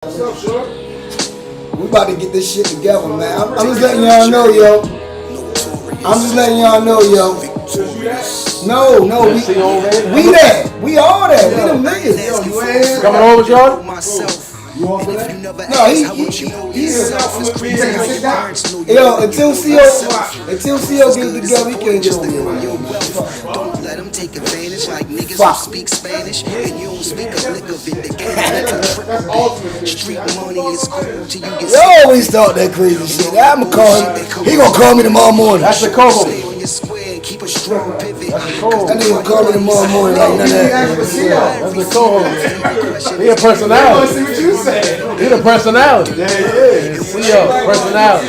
What's up, short? We about to get this shit together, man. I'm just letting y'all know, yo. I'm just letting y'all know, yo. No, we there. We all there. We them niggas. Coming over, y'all? You want for that? No, he's yo, until CO get it together, he can't get over here. Don't let them take advantage like niggas who speak Spanish and you don't speak a lick of it. The street money is cool till you get You always thought that crazy shit. I'ma call him. He gonna call me tomorrow morning. That's the co-host. stay on your square and keep a strong pivot. That nigga gonna call me tomorrow morning like none of that. That's the co-host. He a personality. See what you say. He the personality. Yeah, yeah. CEO, personality.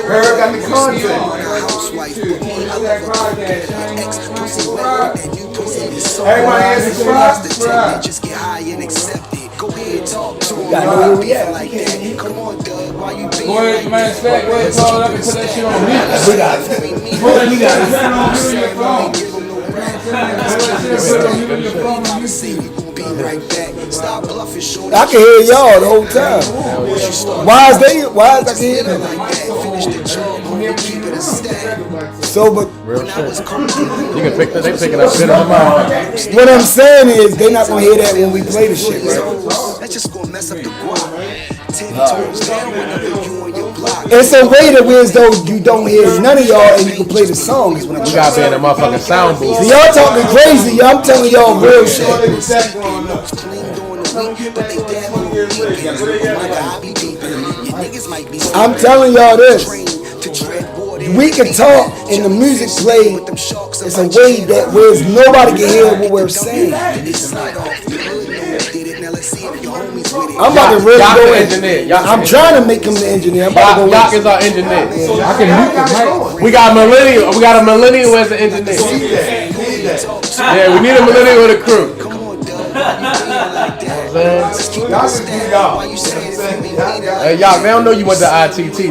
Her got the content. Housewife, but me, I love a ex pussy wet and you pussy is so Everybody is subscribe. just get high and accept it. Go ahead, talk to him. gotta know where we at. Like that. Come on, Doug. Why you being Go ahead, man, stack, go ahead, call it up and put that shit on me. We got it. We got I can hear y'all the whole time. Why is I can hear them? So, but Real shit. You can pick that. They picking up good on mine. what I'm saying is they not gonna hear that when we play the shit, right? That's just gonna mess up the guap. 10 toes down whenever you on your block. It's a way that whereas though you don't hear none of y'all and you can play the song is what I'm You trying gotta be in the motherfucking sound booth. to say. Y'all talking crazy, I'm telling y'all real shit. I'm telling y'all this. We can talk and the music play. It's a way that whereas nobody can hear what we're saying. I'm about to really Y'all go the in. engineer. I'm trying to make him the engineer. I'm about to go Y'all in. is our engineer. I can mute the mic. We got a millennial as an engineer. Yeah, we need a millennial with a crew. Hey, y'all, they don't know you went to ITT today.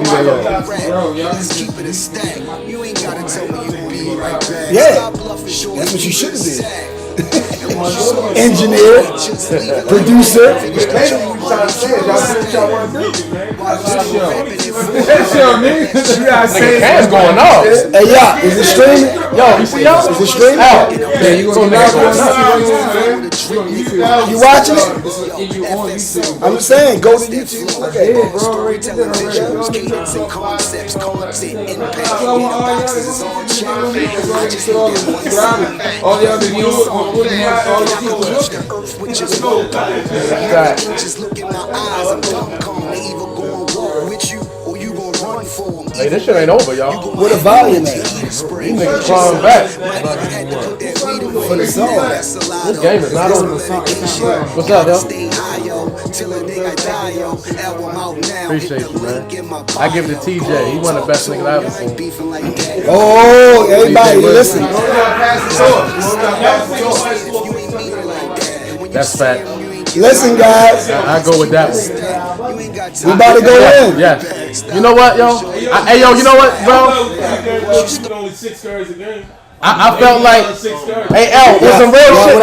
Yeah, that's what you should have did. Engineer, producer. Basically, what you trying to say is y'all do what y'all want to do. That shit on me. You gotta Nigga, say Cam's going off. Hey, y'all, is it streaming? Yo, you see y'all? Is it streaming? Out. Yeah, you So gonna nigga going up. You watching it? I'm saying, go to YouTube. Okay, Yeah, bro, already did that already. Cadence and concepts, content, impact. I want all y'all to all y'all that you don't put in all the people. Just look in my eyes, I'm dumb calm. They either gonna walk with you or you gonna run for them. Hey, this shit ain't over, y'all. Where the volume at? These niggas crawling back. For the song. This game is not over. What's up, yo? Appreciate you, man. I give it to TJ. He one of the best niggas I ever seen. Oh, everybody listen. That's fact. Listen, guys. I go with that one. We about to go in. Yeah. You know what, yo? Hey, yo, you know what, bro? Only 6 carries a game. I felt like, hey, L, with some real shit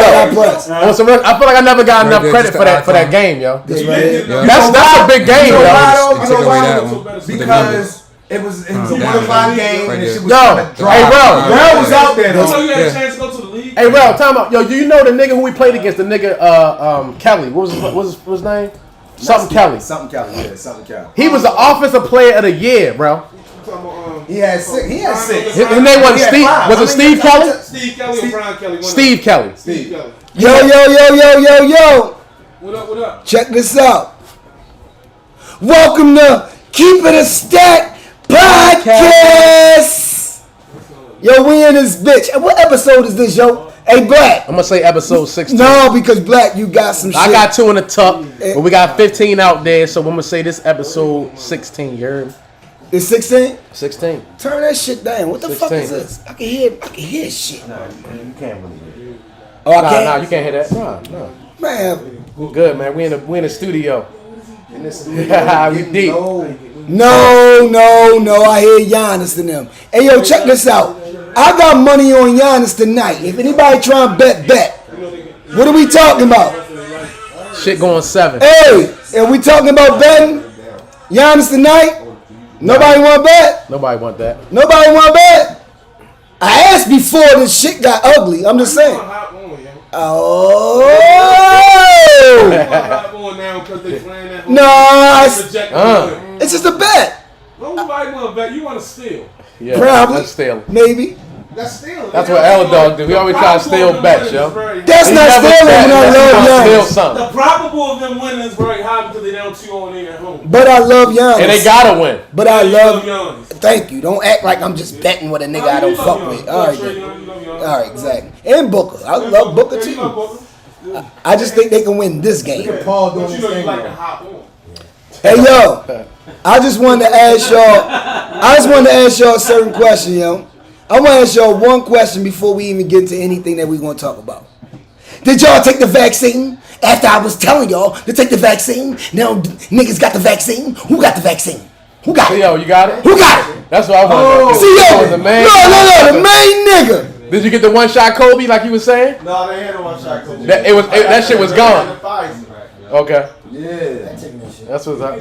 though. On some real, I feel like I never got enough credit for that game, yo. This right here. That's a big game, yo. Because it was a 1-5 game and shit was Yo, kinda dry. hey, bro. Bro was out there So though. you had a chance to go to the league? Hey, Rel, time out. Yo, do you know the nigga who we played against? The nigga, Kelly. What was his name? Something Kelly. Something Kelly, yeah, something Kelly. He was the offensive player of the year, bro. He had 6. His name wasn't Steve. Was it Steve Kelly? Steve Kelly or Brian Kelly? Steve Kelly. Steve Kelly. Yo. What up? Check this out. Welcome to Keep It a Stack Podcast. Yo, we in this bitch. What episode is this, yo? Hey, Black. I'm gonna say episode 16. No, because Black, you got some shit. I got 2 in the tuck, but we got 15 out there, so I'm gonna say this episode 16. You heard me? It's 16? 16. Turn that shit down. What the fuck 16. is this? I can hear shit. You can't really hear it. Oh, I can't? Nah, you can't hear that. Nah. Man. Good, man. We in the studio. We deep. No. I hear Giannis in them. Hey, yo, check this out. I got money on Giannis tonight. If anybody trying to bet. What are we talking about? Shit going 7. Hey, And we talking about betting Giannis tonight. Nobody want to bet. Nobody want that. Nobody want to bet. I asked before this shit got ugly. I'm just saying. Oh. No, it's just a bet. Nobody want to bet. You want to steal. Yeah, Probably. that's stealing. Maybe. That's stealing. That's what L Dog do. He always try to steal bets, yo. That's He not never stealing bet. when I That's love not steal Giannis. something. The probable of them winning is very high because they down 2-0 at home. But I love Giannis. And they gotta win. But I love. Giannis. Thank you. Don't act like I'm just betting with a nigga I don't fuck with. All right, then. All right, exactly. And Booker. I love Booker too. I just think they can win this game. Paul doing But you his know you thing. like to hop on. Hey yo, I just wanted to ask y'all a certain question, yo. I want to ask y'all one question before we even get into anything that we're going to talk about. Did y'all take the vaccine after I was telling y'all to take the vaccine? Now niggas got the vaccine. Who got the vaccine? Who got it? Yo, you got it? Who got it? That's what I want to See yo, the main. no, the main nigga. Did you get the one shot Kobe like you was saying? No, they had no one shot. That shit was gone. Okay. Yeah. That's what's up.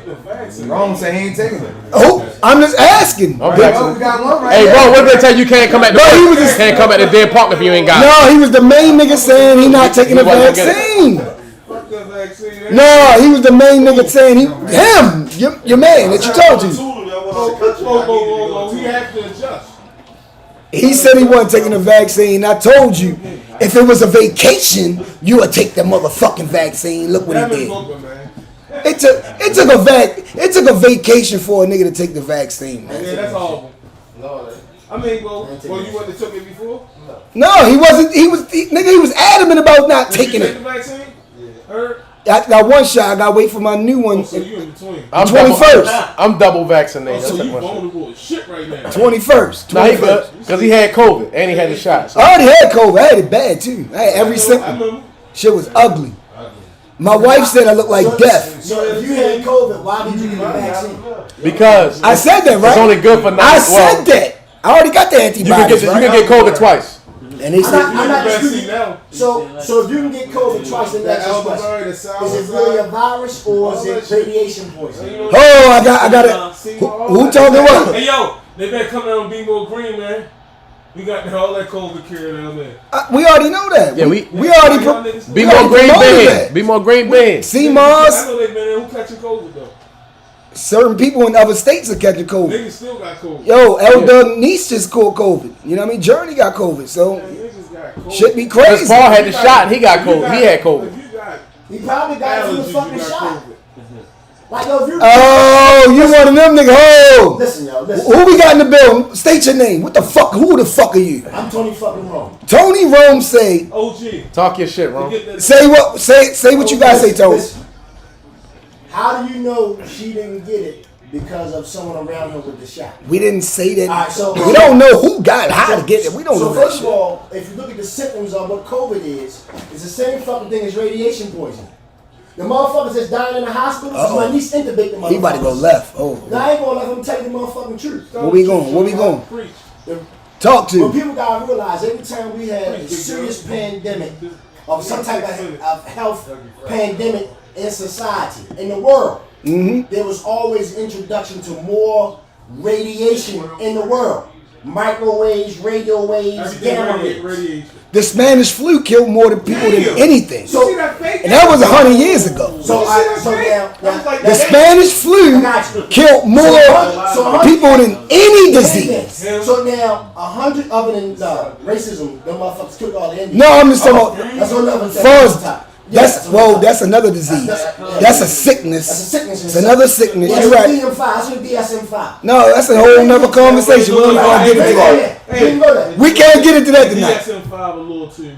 Rome said he ain't taking it. Oh, I'm just asking. I'm Oh, vexing. we got one right Hey, here. bro, what did they tell you? Can't come at the Bro, he was just- can't come at the dead park if you ain't got it. No, he was the main nigga saying he not taking the He wasn't gonna get vaccine. Fuck that vaccine. No, he was the main nigga saying your man that you told you. Whoa. We have to adjust. He said he wasn't taking the vaccine. I told you, if it was a vacation, you would take the motherfucking vaccine. Look what he did. It took a vacation for a nigga to take the vaccine, man. Yeah, that's horrible. I mean, well, you wouldn't have took it before? No, he wasn't. He was adamant about not Did you taking take it. the vaccine? Heard? I got one shot. I gotta wait for my new one. So you in between. I'm 21st. I'm double vaccinated. So That's you my shit. vulnerable as shit right now. 21st. Nah, he good. Because he had COVID and he had the shot. So. I already had COVID. I had it bad too. I had every I symptom. remember. Shit was ugly. My wife said I looked like death. So if you had COVID, why did you get the vaccine? Because I said that, right? it's only good for 9 I said that. I already got the You can antibodies. get right? you can get COVID twice. And they said, I'm not vaccine disputing. now. So if you can get COVID twice, then that's just question. Is it really a virus or is it radiation poisoning? "Oh, I got it." Who told me what? Hey yo, they better come down and be more green, man. We got all that COVID cure down there. We already know that. Yeah, we we- already Y'all pro- niggas- Be we more already green promoted beans. that. Be more green beans. See, I Mars, know they been there. Who catching COVID though? certain people in other states are catching COVID. Niggas still got COVID. Yo, L. Doug niece just caught COVID. You know what I mean? Journey got COVID. So Niggas got COVID. shit be Because crazy. Paul had the shot and he got COVID. He had COVID. If you got He probably got it from the allergies, fucking you got shot. COVID. Like, yo, if you Oh, you one of them niggas? Oh, listen, yo, listen. who we got in the building? State your name. What the fuck? Who the fuck are you? I'm Tony fucking Rome. Tony Rome say. OG. Talk your shit, bro. Get that- Say what? Say what you guys say, Tony. Listen. How do you know she didn't get it because of someone around her with the shot? We didn't say that. All right, so- we don't know who got how to get it. We don't So know that first of shit. all, if you look at the symptoms of what COVID is, it's the same fucking thing as radiation poisoning. The motherfuckers that's dying in the hospitals is my niece intubate the motherfuckers. He about to go left. Oh, No, I ain't gonna let him tell you the motherfucking truth. where we going? Where we going? Preach. Talk But to. people gotta realize every time we had a serious pandemic of some type of health pandemic in society, in the world, there was always introduction to more radiation in the world. Microwaves, radio waves, gamma waves. Radiation. The Spanish flu killed more than people than anything. You see that fake? And that was 100 years ago. So, You see I, that so fake? now, That was like The that. Spanish flu killed more people than any disease. So now, 100 other than racism, them motherfuckers killed all the Indians. No, I'm just talking about. That's another thing. First, That's that's another disease. That's a sickness. That's a sickness. It's another sickness. That's You're a right. DSM-5. That's a DSM-5. No, that's a whole nother conversation. We're not gonna get into that. We can't get into that tonight. DSM-5 a little too.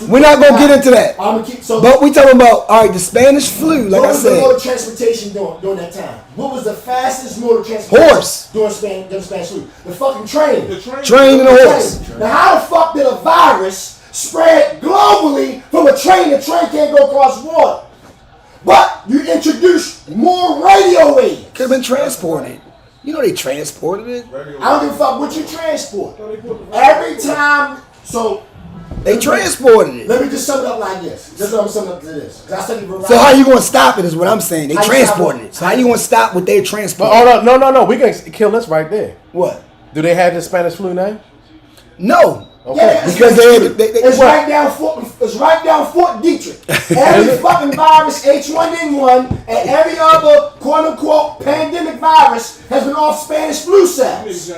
We're not gonna get into that. I'm gonna keep. So, But we talking about all right. The Spanish flu, like what I was the mode said, of transportation during that time? What was the fastest mode of transportation? Horse. During the Spanish flu. The fucking train. The train. train and a horse. Now, how the fuck did a virus spread globally from a train? The train can't go across water. But you introduced more radio waves. Could have been transported. You know they transported it. I don't give a fuck what you transport. Every time, so They transported it. Let me just sum it up like this. Just let me sum it up to this. 'Cause I studied variety. So how you gonna stop it is what I'm saying. They transported it. So how you gonna stop what they But transported? no. We can kill this right there. What? Do they have the Spanish flu now? No. Okay. Yeah, Because it's right down Fort Detrick. Every fucking virus, H1N1, and every other quote unquote pandemic virus has been off Spanish flu cells.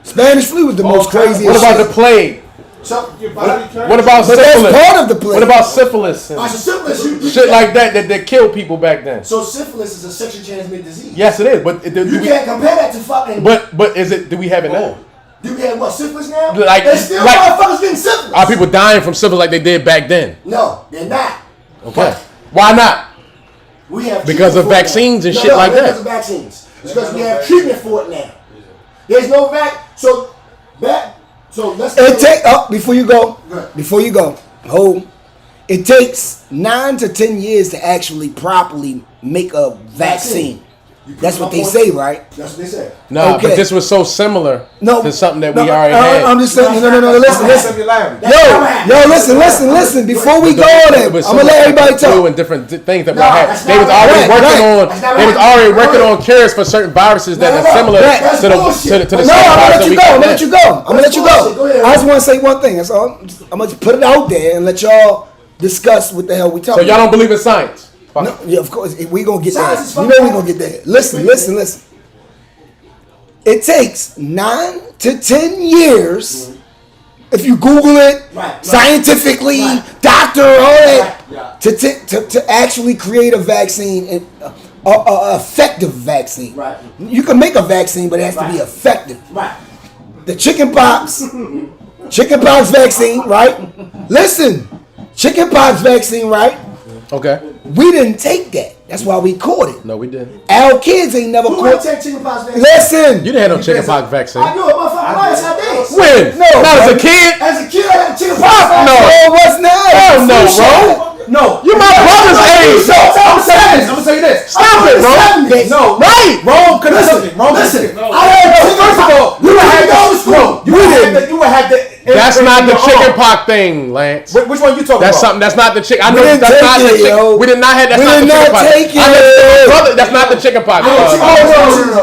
Spanish flu was the most crazy. What about the plague? So, What about But that's syphilis? part of the plague. What about syphilis? And syphilis, shit like that killed people back then. So syphilis is a sexually transmitted disease. Yes, it is. But You can't compare that to fucking. but is it? Do we have it now? Do we have what, syphilis now? Like- There's still like- motherfuckers getting syphilis. Are people dying from syphilis like they did back then? No, they're not. Okay. Why not? We have Because of treatment for it vaccines now. and shit like that. Because of vaccines. It's because we have treatment for it now. There's no So let's. It take before you go. Good. Before you go, hold. It takes 9 to 10 years to actually properly make a vaccine. That's what they say, right? That's what they say. No, Okay. but this was so similar No, to something that no, we already I'm had. just saying. No. Listen. Listen. Before we go on It it, was I'm gonna let everybody flu talk. and different things that we No, had. that's They not was already right. working Right. on. That's not They was right. already working Right. on cures for certain viruses that No, are no, similar that's to the bullshit. to the No, same I'm virus gonna that let we you go. got I'm gonna now. let you go. I'm gonna let you bullshit. Go go. ahead. I just want to say one thing. That's all. I'm gonna put it out there and let y'all discuss what the hell we So talking. y'all don't believe in science? Fuck. No, yeah, of course we gonna get Science there. is You know fucking we gonna get there. Listen. It takes 9 to 10 years. If you Google it Right. scientifically, Right. doctor, all that, Right. to actually create a vaccine, and a effective vaccine. Right. You can make a vaccine, but it has to be effective. Right. The chickenpox vaccine, right? Listen, chickenpox vaccine, right? Okay. We didn't take that. That's why we caught it. No, we didn't. Our kids ain't never Who ain't caught. take chickenpox vaccine? Listen, You didn't have no chickenpox vaccine. I knew it, motherfucker. Yes, I did. When? No, Not as a bro. kid. As a kid, I had a chickenpox Fuck vaccine. no. it was not. Hell no, Flu shot. bro. No. You my brother's age. So, I'm saying I'm gonna tell you this. Stop it, bro. No, Right. Rome could have took it. Rome Listen, took it. I had a First of all, you would have had school. You would have the. That's not the chickenpox thing, Lance. Which one you talking That's about? something. That's not the chicken. I We know didn't that's take not the it, chicken. yo. We did not have. That's We not did the not chickenpox. take I know it. brother, that's not the chickenpox.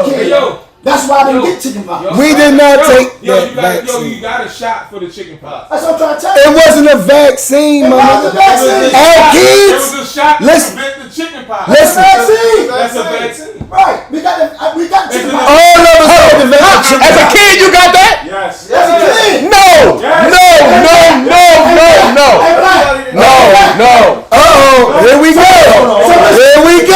Hey, yo. That's why I didn't get chickenpox. We did not take Yo, that you got vaccine. you got a shot for the chickenpox. That's what I'm trying to tell you. It wasn't a vaccine, It my wasn't a nigga. vaccine. Our It kids. was a shot to Listen. prevent the chickenpox. Listen. Vaccine. That's a vaccine. Right. We got chickenpox. All of us had the vaccine. As a kid, you got that? Yes. That's a kid. No. No. Uh-oh. Here we go. Here we go.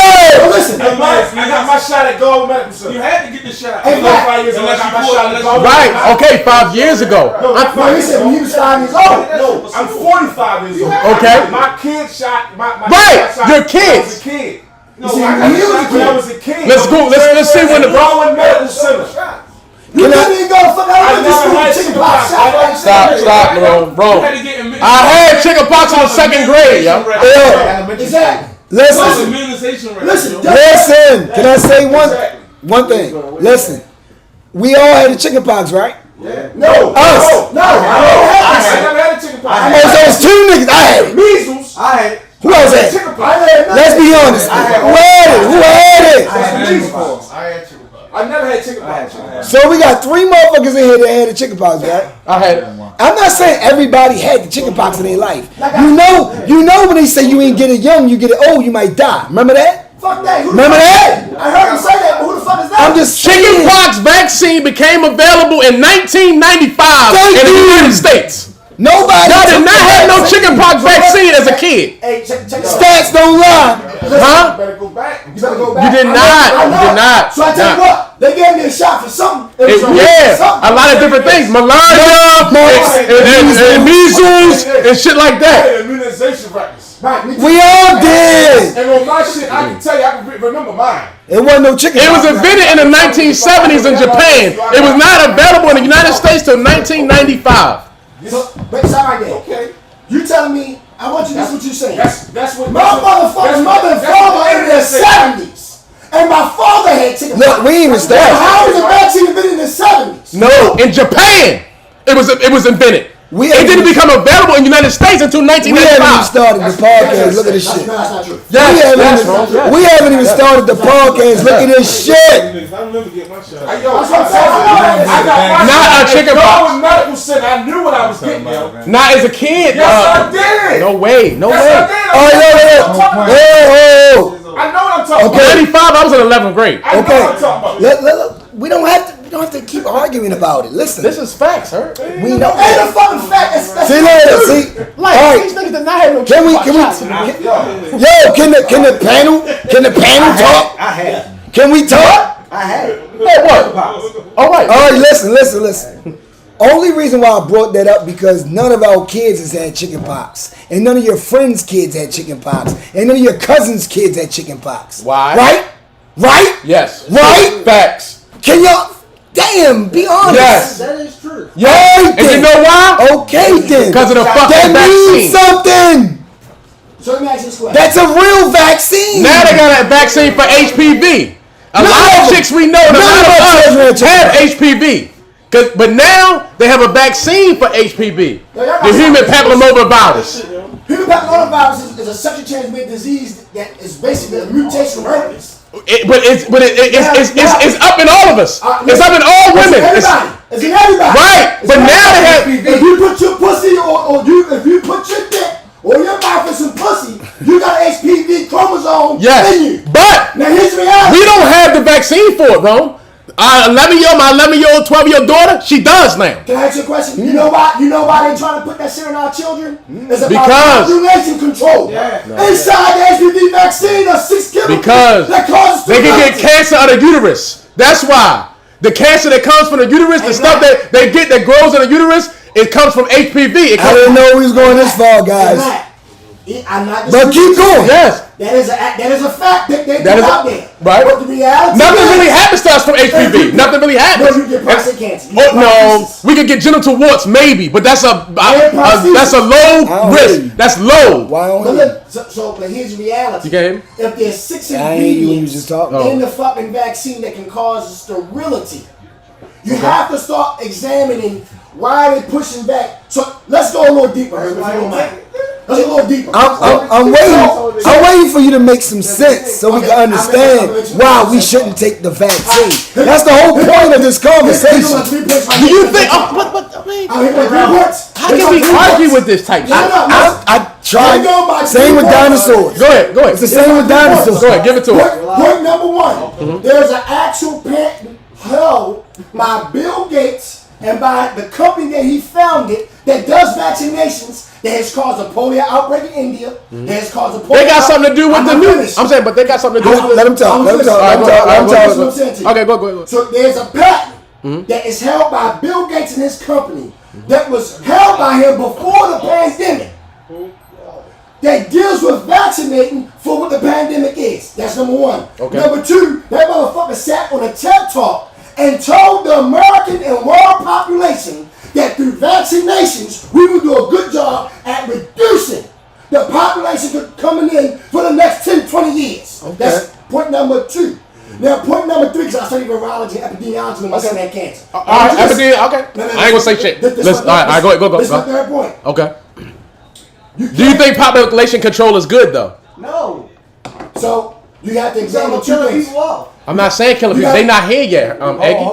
Listen. Hey, Lance, I got my shot at Gold Medical Center. You had to get the shot. Hey, Unless Matt. you pulled it. Right. Okay. 5 years ago. No, he said when he was 5 years old. No, I'm 45 years old. Okay. My kid shot. My Right, shot your when I kids. was a kid. No, You see, I got when he was a shot when kid. I was a kid. Let's go. Let's see when the. Rowan Medical Center. You didn't even go to fucking I elementary never school. had Chickenpox chickenpox. shot. Stop, bro. You had to get I had chickenpox in the second grade, yo. Exactly. Listen. Immunization rate. Listen. Listen. Can I say Exactly. one thing? Listen. We all had the chickenpox, right? No. Us. No. I I never had a chickenpox. Oh, so it's 2 niggas. I had it. Measles. I had it. Who else had it? Chickenpox. Let's be honest. Who had it? Who had it? I had chickenpox. I had chickenpox. I never had chickenpox. So we got 3 motherfuckers in here that had the chickenpox, right? I had it. I'm not saying everybody had the chickenpox in their life. You know when they say you ain't get it young, you get it old, you might die. Remember that? Fuck that. Remember that? I heard him say that, but who the fuck is that? I'm just saying. Chickenpox vaccine became available in 1995 Thank in the you. United States. Nobody. Y'all did not have no chickenpox vaccine as a kid. Hey, check it out. Stats don't lie. Huh? You better go back. You better go back. You did I not. know. You did not. So I tell you Nah. what, they gave me a shot for something. It was Yeah, a lot of different things. Malaria, and measles, and shit like I that. had immunization practice. Right, me too. We all did. And on my shit, I can tell you, I can remember mine. It wasn't no chicken. It was invented in the 1970s in Japan. It was not available in the United States till 1995. So, wait, stop right there. Okay. You telling me, I want you to listen what you're saying. That's what My motherfucker's mother and father were in their 70s. And my father had chicken Look, pox. we ain't even Now, started. how was the vaccine invented in the 70s? No, in Japan, it was invented. It didn't become available in the United States until We haven't even 1995. started the podcast. Look at this shit. That's not true. We haven't even started the podcast. Look at this shit. I remember getting my shot. Hey, yo, that's what I'm saying. I got my Not shot. a chicken Yo, pox. with medical center, I knew what I was getting, yo. Not as a kid. Yes, I did. No way. No Yes, way. I did. Oh, I know what I'm talking about. Okay. 95, I was in 11th grade. I know Okay. what I'm talking about. We don't have to keep arguing about it. Listen. This is facts, huh? We know. Ain't a fucking fact. That's See later. See. Like, All these right. niggas did not have no Can we? Yo, can the panel talk? I have. Can we talk? I have. Hey, what? All right. All right. Listen. Only reason why I brought that up because none of our kids has had chicken pox, and none of your friends' kids had chicken pox, and none of your cousins' kids had chicken pox. Why? Right? Yes. Right? Facts. Can y'all? Damn, be honest. Yes. That is true. Yes. All right, And you then. know why? Okay then. Because of the that fucking means vaccine. something. So let me ask you this question. That's a real vaccine. Now they got a vaccine for HPV. A None lot of of them. chicks we know, and a None lot of of our children us had have HPV. But now they have a vaccine for HPV, the human papillomavirus. Human papillomavirus is a sexually transmitted disease that is basically a mutation of herpes. It's up in all of us. It's up in all women. It's in everybody. Right. But now they have. If you put your pussy if you put your dick or your mouth in some pussy, you got an HPV chromosome in Yes. you. But Now here's the reality. we don't have the vaccine for it, bro. My 11-year-old, 12-year-old daughter, she does now. Can I ask you a question? You know why they trying to put that shit in our children? It's about Because- population control. Inside the HPV vaccine are 6 chemicals Because that causes they can get cancer of the uterus. That's why. The cancer that comes from the uterus, the stuff that they get that grows in the uterus, it comes from HPV. It I comes didn't know we was going this far, guys. I'm not But keep going. Yes. That is a fact that they That put is out there. right. But the reality Nothing is, really happens to us from HPV. Nothing really happens. No, you get prostate cancer. You Oh get no, prosthesis. we can get genital warts maybe, but that's a prosthesis. that's a low don't risk. hear you. That's low. Why But don't look, but here's the reality. You can hear me? If there's 6 I ain't hear you when you was ingredients just talking. in the fucking vaccine that can cause sterility, you have to start examining why they're pushing back. So let's go a little deeper, Herb, if you don't mind. Let's go a little deeper. I'm waiting for you to make some sense so we can understand why we shouldn't take the vaccine. That's the whole point of this conversation. Do you think? How can we argue with this type shit? I tried. Same with dinosaurs. Go ahead. It's the same with dinosaurs. Go ahead. Give it to us. Point number one. There's an actual patent held by Bill Gates and by the company that he founded that does vaccinations that has caused a polio outbreak in India. That has caused a polio They got something to do with I'm the not new. finished. I'm saying, but they got something to do with. Let him talk. Let him talk. Let him talk. Let him That's what I'm talk. saying to you. Okay, go. So there's a patent that is held by Bill Gates and his company that was held by him before the pandemic that deals with vaccinating for what the pandemic is. That's number one. Okay. Number two, that motherfucker sat on a TED Talk and told the American and world population that through vaccinations, we will do a good job at reducing the population coming in for the next 10, 20 years. Okay. That's point number two. Now, point number three, because I studied virology and epidemiology when my son had cancer. All right, okay. I ain't gonna say shit. Listen, all right, go. This is my third point. Okay. Do you think population control is good though? No. So, you have to examine two things. I'm not saying killing people. They not here yet, Eggy.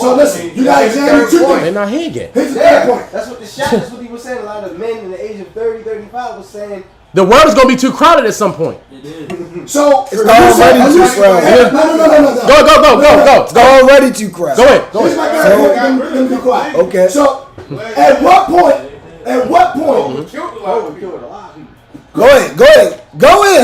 So listen, you got to examine two They things. not here yet. Here's the third point. That's what that's what he was saying. A lot of men in the age of 30, 35 was saying. The world is gonna be too crowded at some point. So, It's already too crowded. No. Go. It's already too crowded. Go ahead. Here's my third point. Let me be quiet. Okay. So, at what point? Go ahead.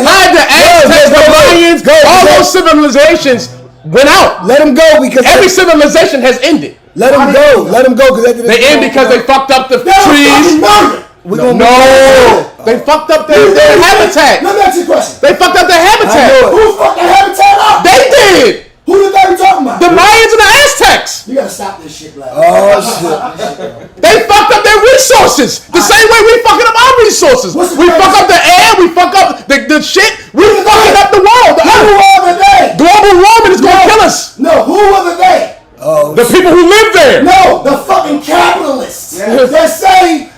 How the Aztecs, the Mayans, all those civilizations went out. Let him go because Every civilization has ended. let him go. Let him go because They end because they fucked up the That was trees. fucking murder. we gonna No, they fucked up their habitat. Let me ask you a question. They fucked up their I habitat. know it. Who fucked the habitat up? They did. Who did they be talking about? The Mayans and the Aztecs. You gotta stop this shit, like. Oh shit. They fucked up their resources the same way we fucking up our resources. What's the We fuck up the air. We fuck up the shit. We fucking up the world. The Who earth. are the they? Global warming is gonna kill us. No, who are the they? Oh The people who live there. No, the fucking capitalists. They're saying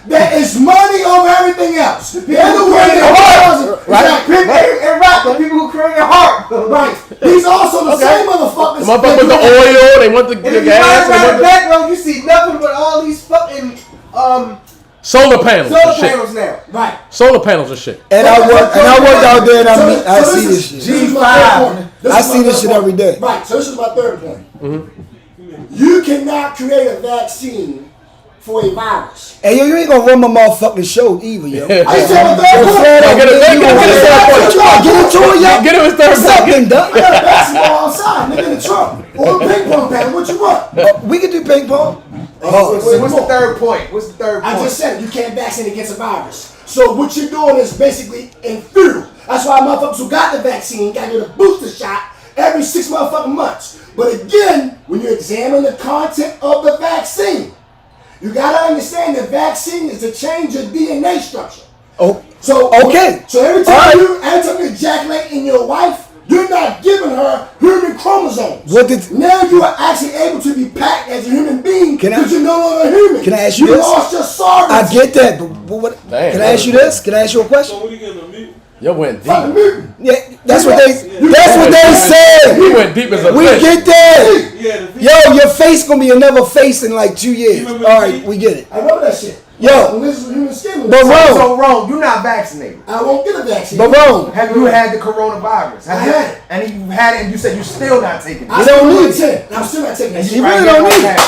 Right. These also the same motherfuckers. The motherfuckers with the oil, they want the And if you gas, ride they around want the back road, you see nothing but all these fucking solar panels. solar and shit. panels now. Right. Solar panels and shit. And I work out there and I see this shit. This is my third point. I see this shit every day. Right. So this is my third point. You cannot create a vaccine for a virus. Hey, yo, you ain't gonna run my motherfucking show either, yo. I said my third point. Get it, Get his third What's up, point. then, Doc? I got a basketball outside, nigga, in the trunk. Or a ping pong paddle. What you want? We can do ping pong. So what's the third point? What's the third point? I just said it, you can't vaccinate against a virus. So what you're doing is basically inferior. That's why motherfuckers who got the vaccine got to get a booster shot every 6 motherfucking months. But again, when you examine the content of the vaccine, you gotta understand the vaccine is to change your DNA structure. Oh, So okay. So every time you ejaculate in your wife, you're not giving her human chromosomes. Now you are actually able to be packed as a human being because you're no longer human. Can I ask you this? this? Lost your sovereignty. I get that, but what? Damn. Can I ask you this? Can I ask you a question? So what are you getting a mute? Yo went deep. Fucking mutant. Yeah, that's what they said. He went deep as a We fish. get that. Yeah, the Yo, your face gonna be another face in like 2 years. You All remember right, the- we get it. I remember that shit. Yo. When this was human skin. But wrong. So wrong. You're not vaccinated. I won't get a vaccine. But wrong. Have you had the coronavirus? I had it. And you had it, and you said you're still not taking it. I You still don't only need 10. And I'm still not taking that shit. You really don't need it.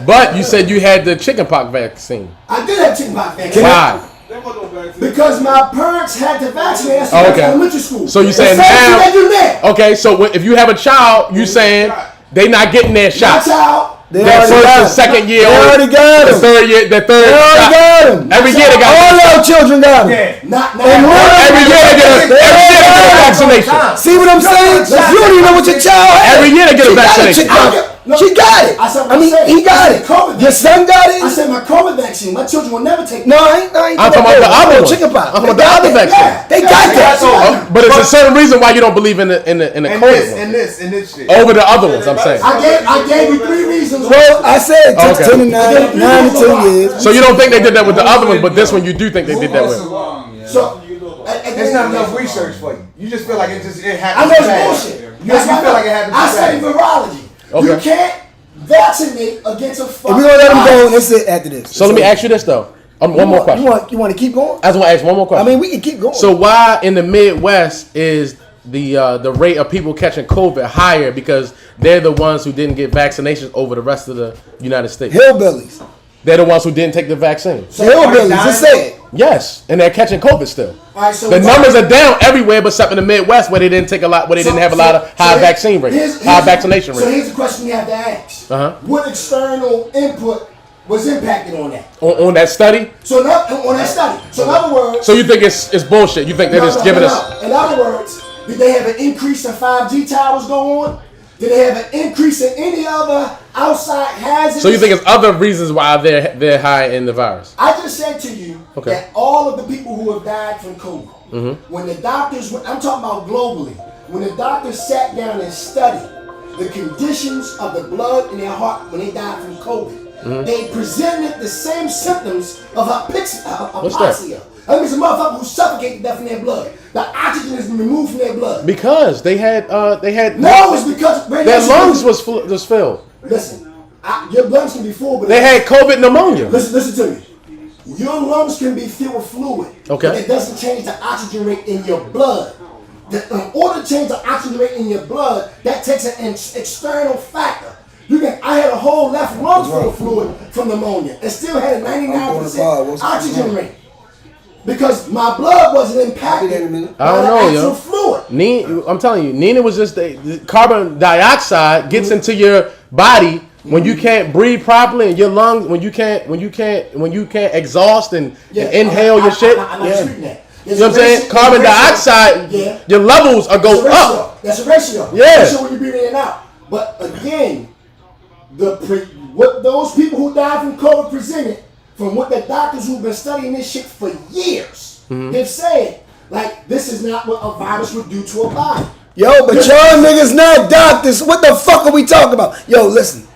But you said you had the chickenpox vaccine. I did have chickenpox vaccine. Why? That wasn't no vaccine. Because my parents had to vaccinate us Oh, in okay. elementary school. So you saying The same now- thing they do now. Okay, so if you have a child, you saying they not getting their My shot. child. They That already first got and it. second year, They already got the him. third year, the third They already shot. got him. Every year they got. All our children got him. Not now. And Every year they get a vaccination. See what I'm saying? You don't even know what your child has. Every year they get a She got it, vaccination. She got it. I said what I I mean, said. he got I it. said COVID Your son got I it. said my COVID vaccine. My children will never take No, it. I ain't I'm talking about the other one. Chickenpox. I'm talking about the other vaccine. They got that. But it's a certain reason why you don't believe in the And COVID this, one and this, and this shit. over the other ones. I'm saying. I gave you 3 reasons. Well, I said Okay. 10 to 9 to 10 years. So you don't think they did that with the other ones, but this one you do think they did that with. So There's not enough research for you. You just feel like it I happens. know too it's fast. bullshit. You just feel like it happens. I too study fast. virology. You Okay. can't vaccinate against a If fucking we gonna let him go, virus. that's it after this. So let me ask you this though. One more question. You want to keep going? I just want to ask one more I question. mean, we can keep going. So why in the Midwest is the rate of people catching COVID higher because they're the ones who didn't get vaccinations over the rest of the United States? Hillbillies. They're the ones who didn't take the vaccine. Hillbillies. Just say it. Yes, and they're catching COVID still. All right, so The why- numbers are down everywhere, but except in the Midwest where they didn't take a lot, where they didn't have a lot of high vaccine rates, high vaccination So rates. here's the question you have to ask. Uh-huh. What external input was impacted on that? On that study. So not on that study. So in other words, So you think it's bullshit? You think they're just giving us? In other words, did they have an increase in 5G towers go on? Did they have an increase in any other outside hazards? So you think it's other reasons why they're high in the virus? I just said to you Okay. that all of the people who have died from COVID, when the doctors, I'm talking about globally, when the doctors sat down and studied the conditions of the blood in their heart when they died from COVID, they presented the same symptoms of What's that? hypoxia. That means a motherfucker who suffocated to death in their blood. The oxygen is removed from their blood. Because they had No, it's because their radiation lungs was filled. Listen, your lungs can be full, but They had COVID pneumonia. Listen to me. Your lungs can be filled with fluid. Okay. But it doesn't change the oxygen rate in your blood. In order to change the oxygen rate in your blood, that takes an external factor. I had a whole left lung full of fluid from pneumonia and still had a 99% oxygen rate. Because my blood wasn't impacted I don't by the know, actual yo. fluid. I'm telling you, Nina was just the carbon dioxide gets into your body when you can't breathe properly and your lungs when you can't exhaust and inhale your shit. I'm not disputing that. You know what I'm saying? Carbon dioxide, your levels are go up. That's a ratio. Yeah. Ratio when you breathe in and out. But again, what those people who died from COVID presented, from what the doctors who've been studying this shit for years, they've said, like, this is not what a virus would do to a body. Yo, but y'all niggas not doctors. What the fuck are we talking about? Yo, listen.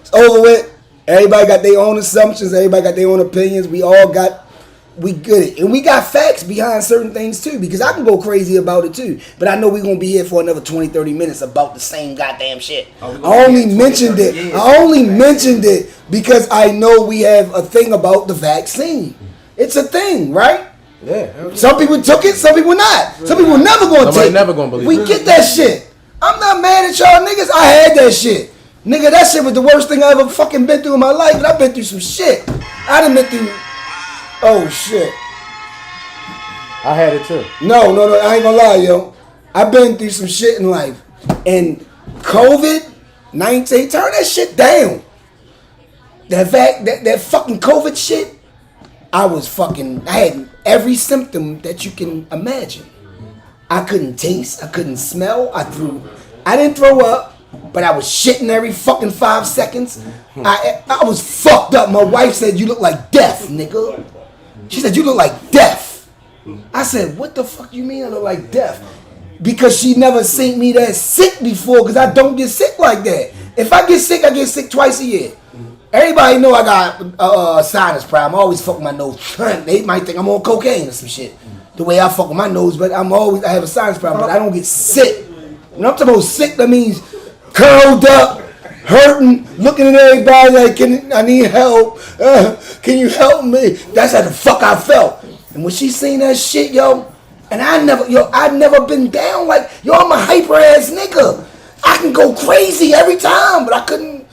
It's over with. Everybody got their own assumptions. Everybody got their own opinions. We all got we good. And we got facts behind certain things too, because I can go crazy about it too. But I know we're going to be here for another 20, 30 minutes about the same goddamn shit. I only mentioned it because I know we have a thing about the vaccine. It's a thing, right? Yeah. Some people took it, some people not. Some people never going to take it. Never gonna believe we it. get that shit. I'm not mad at y'all niggas. I had that shit. Nigga, that shit was the worst thing I ever fucking been through in my life. And I've been through some shit. I done been through... Oh, shit. I had it too. No, I ain't gonna lie, yo. I've been through some shit in life. And COVID-19, turn that shit down. That fucking COVID shit, I had every symptom that you can imagine. I couldn't taste, I couldn't smell, I didn't throw up, but I was shitting every fucking 5 seconds. I was fucked up. My wife said, "You look like death, nigga." She said, "You look like death." I said, "What the fuck you mean I look like death?" Because she never seen me that sick before, because I don't get sick like that. If I get sick twice a year. Everybody know I got a sinus problem. I always fuck with my nose. They might think I'm on cocaine or some shit. The way I fuck with my nose, but I have a sinus problem, but I don't get sick. When I'm talking about sick, that means curled up, hurting, looking at everybody like, I need help. Can you help me? That's how the fuck I felt. And when she seen that shit, yo, and I'd never been down like, yo, I'm a hyper ass nigga. I can go crazy every time, but I couldn't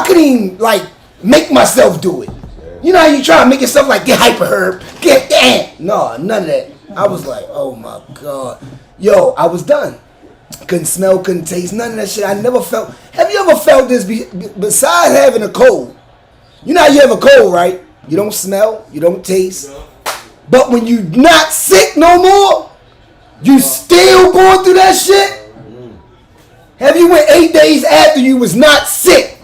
even like make myself do it. You know how you try to make yourself like get hyper herb, no, none of that. I was like, oh my God. Yo, I was done. Couldn't smell, couldn't taste, none of that shit. I never felt. Have you ever felt this besides having a cold? You know how you have a cold, right? You don't smell, you don't taste. But when you not sick no more, you still going through that shit? Have you went 8 days after you was not sick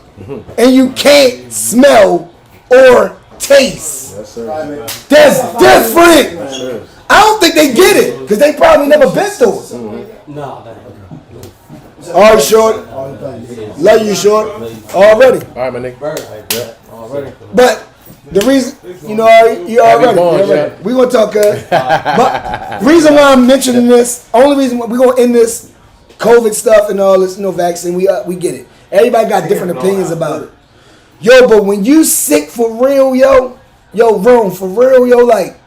and you can't smell or taste? Yes, sir. That's different. I don't think they get it because they probably never been through it. No, All right, short. Love you, short. Already. All right, my nigga. But the reason, you already. We gonna talk. But the reason why I'm mentioning this, only reason why we gonna end this COVID stuff and all this, vaccine. We get it. Everybody got different opinions about it. Yo, but when you sick for real, Rome, for real, like,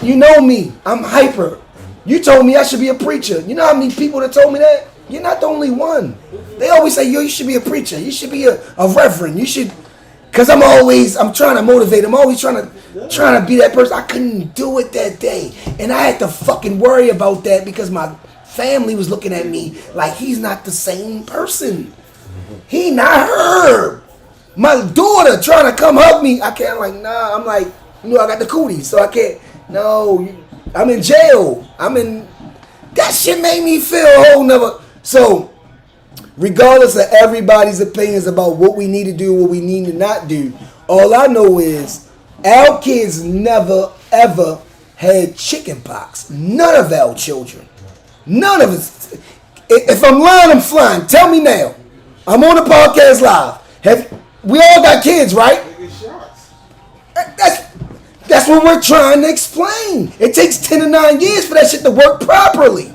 you know me, I'm hyper. You told me I should be a preacher. You know how many people that told me that? You're not the only one. They always say, yo, you should be a preacher. You should be a reverend. You should, because I'm trying to motivate. I'm always trying to be that person. I couldn't do it that day. And I had to fucking worry about that because my family was looking at me like he's not the same person. He not her. My daughter trying to come hug me. I can't, like, nah. I'm like, I got the cooties, so I can't. No, I'm in jail. That shit made me feel a whole nother. So, regardless of everybody's opinions about what we need to do, what we need to not do, all I know is our kids never, ever had chicken pox. None of our children. None of us. If I'm lying, I'm flying. Tell me now. I'm on the podcast live. We all got kids, right? That's what we're trying to explain. It takes 10 to 9 years for that shit to work properly.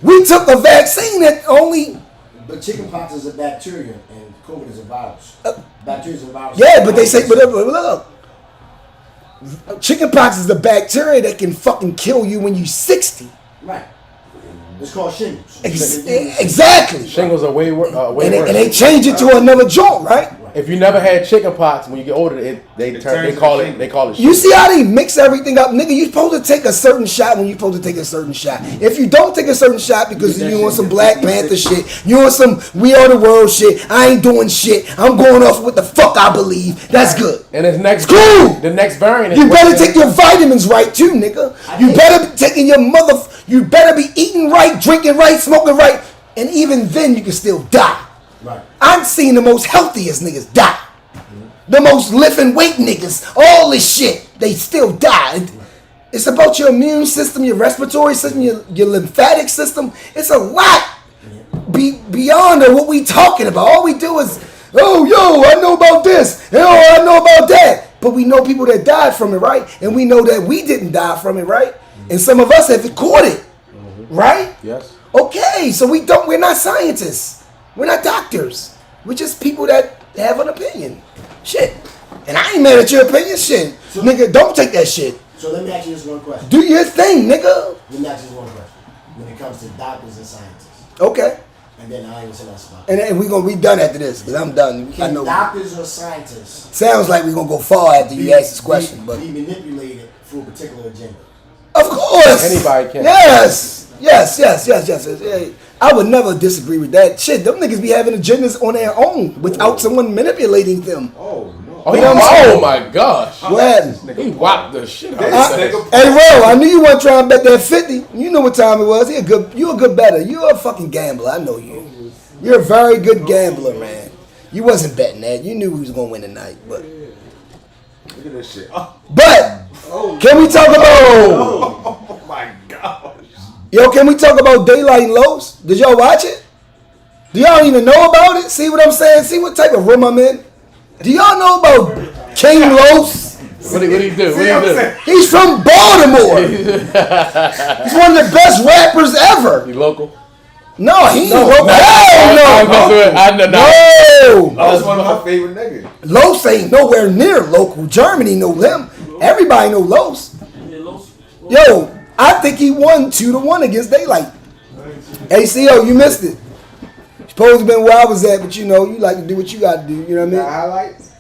We took a vaccine that only... But chickenpox is a bacteria and COVID is a virus. Bacteria is a virus. Yeah, but they say... But look. Chickenpox is the bacteria that can fucking kill you when you're 60. Right. It's called shingles. Exactly. Shingles are way worse. And they change it to another joint, right? If you never had chicken pox, when you get older, they call it. You see how they mix everything up, nigga? You supposed to take a certain shot when you supposed to take a certain shot. If you don't take a certain shot because you want some Black Panther shit, you want some We Are the World shit, I ain't doing shit. I'm going off what the fuck I believe. That's good. And the next the next variant. You better take your vitamins right too, nigga. You better be taking your You better be eating right, drinking right, smoking right, and even then you can still die. Right. I've seen the most healthiest niggas die. The most lifting weight niggas, all this shit, they still die. It's about your immune system, your respiratory system, your lymphatic system. It's a lot beyond what we talking about. All we do is, I know about this, I know about that. but we know people that died from it, right? And we know that we didn't die from it, right? And some of us have caught it, right? Yes. Okay, so we're not scientists. We're not doctors. We're just people that have an opinion. Shit. And I ain't mad at your opinion, shit. Nigga, don't take that shit. So let me ask you this one question. Do your thing, nigga. Let me ask you this one question. When it comes to doctors and scientists, Okay. and then I ain't gonna say that's about. And we gonna be done after this, because I'm done. I Can know. doctors or scientists Sounds like we're gonna go far after you ask this question, but be manipulated for a particular agenda? of course. Anybody can. Yes. Yeah. I would never disagree with that. Shit, them niggas be having agendas on their own without someone manipulating them. Oh no. Oh my gosh. What happened? He whopped the shit out of This that. nigga- Hey, Ro, I knew you weren't trying to bet that 50. You know what time it was. You a good bettor. You're a fucking gambler. I know you. You're a very good gambler, man. You wasn't betting that. You knew we was gonna win tonight, but Look at this shit. can we talk about? Oh my gosh. Yo, can we talk about Daylight and Los? Did y'all watch it? Do y'all even know about it? See what I'm saying? See what type of room I'm in? Do y'all know about King Los? What did he do? What See what I'm did he saying? He's from Baltimore. He's one of the best rappers ever. do? You local? No, he ain't local. Hell no. I know. No. That's one of my favorite niggas. Los ain't nowhere near local. Germany know him. Everybody know Los. Yo, I think he won 2-1 against Daylight. ACO, you missed it. Supposed to been where I was at, but you know, you like to do what you got to do. You know what I The mean? highlights.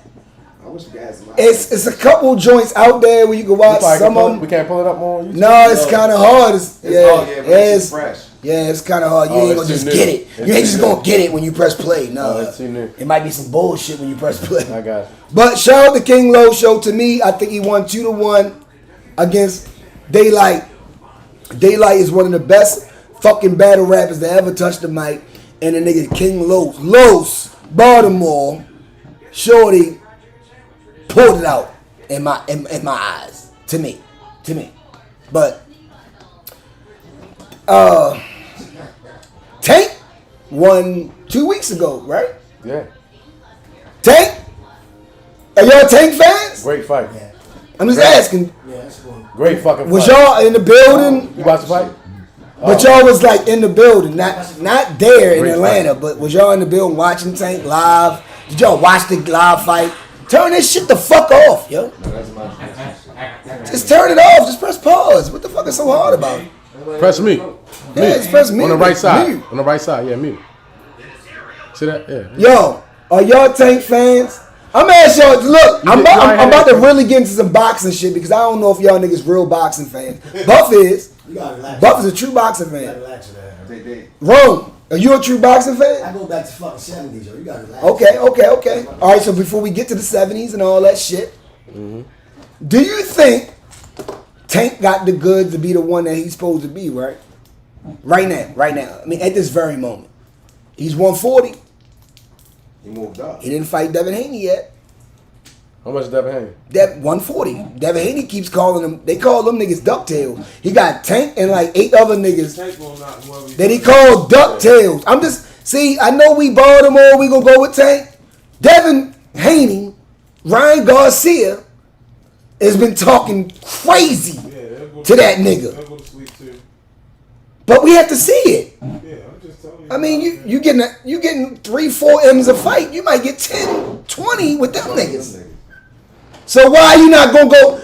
I wish you guys. It's a couple joints out there where you can watch some of them. We can't pull it up more on YouTube? No, it's kind of hard. It's fresh. Yeah, it's kind of hard. You Oh, ain't it's gonna too just new. get it. It's You too ain't just new. gonna get it when you press play. No, Oh, it's too new. it might be some bullshit when you press play. I got it. But shout out to King Lo show. To me, I think he won 2-1 against Daylight. Daylight is one of the best fucking battle rappers that ever touched the mic. And the nigga King Los, Baltimore, Shorty pulled it out in my eyes. To me. But Tank won 2 weeks ago, right? Yeah. Tank? Are y'all Tank fans? Great fight. I'm just asking. Yeah, that's cool. Great fucking fight. Was y'all in the building? You watch the fight? But y'all was like in the building, not there in Great Atlanta, but was y'all in the building watching Tank live? Did y'all watch the live fight? Turn this shit the fuck off, yo. Just turn it off. Just press pause. What the fuck is so hard about it? Press mute. Yeah, just press mute. On the right side. Mute. On the right side, yeah, mute. See that? Yeah. Yo, are y'all Tank fans? I'm gonna ask y'all. Look, I'm about to really get into some boxing shit because I don't know if y'all niggas real boxing fans. Buff is. You gotta relax. Buff is a true boxing You gotta fan. relax with that. They Rome, are you a true boxing fan? I go back to fucking 70s, yo. You gotta relax. Okay. All right, so before we get to the 70s and all that shit, do you think Tank got the goods to be the one that he's supposed to be, right? Right now. I mean, at this very moment. He's 140. He moved up. He didn't fight Devin Haney yet. How much is Devin Haney? 140. Devin Haney keeps calling them, they call them niggas DuckTales. He got Tank and like 8 other niggas Tank gonna knock whoever that he called DuckTales. I'm just, see, I know we Baltimore, we gonna go with Tank. Devin Haney, Ryan Garcia, has been talking crazy to that nigga. They'll go to sleep too. But we have to see it. Yeah, I'm just telling you. I mean, you getting 3-4 M's a fight. You might get 10, 20 with them niggas. So why are you not gonna go?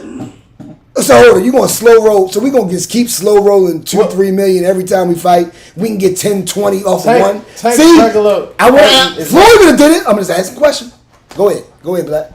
So hold on, you gonna slow roll? So we gonna just keep slow rolling 2-3 million every time we fight. We can get 10, 20 off of Tank- one. Tank See, regular- I want is- Floyd would have did it. I'm just asking a question. Go ahead, Black.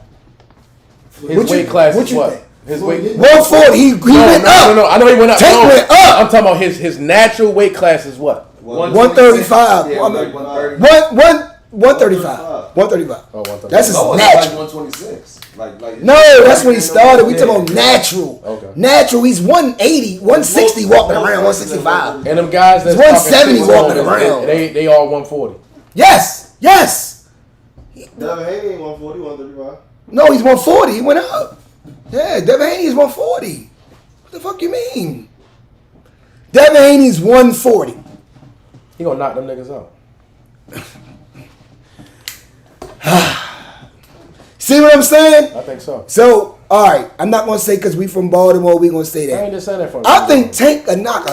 His What you- weight class what is you what? think? His weight. 140. He went up. No. I know he went up. Tank No, went up. I'm talking about his natural weight class is what? 135. Yeah, like 130. 135. 135. Oh, 135. That's his No, it's natural. like 126. Like No, that's when he started. We talking about natural. Okay. Natural. He's 180, 160 walking around, 165. And them guys that's It's 170 talking shit walking on him, around. They all 140. Yes. Devin Haney ain't 140, 135. No, he's 140. He went up. Yeah, Devin Haney is 140. What the fuck you mean? Devin Haney's 140. He gonna knock them niggas out. See what I'm saying? I think so. So, all right, I'm not gonna say because we from Baltimore, we gonna say I that. ain't just saying that for I think Tank could knock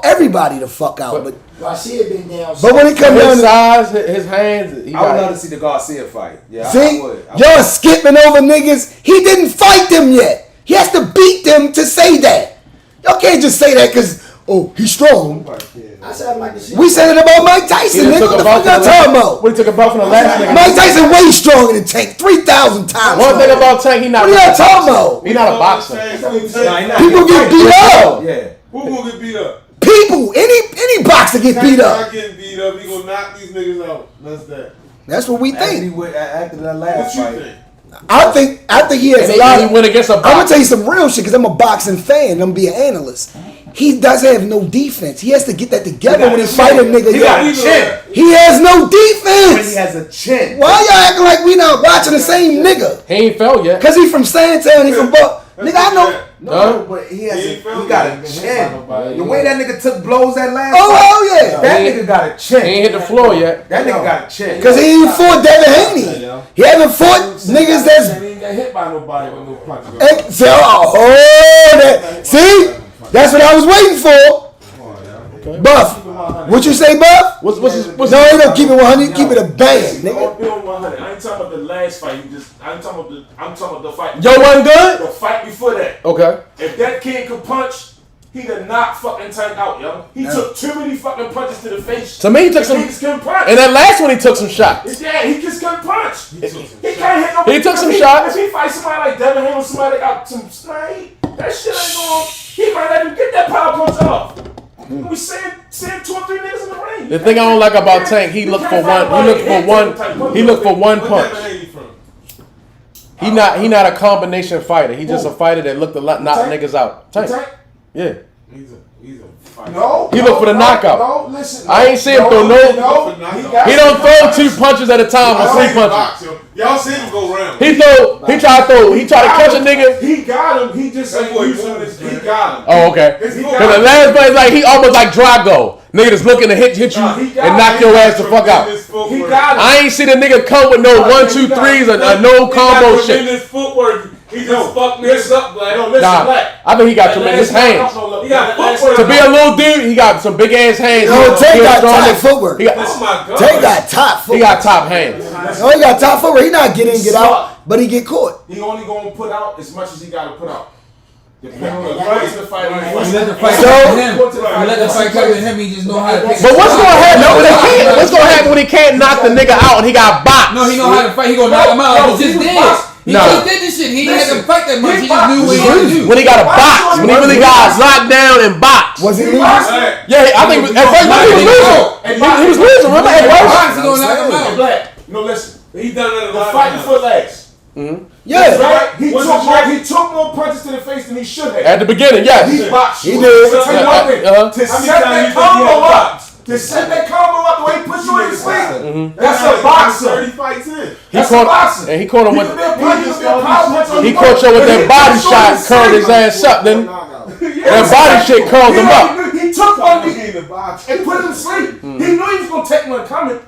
everybody the fuck out, but Garcia been down. when it comes down his to size, his hands, he I would love got to see the Garcia fight. Yeah, see, I would. y'all skipping over niggas. He didn't fight them yet. He has to beat them to say that. Y'all can't just say that because he's strong. I said I'd like to see. We said it about Mike Tyson. He Nigga, took what a the bump fuck y'all from the talking last- about? When he took a bump from the last nigga. Mike Tyson way stronger than Tank, 3,000 times. One thing stronger. about Tank, he not. What are y'all talking about? He not a boxer. People get beat up. Yeah. Who gonna get beat up? People, any boxer get beat up. Not getting beat up. He gonna knock these niggas out. That's that. That's what we After, think. after that What last you fight. think? I think he has And a he, lot. he went against a I'm gonna boxer. tell you some real shit because I'm a boxing fan. I'm gonna be an analyst. He doesn't have no defense. He has to get that together when he fight a nigga. He got a Yo. chin. He has no But he defense. has a chin. Why y'all acting like we not watching the same nigga? He ain't fell yet. Cause he from Sandtown, he from Buck. Nigga, I know. No, Huh? but he has He a, ain't felt he got it. a chin. The way that nigga took blows that last Oh fight, hell yeah. that He- nigga got a He chin. ain't hit the floor yet. That nigga got a chin. Cause he ain't fought Devin Haney. He haven't fought niggas that's. He ain't got hit by nobody with no punches. See, that's what I was waiting for. Buff, what you say, Buff? What's No, he don't keep it 100. Keep it a band, nigga. Be on 100. I ain't talking about the last fight. I'm talking about the fight. Yo wasn't good? The fight before that. Okay. If that kid could punch, he'd have knocked fucking Tank out, yo. He took too many fucking punches to the face. To me, he took some. He just couldn't punch. And that last one, he took some shots. Yeah, he just couldn't punch. He can't hit nobody. He took some If shots. If he fight somebody like Devin Haney or somebody that got some snake, that shit ain't going. He might not even get that power punch off. We seeing 2 or 3 niggas in the ring. The thing I don't like about Tank, he looked for one. He looked for one punch. He not a combination fighter. He just a fighter that looked a lot knock Tank? niggas out. Tank. Yeah. He's a fighter. No, He look for the knockout. No, listen. I ain't see him throw no. He don't throw 2 punches at a time or 3 punches. Y'all seen him go round. He tried to catch a nigga. He got him. He just ain't using his. He got him. Oh, okay. He Cause got the him. last fight, like he almost like Drago. Nigga just looking to hit you He got and knock him. your ass the fuck out. He got him. I ain't see the nigga come with no 1, 2, 3s or no combo shit. Tremendous footwork. He just fucked niggas up, Black. No, listen, Nah, Black. I think he got tremendous hands. He got footwork. To be a little dude, he got some big ass hands. Yo, Tank He a got strong top nigga. footwork. He got, Oh my God. Tank got top he footwork. got top hands. No, he got top footwork. He not get in, get out, but he get caught. He only gonna put out as much as he gotta put out. Depending on the price of the fight. You let the fight So- come to him. You let the fight come to him. He just know how to pick. But what's gonna happen when he can't? What's gonna happen when he can't knock the nigga out and he got boxed? No, he know how to fight. He gonna knock him out. He just did. He Nah. just did this shit. He ain't had to fight that much. He just knew what he had to do. When he got a box, when he really got locked down and boxed. Was he losing? Yeah, I think at first he was losing. He was losing. Remember at Box, first? he gonna knock him out. Black. No, listen. He done it a The lot. fight of before last. Yeah. Right? He took more punches to the face than he should have. At the beginning, yes. He boxed. He did. To tell you Yeah, one thing, uh-huh. to How many set times that you think he combo had up, boxed? to set that combo up the way he puts you in his sleep. That's Like a boxer. 30 fights in. He That's a caught boxer. and he caught him He with. could be a punch, he could be a power punch on He you. caught you with But that he body puts you in shot, his curled his sleep. ass up. Then Yeah, that body shit curled him up. He took one He in the box. and put him to sleep. He knew he was gonna take one coming.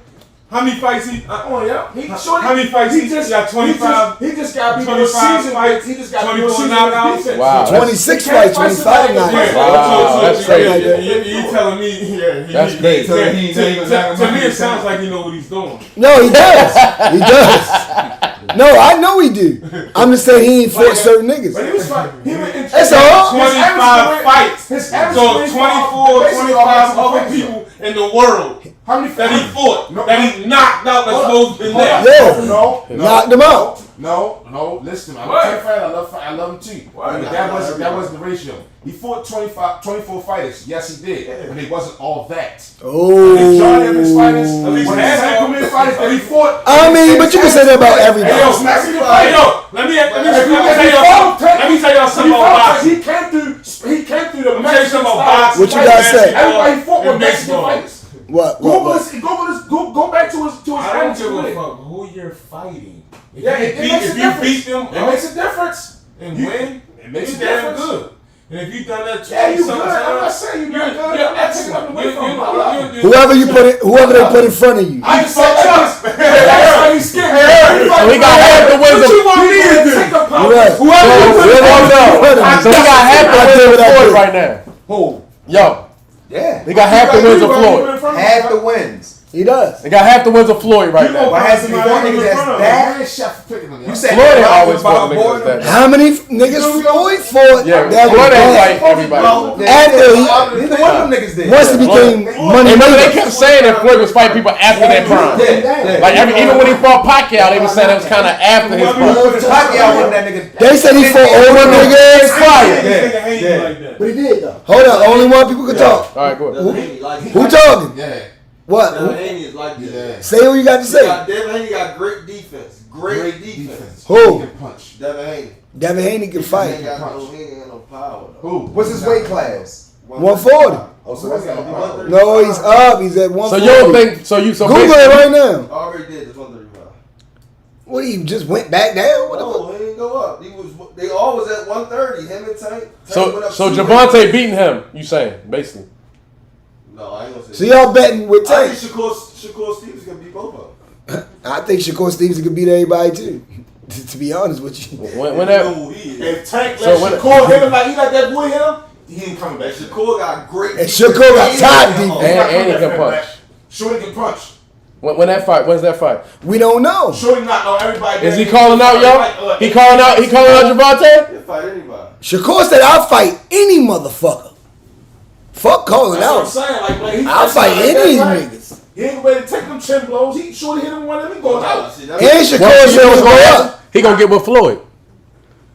How many fights he? Oh yeah, How many fights he just got? 25. He just got to be 25 season fights, He just got to be 24 season knockouts. defense. Wow. 26 He can't fights, fight 25 somebody now. that- Wow, that's crazy. You telling me? Yeah, That's crazy. To me, it sounds like you know what he's doing. No, he does. He does. No, I know he do. I'm just saying he ain't fought certain But niggas. he was fighting. He went in. That's all. 25 fights. His average So career 24, basically 25 all other fights. people in the world How many that he fights? fought, No. that he knocked out, that's supposed to be Hold there. on. Yeah. No. Knocked him out. No. Listen, I'm What? a Tank fan. I love him too. What? But that wasn't the ratio. He fought 24 fighters. Yes, he did. But it wasn't all that. The majority of his Oh. fighters, At least when the half same of them. fighters that he fought. I mean, but you can say that about everybody. Hey, yo, smack me the fight. Hey, yo, let me tell y'all something about boxing. He came through the Let me tell you something about boxing. What you gotta say? Everybody fought with And Mexican baseball. fighters. What? Go back to his I don't attitude give with a it. fuck who you're fighting. If Yeah, you it beat- makes a if you difference. beat them It makes a difference. and You- win, it makes you a damn difference. good. And if you done that Yeah, you good. sometimes, I'm not saying you're not good. I'm not taking nothing away from him. I love him. Whoever they put in front of you. I just said that. That's why he's scared. So he got half the wins of. What you want me to do? Take a pop. Right. So we don't know. So he got half the wins of Floyd right now. Who? Yo, Yeah. he got half the wins of Floyd. Half the wins. He does. They got half the wins of Floyd right now. What has to be one nigga that's that? You said Floyd ain't Bob always fought niggas Boyd. that. How many niggas Floyd fought? Yeah, that Floyd ain't was fight everybody. After he, Neither one of them niggas did. once he became money And remember, they maker. kept saying that Floyd was fighting people after their prime. Like even when he fought Pacquiao, they were saying it was kind of after his prime. Pacquiao wasn't that nigga. They said he fought older niggas. But he did though. Hold on, only one people can talk. All right, go ahead. Who talking? Yeah. What? Devin Haney is like that. Say what you got to say. Devin Haney got great defense. Great defense. Who? Punch. Devin Haney. Devin Haney can He ain't fight. got no power. Who? What's his weight class? 140. Oh, so that's not a problem. No, he's up. He's at 140. So you don't think? So Google it basically- right now. Already did the 135. What, he just went back down? What the fuck? No, he didn't go up. They all was at 130. Him and Tank. So Javante beating him? You saying basically? No, I ain't gonna say. So y'all betting with I Tank? think Shakur Stevens gonna beat both of them. I think Shakur Stevenson could beat everybody too. To be honest with you. When that? who he is. If Tank So let when- Shakur hit him like he let that boy hit him, he ain't coming back. Shakur got great. And Shakur got top defense. And he can punch. Shorty can punch. When that fight? When's that fight? We don't know. Shorty knocked on everybody. Is he calling out, yo? He calling out Javante? He'll fight anybody. Shakur said, "I'll fight any motherfucker." Fuck calling That's what I'm out. saying. Like he I'll fight any of these niggas. He ain't ready to take them chin blows. He Shorty hit him one of them. He going out. See, And that's Shakur Well, you said know what's was gonna going happen? up. He gonna get with Floyd.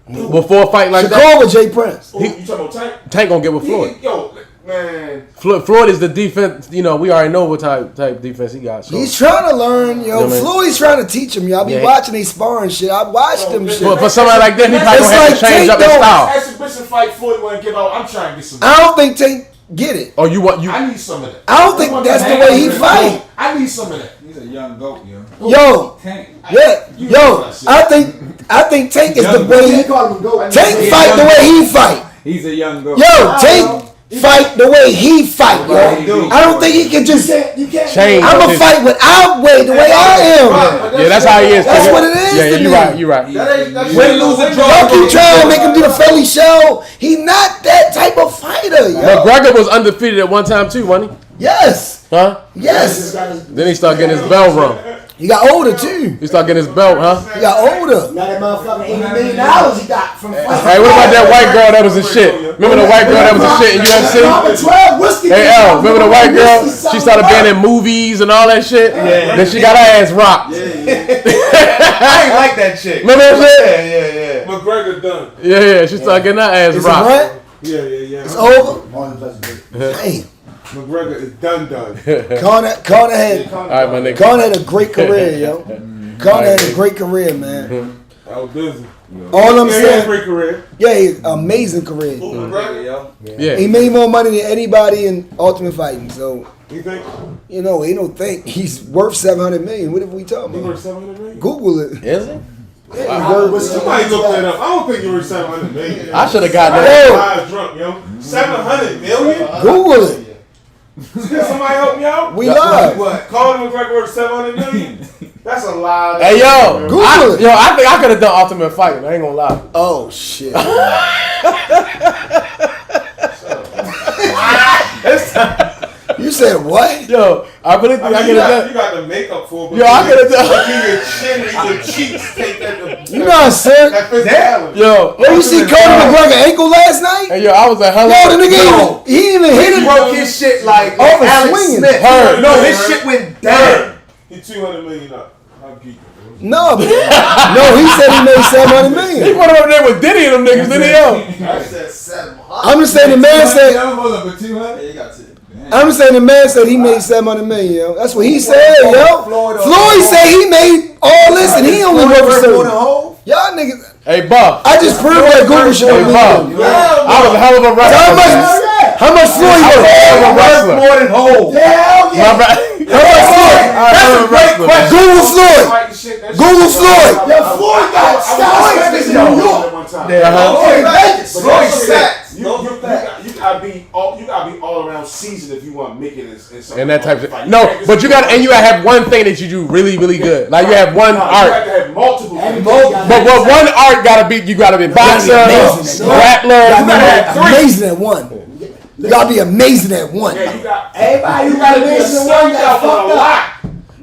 Before a fight like that, Shakur with Jay Prince. Oh, you talking about Tank? Tank gonna get with Floyd. Yo, man. Floyd is the defense. You know, we already know what type defense he got. So. He's trying to learn, yo. Yeah, man. Floyd's trying to teach him, yo. I be Yeah. watching these sparring shit. I watched them shit. For somebody like that, he probably It's gonna have like to change Tank up his don't- style. Exhibition fight Floyd want to give out. I'm trying to get some. I don't think Tank get it. Oh, you what you? I need some of that. I don't think that's the way he fight. I need some of that. He's a young goat, yo. Yo, Tank. yeah, yo. I think Tank is the way They he call him go. Tank fight the way he fight. He's a young goat. Yo, Tank fight the way he fight, yo. I don't think he can just. You can't Change. I'ma his- fight what I way the way I am. Yeah, that's how he is. That's Kevin. what it is Yeah, to you me. right. You right. that ain't that's Win, lose, or draw. Y'all keep trying to make him do the Philly show. He not that type of fighter, yo. McGregor was undefeated at one time too, wasn't Yes, he? Huh? yes. Then he started getting his bell rung. He got older too. He started getting his belt, huh? He got older. Now that motherfucking $80 million he got from fighting. Hey, what about that white girl that was a shit? Remember the white girl that was a shit in UFC? Number 12 whiskey. Hey L, remember the white girl? She started being in movies and all that shit. Yeah. Then she got her ass rocked. I ain't like that chick. Remember that shit? Yeah. McGregor done. Yeah, she started getting her ass It's a rocked. run. Yeah. It's over. Damn. McGregor is done. Conor had All right, my nigga. Conor had a great career, yo. Conor had a great career, man. I was busy. All I'm Yeah, he had a saying, great career. yeah, he's amazing career. McGregor, yo. Yeah. He made more money than anybody in Ultimate Fighting. So, You think you know, he don't think he's worth $700 million. What are we talking he about? worth $700 million? Google it. Is it? Somebody look that up. I don't think you're worth $700 million. I should have gotten that. Yo, I was drunk, yo. $700 million? Google it. Can somebody help me out? We live. What? Colin McGregor worth $700 million? That's a lie. Hey yo, Google it. I think I could have done Ultimate Fighting. I ain't gonna lie. Oh shit. You said what? Yo, I really think I could have You done. got the makeup for it. Yo, I could have done. Your chin and your cheeks take that. You know what I'm saying? That physicality. Yo, Yo, you see Conor McGregor ankle last night? hey yo, I was a hell Yo, the of nigga No. he even hit He it. broke his shit like Off and Alex swinging. Smith. Heard. No, his shit went down. He $200 million up. I'm geeking. No, but, no, he said he made $700 He million. put him up there with Diddy and them niggas, didn't he? Yo, I said 700. I'm just saying the man said. Hold up, but 200? Yeah, you got 10. I'm just saying the man said he made $700 million, yo. That's what he said, yo. Floyd said he made all this and he only worth $7. Y'all niggas. hey Buff. I just proved that Google shit Hey on Buff. me. I was a hell of a wrestler. How much Floyd I was a worth? hell of a wrestler. More than whole. Hell yeah. My bad. How much Floyd? That's a great question. Google Floyd. Google Floyd. Yo, Floyd got Scott in New York. time. Vegas. Roy sacks. You gotta be all around seasoned if you want to make it in something. And that type of fight. no, but you gotta have one thing that you do really, really good. Like you have one You art. have to have multiple things. But what one art gotta be? You gotta be boxer, amazing. grappler. Amazing at one. You gotta be amazing at one. Yeah, you got Everybody who got a amazing one got fucked up. lot.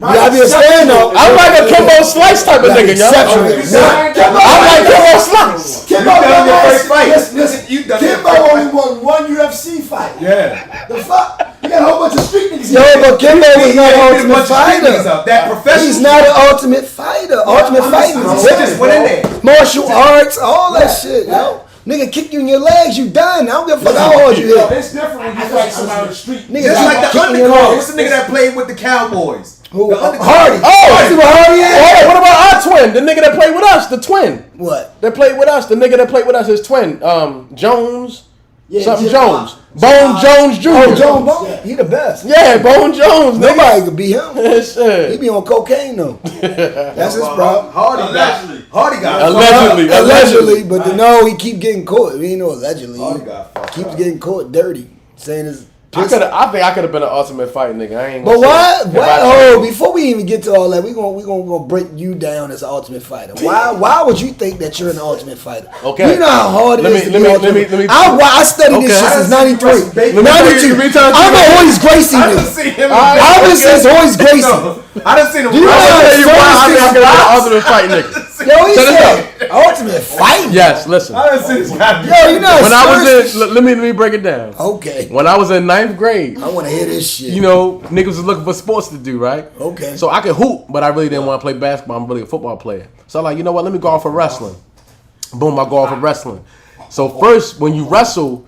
You gotta be a stand-up. I'm like a Kimbo Slice type of nigga, yo. I'm like Kimbo Slice. Kimbo done your first fight. Listen, You done Kimbo your first only won one UFC fight. Yeah. The fuck? You got a whole bunch of street niggas. Yo, but Kimbo was not an ultimate fighter. That professional. He's not an ultimate fighter. Ultimate fighting is They just went in there. martial arts, all that shit, yo. Nigga kick you in your legs, you done. I don't give a fuck how hard you hit. It's different when you fight somebody on the street. Nigga, Just like the kicking your undercard. legs. What's the nigga that played with the Cowboys? Who? The undercard. Hardy. Oh, See what Hardy is? Hey, what about our twin? The nigga that played with us, the twin. What? That played with us, the nigga that played with us, his twin, Jones, Yeah, something Jim Jones, Bob. Bone Jones Jr. Oh, John Bone. Yeah. He the best. Yeah, Bone Jones. Nigga. Nobody could beat him. He Shit. be on cocaine though. That's his problem. Hardy got Allegedly. But no, he keep getting caught. We ain't no allegedly. Hardy got fucked Keeps getting caught dirty, saying his. I think I could have been an ultimate fight nigga. I ain't. But gonna why? say- if Why? I Oh, tried- before we even get to all that, we gonna break you down as an ultimate fighter. Why would you think that you're an ultimate fighter? Okay. You know how hard it Let is me- to be let me- ultimate. let me- I studied this Okay. shit since '93. Let me tell you- 92. let me tell you- I know Hoyce Gracie I done nigga. seen him. I've been since Hoyce Gracie. I done seen him. Do you know I'll how tell you why I think I could have been an box? ultimate fight nigga. Yo, he Check this said ultimate fighting. Yes, listen. I done seen this guy. Yo, you know When I was serious- in, let me break it down. Okay. When I was in 9th grade, I want to hear this shit. you know, niggas was looking for sports to do, right? Okay. So I could hoop, but I really didn't want to play basketball. I'm really a football player. So I'm like, you know what? Let me go off for wrestling. Boom, I go off for wrestling. So first, when you wrestle,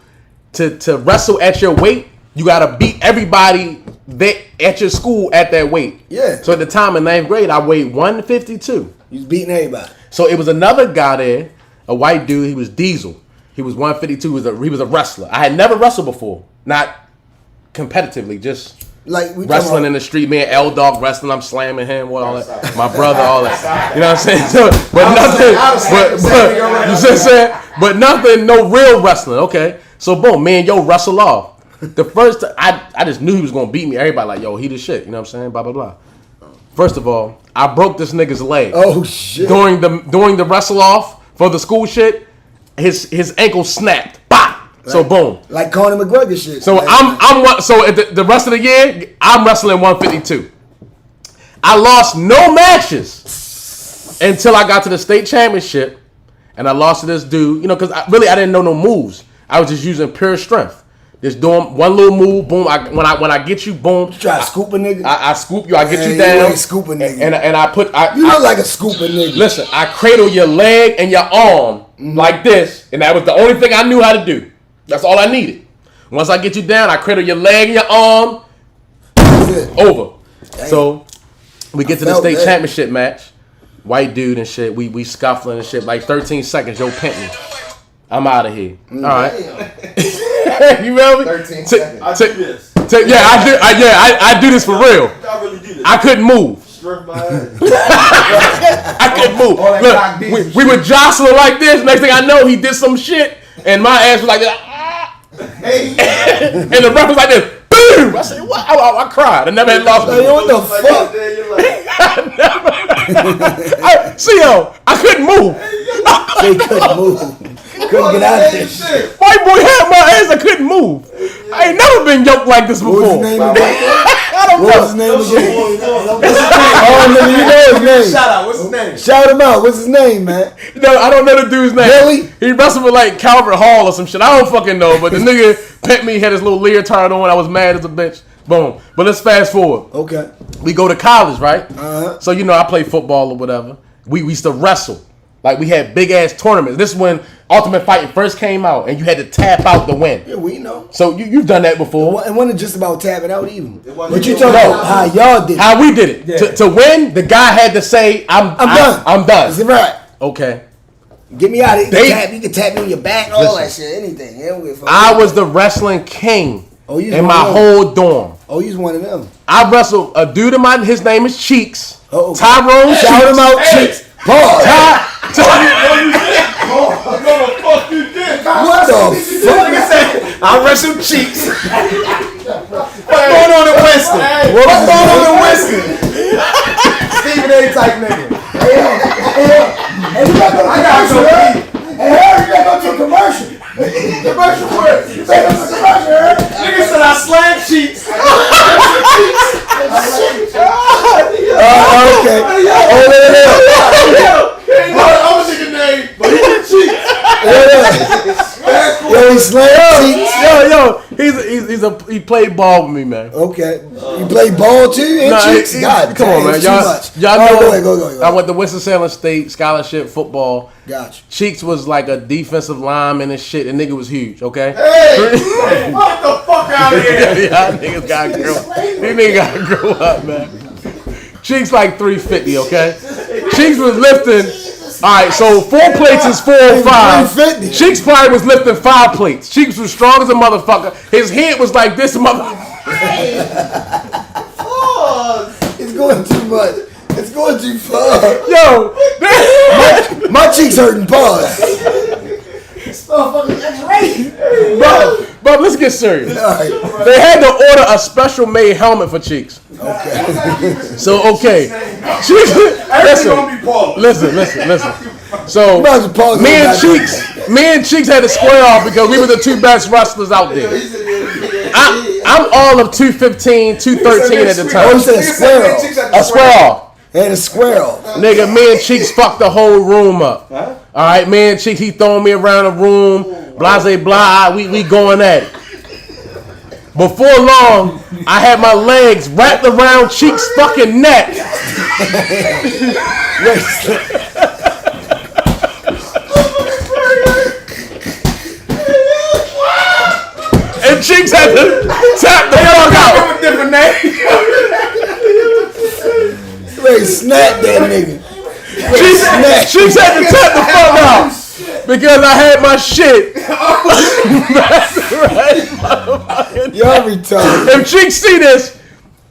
to wrestle at your weight, you gotta beat everybody that at your school at that weight. Yeah. So at the time in 9th grade, I weighed 152. You was beating everybody. So it was another guy there, a white dude. He was Diesel. He was 152. He was a wrestler. I had never wrestled before, not competitively, just Like we wrestling in the street. Me and L Dog wrestling. I'm slamming him. All that. My brother. All that. You know what I'm saying? So, but nothing. You see what I'm saying? But nothing. No real wrestling. Okay. So boom, me and yo wrestle off. The first, I just knew he was gonna beat me. Everybody like, yo, he the shit. You know what I'm saying? Blah blah blah. First of all, I broke this nigga's leg. Oh shit. During the wrestle off for the school shit, his ankle snapped. Bop. So boom. Like Conor McGregor shit. So Like, so at the rest of the year, I'm wrestling 152. I lost no matches until I got to the state championship, and I lost to this dude. You know, because I didn't know no moves. I was just using pure strength. Just doing one little move, boom. When I get you, boom. You try to scoop a nigga. I scoop you. I get you You down. ain't scoop a nigga. And I put. You look like a scooper nigga. Listen, I cradle your leg and your arm like this, and that was the only thing I knew how to do. That's all I needed. Once I get you down, I cradle your leg and your arm. That's it. Over. So we get to the felt state that. championship match. White dude and shit. We scuffling and shit. Like 13 seconds, Joe pent me. I'm out of here. All right. You feel me? 13 seconds. I do this. I do this for real. I really do this. I couldn't move. Strip my ass. I couldn't move. All that cock Look, dick we were jostling like this. Next thing I know, he did some shit, and my ass was like this. And the ref was like this. Boom! I said, what? I cried. I never had lost. Like, what the Like fuck? that, then you're like, I couldn't move. They couldn't move. Couldn't get out of this. White boy had my ass. I couldn't move. I ain't never been yoked like this What was before. his name again? I don't What know. was his name again? Oh, Oh, nigga, you know his name. Shout out. What's his name? Shout him out. What's his name, man? No, I don't know the dude's name. Really? He wrestled with like Calvert Hall or some shit. I don't fucking know. But the nigga pent me, had his little leotard on. I was mad as a bitch. Boom. But let's fast forward. Okay. We go to college, right? Uh-huh. So you know I play football or whatever. We used to wrestle. Like we had big ass tournaments. This is when Ultimate Fighting first came out, and you had to tap out the win. Yeah, we know. So you've done that before. It wasn't just about tapping out even. wasn't But you just talking about- about how y'all did it. How we did it. Yeah. To win, the guy had to say, I'm done. I'm done. Is it right? Okay. Get me out of They- here. You can tap me on your back, all that Listen. shit, anything. Yeah, we fuck. I was the wrestling king Oh, you was in one my of them. whole dorm. Oh, you was one of them. I wrestled a dude of mine. His name is Cheeks. Oh, Tyrone shout Cheeks. him out, Hey. Cheeks. Pause. What the fuck? Nigga said, I wrestle cheeks. What's going on in Winston? What's going on in Winston? Stephen A. type nigga. Hey, you gotta go to I got commercial, some Herb. heat. Hey, Herb, you gotta go to a commercial. Commercial work. You gotta go to a commercial, Herb. Nigga said I slam cheeks. Okay. I'm a nigga name, but he did cheeks. Yo, he slammed cheeks. He played ball with me, man. Okay. You play ball too and cheeks? God, come on, man. Too much. Y'all All right, know. go ahead. I went to Winston-Salem State scholarship football. Gotcha. Cheeks was like a defensive lineman and shit. And nigga was huge. Okay. Hey, fuck the fuck out of here. Y'all niggas gotta grow. These niggas gotta grow up, man. Cheeks like 350. Okay. Cheeks was lifting. All right, so 4 plates is 4 or 5. 350. Cheeks probably was lifting 5 plates. Cheeks was strong as a motherfucker. His head was like this motherfucker. It's going too much. It's going too far. Yo, My cheeks hurting. Pause. bro, let's get serious. All right. They had to order a special made helmet for Cheeks. Okay. So okay, Cheeks. Everything gonna be Paul. Listen. So might as well pause me on and Cheeks had to square off because we were the 2 best wrestlers out there. I'm all of 215, 213 at the Oh, you time. said a squirrel. A square off. And a squirrel. Nigga, me and Cheeks fucked the whole room up. Alright, me and Cheeks, he throwing me around the room, blase blah, we going at it. Before long, I had my legs wrapped around Cheeks' fucking neck. And Cheeks had to tap the fuck out. Give a different name. Ready snap that nigga. Cheeks had to tap the fuck out because I had my shit. Y'all retarded. If Cheeks see this,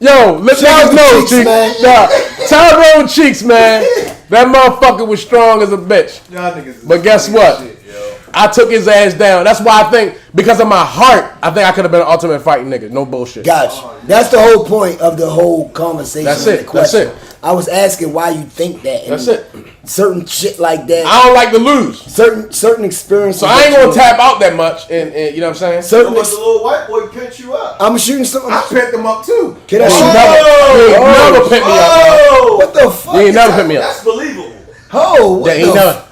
yo, let Shout out y'all to know, Cheeks, Cheeks. man. Nah, Tyrone Cheeks, man. That motherfucker was strong as a bitch. Y'all niggas. But guess what? Shit, yo. I took his ass down. That's why I think, because of my heart, I think I could have been an ultimate fighting nigga. No bullshit. Gotcha. That's the whole point of the whole conversation. That's and it. the question. That's it. I was asking why you think that. And That's it. Certain shit like that. I don't like to lose. Certain experiences. So I ain't gonna tap out that much, and you know what I'm saying? Certain. But the little white boy picked you up. I'm shooting something. I picked them up too. Can I You shoot never pick me up. Oh, What the fuck? You ain't never pick me up. that's believable. Oh, what Yeah, he the never.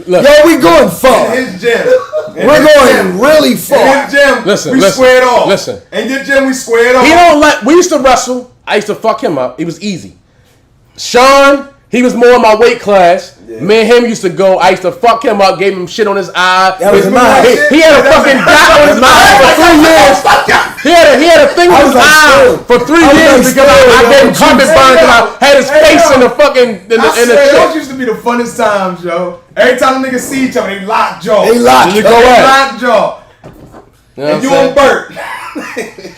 Look, Yo, we going far. In his gym. We're going really In far. his gym, Listen, we listen, squared off. listen. In your gym, we squared off. he don't let. We used to wrestle. I used to fuck him up. It was easy. Sean, he was more in my weight class. Me and him used to go. I used to fuck him up. Gave him shit on his eye. That was mine. He had a fucking dot on his eye for 3 years. He had a thing on his was like eye spoiled. for 3 I was years like because spoiled, I gave him yo. carpet burn because I had his face in the fucking in I the swear, those shit. used to be the funnest times, yo. Every time the niggas see each other, they lock jaw. They locked. You go ahead. Lock jaw. You know And you what I'm and saying? Bert.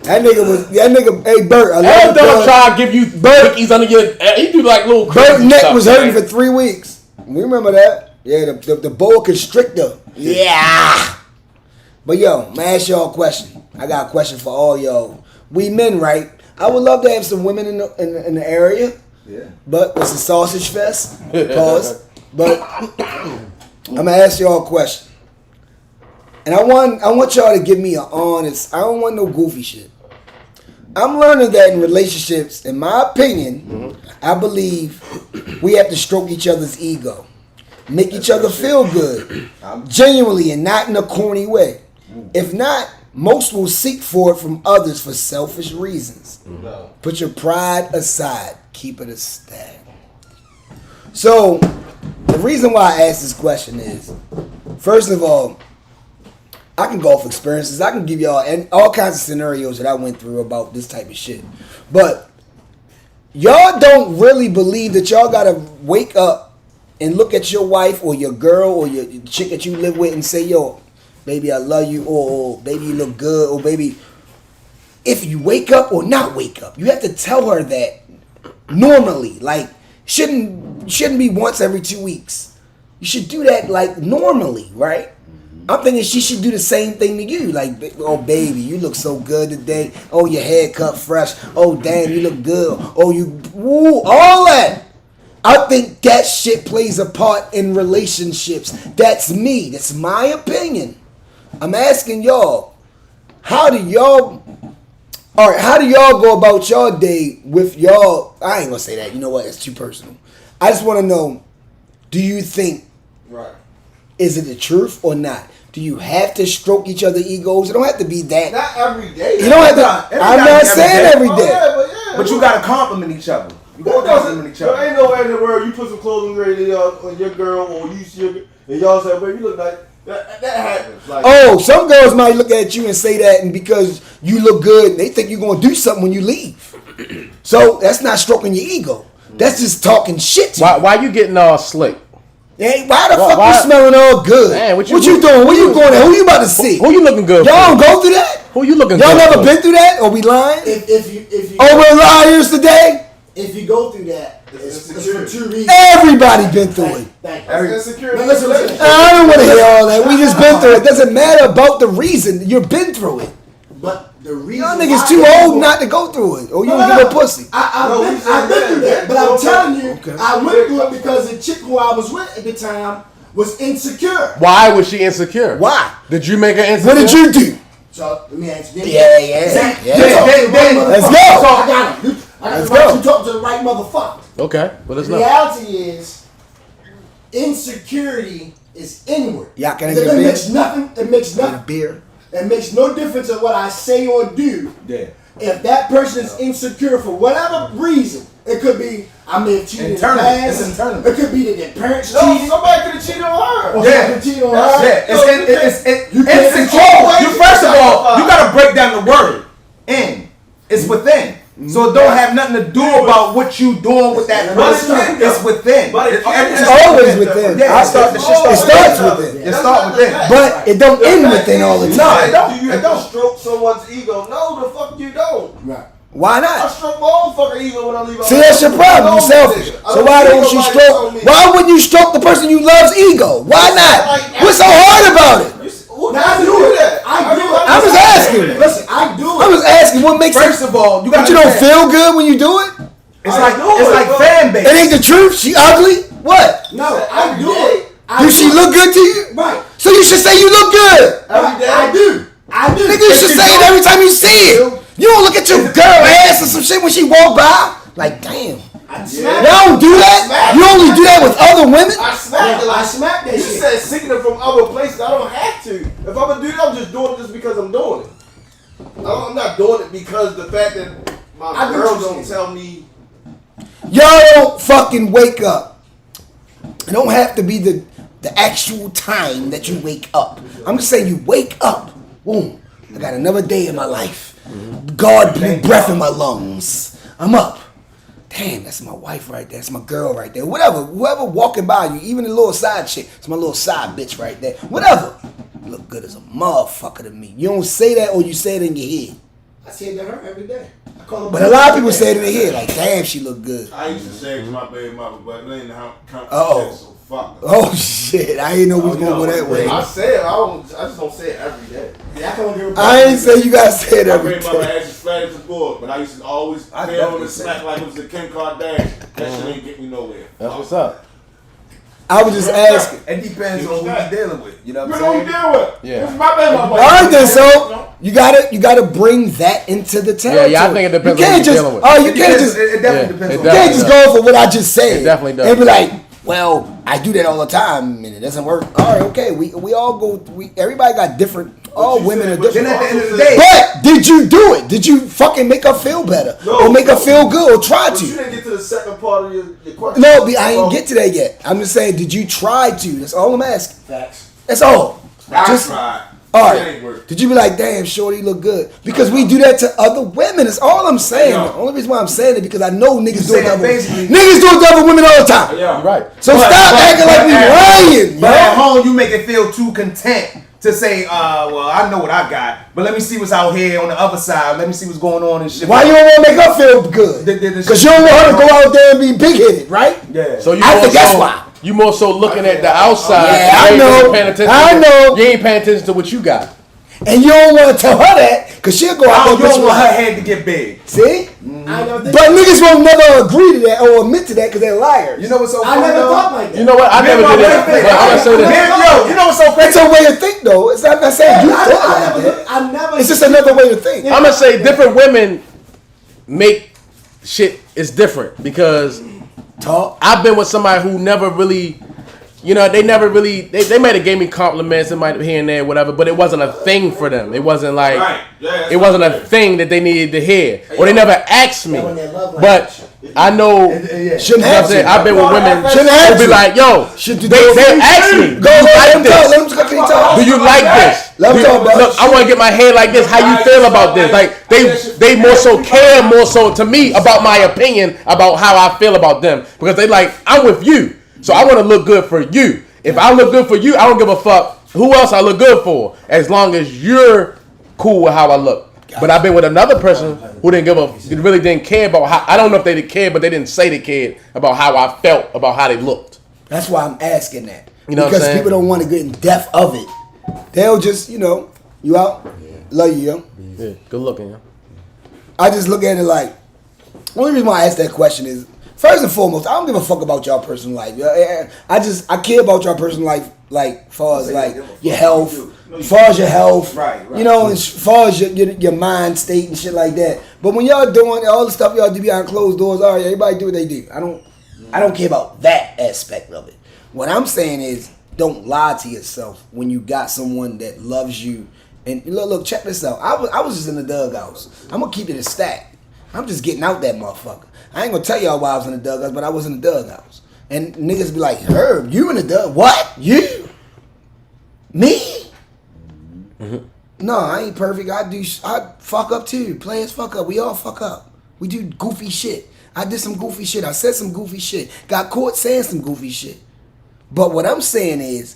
That nigga, hey Bert, I L love Dog you. try to give you cookies under your. He do like little. Bert's crazy neck stuff, was hurting man. for 3 weeks. We remember that. Yeah, the boa constrictor. Yeah. But yo, I'm gonna ask y'all a question. I got a question for all y'all. We men, right? I would love to have some women in the area. Yeah. But it's a sausage fest. Pause. But I'm gonna ask y'all a question. And I want y'all to give me an honest. I don't want no goofy shit. I'm learning that in relationships, in my opinion, I believe we have to stroke each other's ego. Make each other feel good. Genuinely and not in a corny way. If not, most will seek for it from others for selfish reasons. Put your pride aside. Keep it a stack. So, the reason why I asked this question is, first of all, I can go off experiences. I can give y'all all kinds of scenarios that I went through about this type of shit. But y'all don't really believe that y'all gotta wake up and look at your wife or your girl or your chick that you live with and say, yo, baby, I love you, or baby, you look good, or baby, if you wake up or not wake up, you have to tell her that normally. Like, shouldn't be once every 2 weeks. You should do that like normally, right? I'm thinking she should do the same thing to you. Like, oh baby, you look so good today. Oh, your haircut fresh. Oh damn, you look good. Oh, all that. I think that shit plays a part in relationships. That's me. That's my opinion. I'm asking y'all, how do y'all go about y'all day with y'all? I ain't gonna say that. You know what? It's too personal. I just want to know, do you think, is it the truth or not? Do you have to stroke each other's egos? It don't have to be that. Not every day. You don't have to. I'm not saying every day. But you gotta compliment each other. You gotta compliment each other. There ain't no way in the world you put some clothes on your girl or you see your, and y'all say, "Baby, you look like that." That happens. Like, Oh, some girls might look at you and say that, and because you look good, they think you're gonna do something when you leave. So that's not stroking your ego. That's just talking shit to you. Why you getting all slick? Hey, why the fuck you smelling all good? Man, what you doing? Where you going? Who you about to see? Who you looking good for? Y'all don't go through that? Who you looking Y'all good never for? been through that? Or we lying? If you We're liars today? if you go through that, it's for 2 reasons. Everybody been through it. Thank you. that's insecurity. Now listen, listen. I don't want to hear all that. We just been through it. Doesn't matter about the reason. You've been through it. But the reason Y'all niggas why too I old go- not to go through it. Or you No, don't no, give no. a pussy. I've been through that, but I'm telling you, Okay. I went through it because the chick who I was with at the time was insecure. Why was she insecure? Why? Did you make her insecure? What did you do? So let me ask you. Yeah. Let's go. I got him. Let's I got go. you talk to the right motherfucker. Okay, well, let's The know. reality is, insecurity is inward. Y'all can I It get a beer? makes nothing. It makes Get a nothing. beer. It makes no difference of what I say or do. Yeah. If that person is insecure for whatever reason, it could be I may have cheated Internal. in the past. It's internal. It could be that their parents No, cheated. somebody could have cheated on her. Or Yeah. somebody cheated on That's her. Yeah, it's You can't insecure. control You first of all, you gotta break down the word. In. It's within. So it don't have nothing to do about what you doing with that person. It's within. But it can't- It's always within. Yeah, I it starts It starts within. It starts within. But it don't end within all the No, time. it don't. Do you have to stroke someone's ego? No, the fuck you don't. Right. Why I not? stroke my own fucking ego when I leave. See, that's your problem. You're selfish. So why don't you stroke? Why wouldn't you stroke the person you love's ego? Why not? What's so hard about it? Now, I do that. I do it. I was asking. Listen, I do it. I was asking what makes First it. of all, you But gotta you don't understand, feel good when you do it? It's I like do it, it's like bro. fan base. It ain't the truth. She ugly. What? No, I do it. I Do she do it. look good to you? Right. So you should say you look good. Every day? I do. I do. Nigga, you should say it every time you see it. You don't look at your girl ass or some shit when she walk by. Like, damn. I Y'all smack don't do that? You only do that with other women? I smacked it. I Like, smack that you shit. said seeking it from other places. I don't have to. If I'm gonna do it, I'm just doing it just because I'm doing it. I'm not doing it because the fact that my I get girl what you're don't saying. tell me. Y'all don't fucking wake up. It don't have to be the actual time that you wake up. I'm just saying you wake up. Boom. I got another day in my life. God blew breath in my lungs. I'm up. Damn, that's my wife right there. That's my girl right there. Whatever. Whoever walking by you, even the little side chick. It's my little side bitch right there. Whatever. You look good as a motherfucker to me. You don't say that or you say it in your head. I say it to her every day. I call her. But a lot of people say it in their head. Like, damn, she look good. I used to say it to my baby mama, but it ain't how come Uh-oh. so fuck. Oh, shit. I didn't know we was going to go that way. I say it. I just don't say it every day. Yeah, I can't give a I ain't say you gotta say it My every baby mama day. ass is flat as a board, but I used to always I fail on definitely the say smack like it was a Kim Kardashian. That shit ain't get me nowhere. That's what's up. I was just asking. It depends on who you're dealing with. You know what You I'm know what you saying? deal with. Yeah. This is my baby mama. All right then, so you gotta bring that into the territory. Yeah, I think it depends you on can't who you're just, dealing with. oh, you It can't depends- just, It definitely Yeah, depends it on you can't just does. go for what I just said. It definitely does. And be like, well, I do that all the time and it doesn't work. All right, okay, we all go. Everybody got different. All you women said- are but Then different. at the end of the day, But did you do it? Did you fucking make her feel better or make her feel good or try But you to? didn't get to the second part of your question. No, I ain't get to that yet. I'm just saying, did you try to? That's all I'm asking. Facts. That's all. I Just- tried. All It right. ain't work. Did you be like, damn, shorty look good? Because we do that to other women. That's all I'm saying. I know. The only reason why I'm saying it because I know niggas do say it to that other basically- niggas do it to other women all the time. Yeah. You're right. So stop acting like we lying, But at bro. home, you make it feel too content to say, well, I know what I got, but let me see what's out here on the other side. Let me see what's going on and shit. Why you don't want to make her feel good? The- Because you don't want her to go out there and be big headed, right? Yeah. So you I more think that's so- why. You more so looking at the outside. Yeah, I know. I know. You ain't paying attention to what you got. And you don't want to tell her that because she'll go out there. You don't want her head to get big. See? But niggas won't never agree to that or admit to that because they're liars. You know what's so I funny never though? thought like that. You know what? I never did it. But I'm gonna say this. You know what's so crazy? It's a way to think, though. It's not saying you thought like that. I never. It's just another way to think. I'm gonna say different women make shit is different because I've been with somebody who never really, you know, they never really they might have gave me compliments, it might have here and there, whatever, but it wasn't a thing for them. It wasn't like it wasn't a thing that they needed to hear, or they never asked me. But I know, Shouldn't have to. I've been with women Shouldn't have who be to. like, yo, they ask me, do Go you let like him talk. Let him this? talk. Do you like this? Let him talk, bro. Look, I want to get my hair like this. How you feel about this? Like they more so care more so to me about my opinion about how I feel about them because they like I'm with you, so I want to look good for you. If I look good for you, I don't give a fuck who else I look good for as long as you're cool with how I look. But I've been with another person who really didn't care about how. I don't know if they did care, but they didn't say they cared about how I felt about how they looked. That's why I'm asking that. You know what I'm because saying? people don't want to get in depth of it. They'll just, you know, you out? Love you, yo. Yeah, good looking, yo. I just look at it like, the only reason why I ask that question is, first and foremost, I don't give a fuck about y'all personal life. I care about y'all personal life, like, far as like your health, Right. you know, as far as your mind state and shit like that. But when y'all doing all the stuff y'all do behind closed doors, all right, everybody do what they do. I don't care about that aspect of it. What I'm saying is, don't lie to yourself when you got someone that loves you. And look, check this out. I was just in the dugouts. I'm gonna keep it a stack. I'm just getting out that motherfucker. I ain't gonna tell y'all why I was in the dugouts, but I was in the dugouts. And niggas be like, Herb, you in the dug? What? You? Me? Mm-hmm. No, I ain't perfect. I fuck up too. Players fuck up. We all fuck up. We do goofy shit. I did some goofy shit. I said some goofy shit. Got caught saying some goofy shit. But what I'm saying is,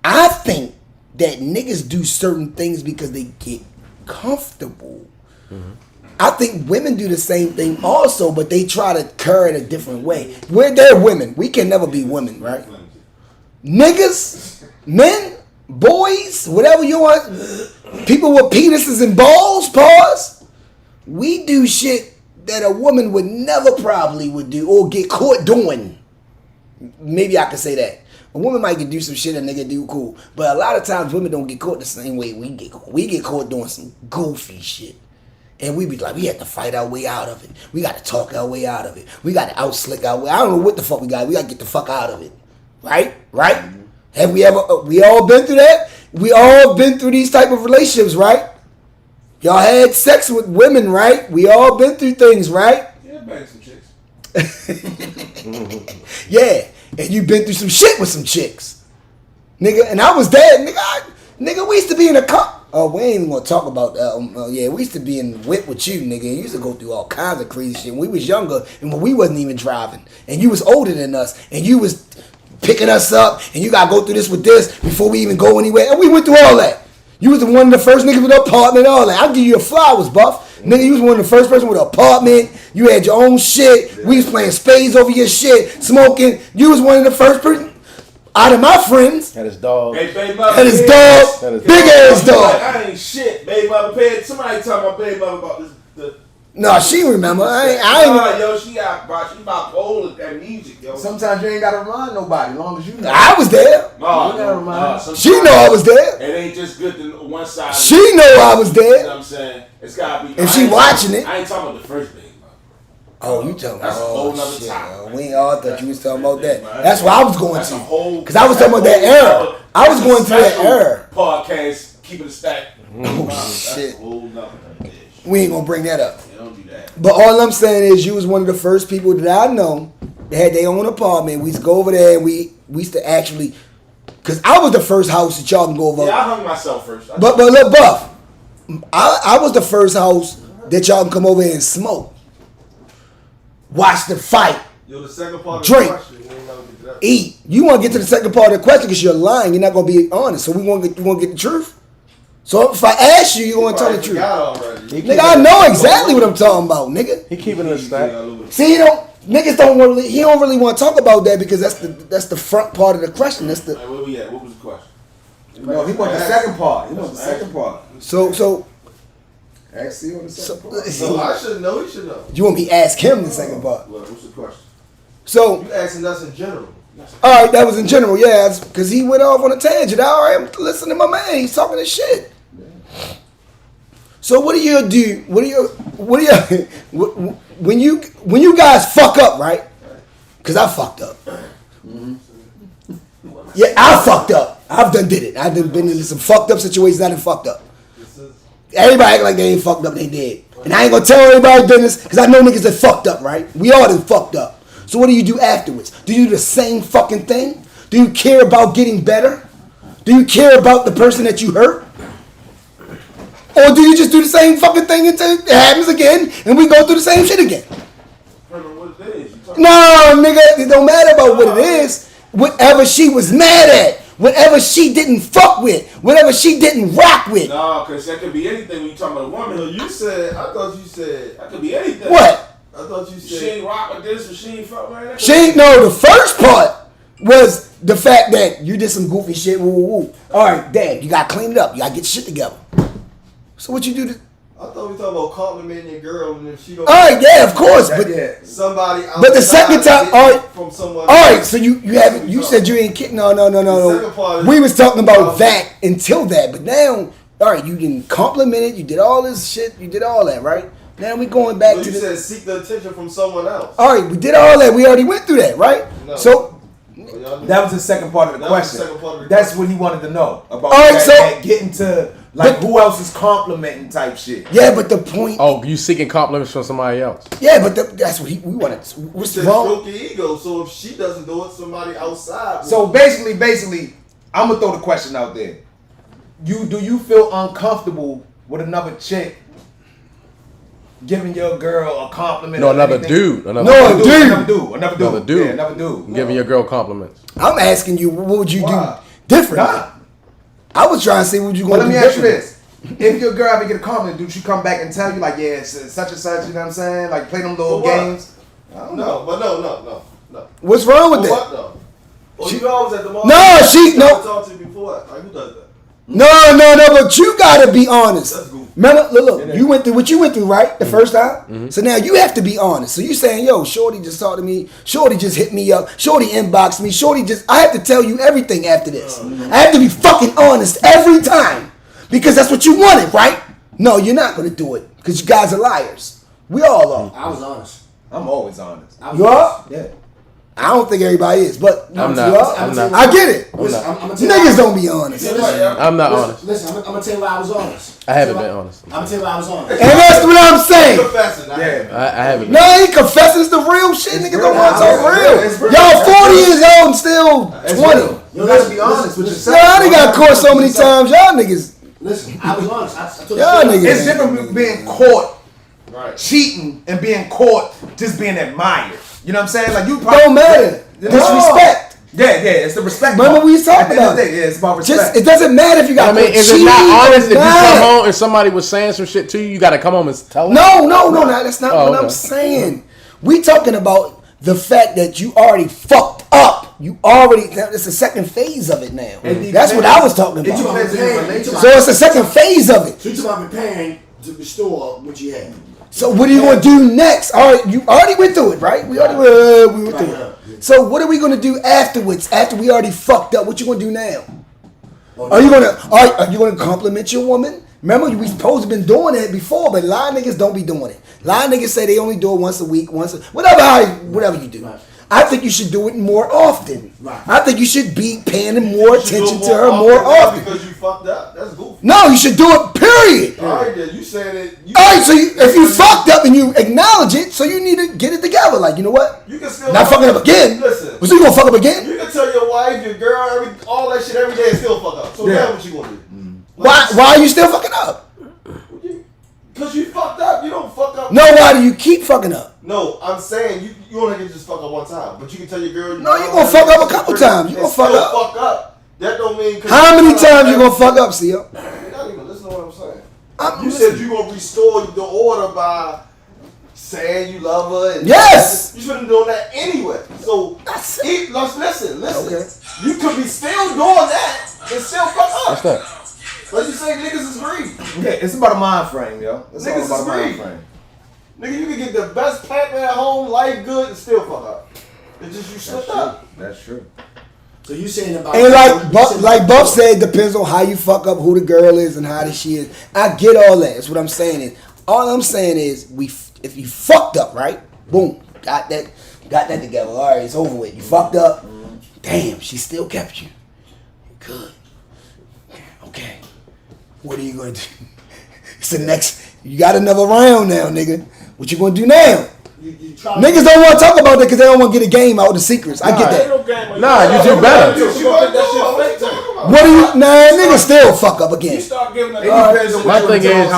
I think that niggas do certain things because they get comfortable. Mm-hmm. I think women do the same thing also, but they try to carry it a different way. They're women. We can never be women, right? Niggas, men, boys, whatever you want, people with penises and balls, pause. We do shit that a woman would never probably would do or get caught doing. Maybe I could say that. A woman might do some shit a nigga do cool. But a lot of times women don't get caught the same way we get caught. We get caught doing some goofy shit. And we be like, we have to fight our way out of it. We got to talk our way out of it. We got to out-slick our way. I don't know what the fuck we got. We got to get the fuck out of it. Right? Right? Mm-hmm. Have we all been through that? We all been through these type of relationships, right? Y'all had sex with women, right? We all been through things, right? Yeah, bang some chicks. Yeah, and you been through some shit with some chicks, nigga. And I was there, nigga. We used to be in a car. Oh, we ain't even gonna talk about that. Yeah, we used to be in whip with you, nigga. And you used to go through all kinds of crazy shit when we was younger and when we wasn't even driving, and you was older than us, and you was picking us up, and you gotta go through this with this before we even go anywhere. And we went through all that. You was one of the first niggas with an apartment, all that. I'll give you your flowers, Buff. Nigga, you was one of the first person with an apartment. You had your own shit. We was playing spades over your shit, smoking. You was one of the first person out of my friends. Had his dog. Hey, baby mother. Had his dog. Big ass dog. I ain't shit. Baby mother paid. Somebody tell my baby mother about this. No, she remember. I ain't. Yo, she bipolar that music, yo. Sometimes you ain't gotta remind nobody, as long as you know. I was there. She know I was there. It ain't just good to one side. She know I was there. You know what I'm saying? It's gotta be. If she watching it. I ain't talking about the first baby mother. Oh, you talking about? That's a whole nother shit. topic. We ain't all thought you was talking about that. That's where I was going That's to. a whole. Because I was talking about that era. I was going through that era. Podcast, keeping it stacked. Oh shit. Whole nother dish. We ain't gonna bring that up. Yeah, don't do that. But all I'm saying is you was one of the first people that I know that had their own apartment. We used to go over there and we used to actually, because I was the first house that y'all can go over. Yeah, I hung myself first. But look, Buff, I was the first house that y'all can come over here and smoke, watch the fight, Yo, the second part drink, of the question, we ain't never get to that. eat. You want to get to the second part of the question because you're lying. You're not going to be honest. So we want to get the truth. So if I ask you, you gonna tell the truth. Nigga, I know exactly what I'm talking about, nigga. He keeping it a stack. See, niggas don't really want to talk about that because that's the front part of the question. That's the. Hey, where we at? What was the question? No, he want the second part. He wants the second part. So. Actually, on the second part. So I should know. He should know. You want me to ask him the second part? What's the question? So. You asking us in general. All right, that was in general, yeah, because he went off on a tangent. All right, I'm listening to my man. He's talking this shit. So what do you do? When you guys fuck up, right? Because I fucked up. Yeah, I fucked up. I've done did it. I've been into some fucked up situations. I done fucked up. Everybody act like they ain't fucked up. They did. And I ain't gonna tell everybody business because I know niggas that fucked up, right? We all done fucked up. So what do you do afterwards? Do you do the same fucking thing? Do you care about getting better? Do you care about the person that you hurt? Or do you just do the same fucking thing until it happens again and we go through the same shit again? No, nigga, it don't matter about what it is. Whatever she was mad at, whatever she didn't fuck with, whatever she didn't rock with. No, because that could be anything when you talking about a woman. I thought you said. That could be anything. What? I thought you said. She ain't rock with this or she ain't fuck with that. No, the first part was the fact that you did some goofy shit. Woo, woo, woo. All right, damn, you gotta clean it up. You gotta get shit together. So what you do? I thought we talking about complimenting your girl and if she don't. All right, yeah, of course, but somebody. But the second time, all right, from someone. all right. So you haven't. You said you ain't kidding. No. We was talking about that until that, but now, all right, you didn't compliment it. You did all this shit. You did all that, right? Now we going back to you said seek the attention from someone else. All right, we did all that. We already went through that, right? No. So. That was the second part of the question. That's what he wanted to know about. All right, that getting to like who else is complimenting type shit. Yeah, but the point. Oh, you seeking compliments from somebody else? Yeah, but that's what we wanted. What's wrong? Stroke your ego. So if she doesn't do it, somebody outside. So basically, I'm gonna throw the question out there. Do you feel uncomfortable with another chick giving your girl a compliment? No, another dude. Another dude. Giving your girl compliments. I'm asking you, what would you do differently? I was trying to see what you going to do. Let me ask you this: if your girl ever get a compliment, do she come back and tell you like, yeah, it's such and such? You know what I'm saying? Like play them little games. I don't know. But no. What's wrong with that? What though? You always at the mall. No, she no. Talk to you before. Like who does that? No, but you gotta be honest. Remember, look, you went through what you went through, right? The first time. Mm-hmm. So now you have to be honest. So you saying, yo, Shorty just talked to me. Shorty just hit me up. Shorty inboxed me. I have to tell you everything after this. I have to be fucking honest every time. Because that's what you wanted, right? No, you're not gonna do it. Because you guys are liars. We all are. I was honest. I'm always honest. You are? Yeah. I don't think everybody is, but I'm not. not. I get it. Niggas don't be honest. I'm not honest. Listen, I'm gonna tell you why I was honest. I haven't been honest. I'm gonna tell you why I was honest. And that's what I'm saying. I haven't. No, I ain't confessing. It's the real shit. Niggas don't want to talk real. Y'all 40 years old and still 20. You gotta be honest with yourself. I done got caught so many times. Y'all niggas. Listen, I was honest. I told y'all niggas. It's different from being caught cheating and being caught just being admired. You know what I'm saying? Like you probably don't matter. Disrespect. Yeah, it's the respect. Remember we was talking about it. Yeah, it's about respect. It doesn't matter if you got. Is it not honest if you come home and somebody was saying some shit to you? You got to come home and tell them. No, that's not what I'm saying. We talking about the fact that you already fucked up. It's the second phase of it now. That's what I was talking about. So it's the second phase of it. So you talking about preparing to restore what you had. So what are you going to do next? All right, you already went through it, right? We went through it. So what are we going to do afterwards? After we already fucked up, what you going to do now? Are you going to compliment your woman? Remember, we supposed to been doing it before, but a lot of niggas don't be doing it. A lot of niggas say they only do it once a week, whatever you do. I think you should do it more often. I think you should be paying more attention to her more often. Because you fucked up. That's goofy. No, you should do it, period. All right, then. You said it. All right, so if you fucked up and you acknowledge it, so you need to get it together. Like, you know what? You can still not fucking up again. Listen. So you gonna fuck up again? You can tell your wife, your girl, all that shit every day and still fuck up. So now what you gonna do? Why are you still fucking up? Because you fucked up. You don't fuck up. No, why do you keep fucking up? No, I'm saying you only get to just fuck up one time. But you can tell your girl. No, you gonna fuck up a couple times. You gonna fuck up. That don't mean. How many times you gonna fuck up, Cio? You're not even listening. You said you gonna restore the order by saying you love her. And Yes! You should have been doing that anyway. So, listen. Okay. You could be still doing that and still fuck up. What's that? But you say niggas is greedy. Yeah, it's about a mind frame, yo. It's Niggas all about is a mind greedy. frame. Nigga, you can get the best partner at home, life good, and still fuck up. It's just you slipped up. That's true. So you saying about And like Buff said, it depends on how you fuck up, who the girl is, and how she is. I get all that. That's what I'm saying is. All I'm saying is, if you fucked up, right? Boom, got that together. All right, it's over with. You fucked up. Damn, she still kept you. Good. Okay. What are you gonna do? It's the next. You got another round now, nigga. What you gonna do now? Niggas don't want to talk about that because they don't want to get a game out of the secrets. I get that. Nah, you do better. What do you? Nah, niggas still fuck up again. My thing is,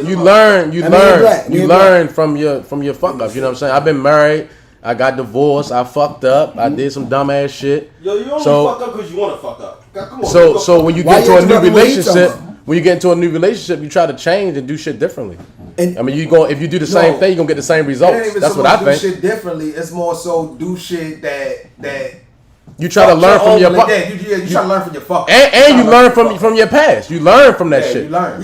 you learn from your fuck ups. You know what I'm saying? I've been married. I got divorced. I fucked up. I did some dumb ass shit. Yo, you only fuck up because you want to fuck up. Come on, so when you get into a new relationship, you try to change and do shit differently. And I mean, if you do the same thing, you're gonna get the same results. That's what I think. Do shit differently. It's more so do shit that you try to learn from your you try to learn from your fuck. And you learn from your past. You learn from that shit. You learn.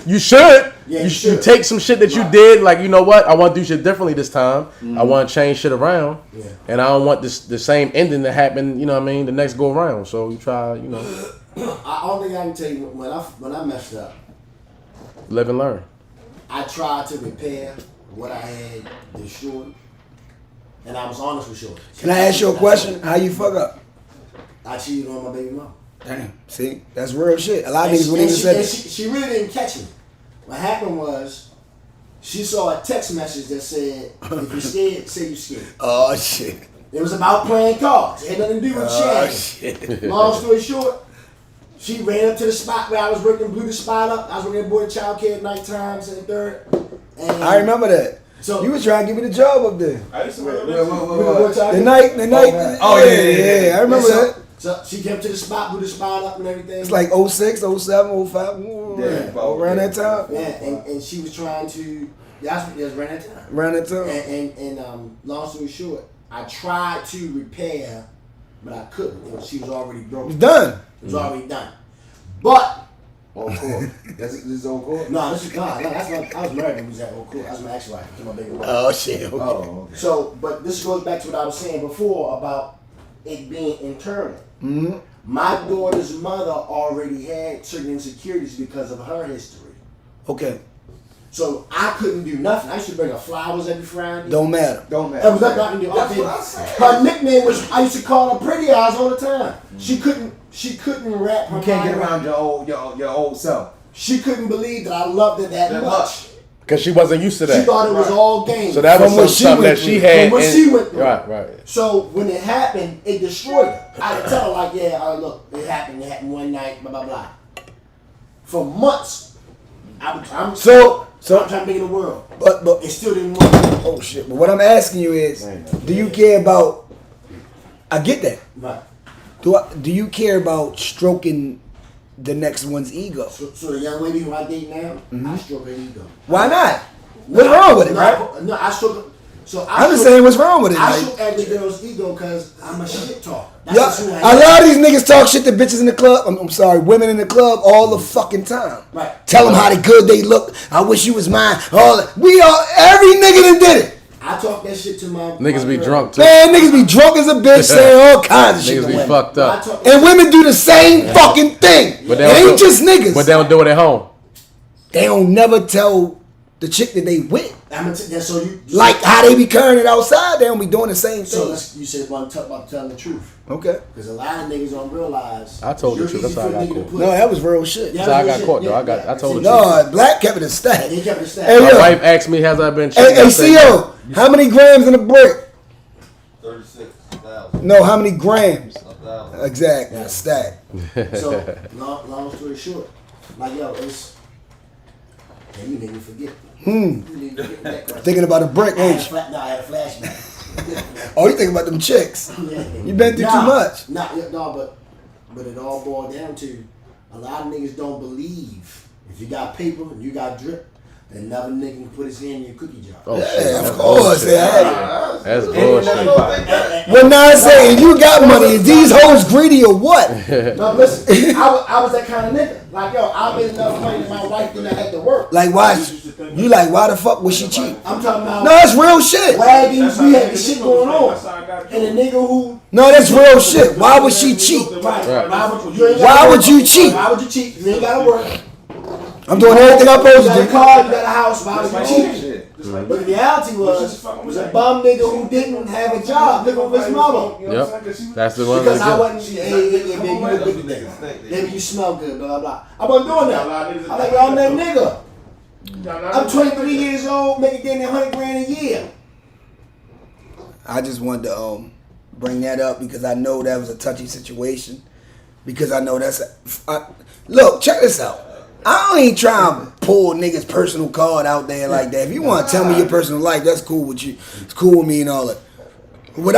You should. Yeah, you should. take some shit that you did, like, you know what? I want to do shit differently this time. I want to change shit around. Yeah. And I don't want the same ending to happen, you know what I mean, the next go around. So you try, you know. Only thing I can tell you, when I messed up, Live and learn. I tried to repair what I had destroyed, and I was honest with Shorty. can I ask you a question? How you fuck up? I cheated on my baby mama. Damn. See, that's real shit. A lot of And niggas wouldn't even say that. she really didn't catch me. What happened was, she saw a text message that said, if you're scared, say you're scared. Oh shit. It was about playing cards. It had nothing to do with Oh shit. shit. Long story short, she ran up to the spot where I was working, blew the spot up. I was working at boy child care at night times and third. And I remember that. So You was trying to give me the job up there. I used to with remember boy child The care. night. Oh, yeah. I remember that. So she came to the spot, blew the spot up and everything. It's like 06, 07, 05, around that time. Yeah, and she was trying to. That's around that time. Around that time. And long story short, I tried to repair, but I couldn't. She was already broken. It's done. It was already done. But On court. This is on court. no, that's what I was married when we was at Oak Court. I was my ex-wife. To my baby wife. Oh shit. Okay. Oh, okay. So, but this goes back to what I was saying before about it being internal. Mm-hmm. My daughter's mother already had certain insecurities because of her history. Okay. So I couldn't do nothing. I used to bring her flowers every Friday. Don't matter. Don't That was matter. nothing I can do. That's Okay. what I said. Her nickname was, I used to call her Pretty Eyes all the time. She couldn't wrap her You can't mind get around your old self. She couldn't believe that I loved her that much. Because she wasn't used to that. She thought it was all game. So that was From what something that she she went had. From what she went through. Right. So when it happened, it destroyed her. I could tell her like, yeah, look, it happened one night, blah blah blah. For months, I'm trying to make it a world. But It still didn't work. oh shit. But what I'm asking you is, do you care about? I get that. Right. Do you care about stroking the next one's ego? So the young lady who I date now, I stroke her ego. Why not? What's wrong with it, right? No, I stroke. So I'm just saying, what's wrong with it? I Like, stroke every girl's ego because I'm a shit talker. That's yeah, just who I a am. lot of these niggas talk shit to bitches in the club. I'm sorry, women in the club all the fucking time. Right. Tell them how they good they look. I wish you was mine. All that. Every nigga that did it. I talk that shit to my Niggas be girl. drunk too. Man, niggas be drunk as a bitch saying all kinds of shit Niggas to be women. fucked I up. talk And women do the same fucking thing. But It they don't ain't do- just niggas. But they don't do it at home. They don't never tell the chick that they with. So you Like how they be carrying it outside, they don't be doing the same So thing. you said one talk about telling the truth Okay. because a lot of niggas don't realize. I told the you're truth. easy That's how I for a got nigga to caught. put- No, that was real shit. Yeah, So I real got shit. caught, though. Yeah, I told the yeah. truth. No, Black kept it a stack. He kept it a stack. Hey, My yo. wife asked me, has I been cheating? Hey, I said, CO, how many grams in a brick? 36,000. No, how many grams? 1,000. Exactly, a stack. So long story short, like yo, it's. Man, you made me forget. You made me forget that question. Thinking about a brick, I had ain't you? I had a flashback. Oh, you think about them chicks. You been through too much. But it all boiled down to a lot of niggas don't believe If you got paper and you got drip, then another nigga can put his hand in your cookie jar. Oh, Yeah, shit. of That's course. bullshit. Yeah. That's bullshit. Well, now I say, if you got money, is these hoes greedy or what? No, listen, I was that kind of nigga. Like, yo, I made enough money that my wife didn't have to work. Like, why? You like, why the fuck was she cheap? I'm talking about No, that's real shit. wagons, we had the shit going on. And a nigga who... No, that's real shit. Why was she cheap? Right. Right. Why would you cheat? Why would you cheat? You ain't gotta work. I'm doing everything I'm supposed You got a to car, you got a house, why would you cheat? Shit. But the reality was a bum nigga who didn't have a job living with his mama. Yep. That's the one. Because I That wasn't, hey, baby, you look good today. Baby, you smell good, blah, blah, blah. I wasn't doing that. I'm like, yo, I'm that nigga. I'm 23 years old, making getting $100,000 a year. I just wanted to bring that up because I know that was a touchy situation. Because I know look, check this out. I ain't trying to pull niggas' personal card out there like that. If you want to tell me your personal life, that's cool with you. It's cool with me and all that. What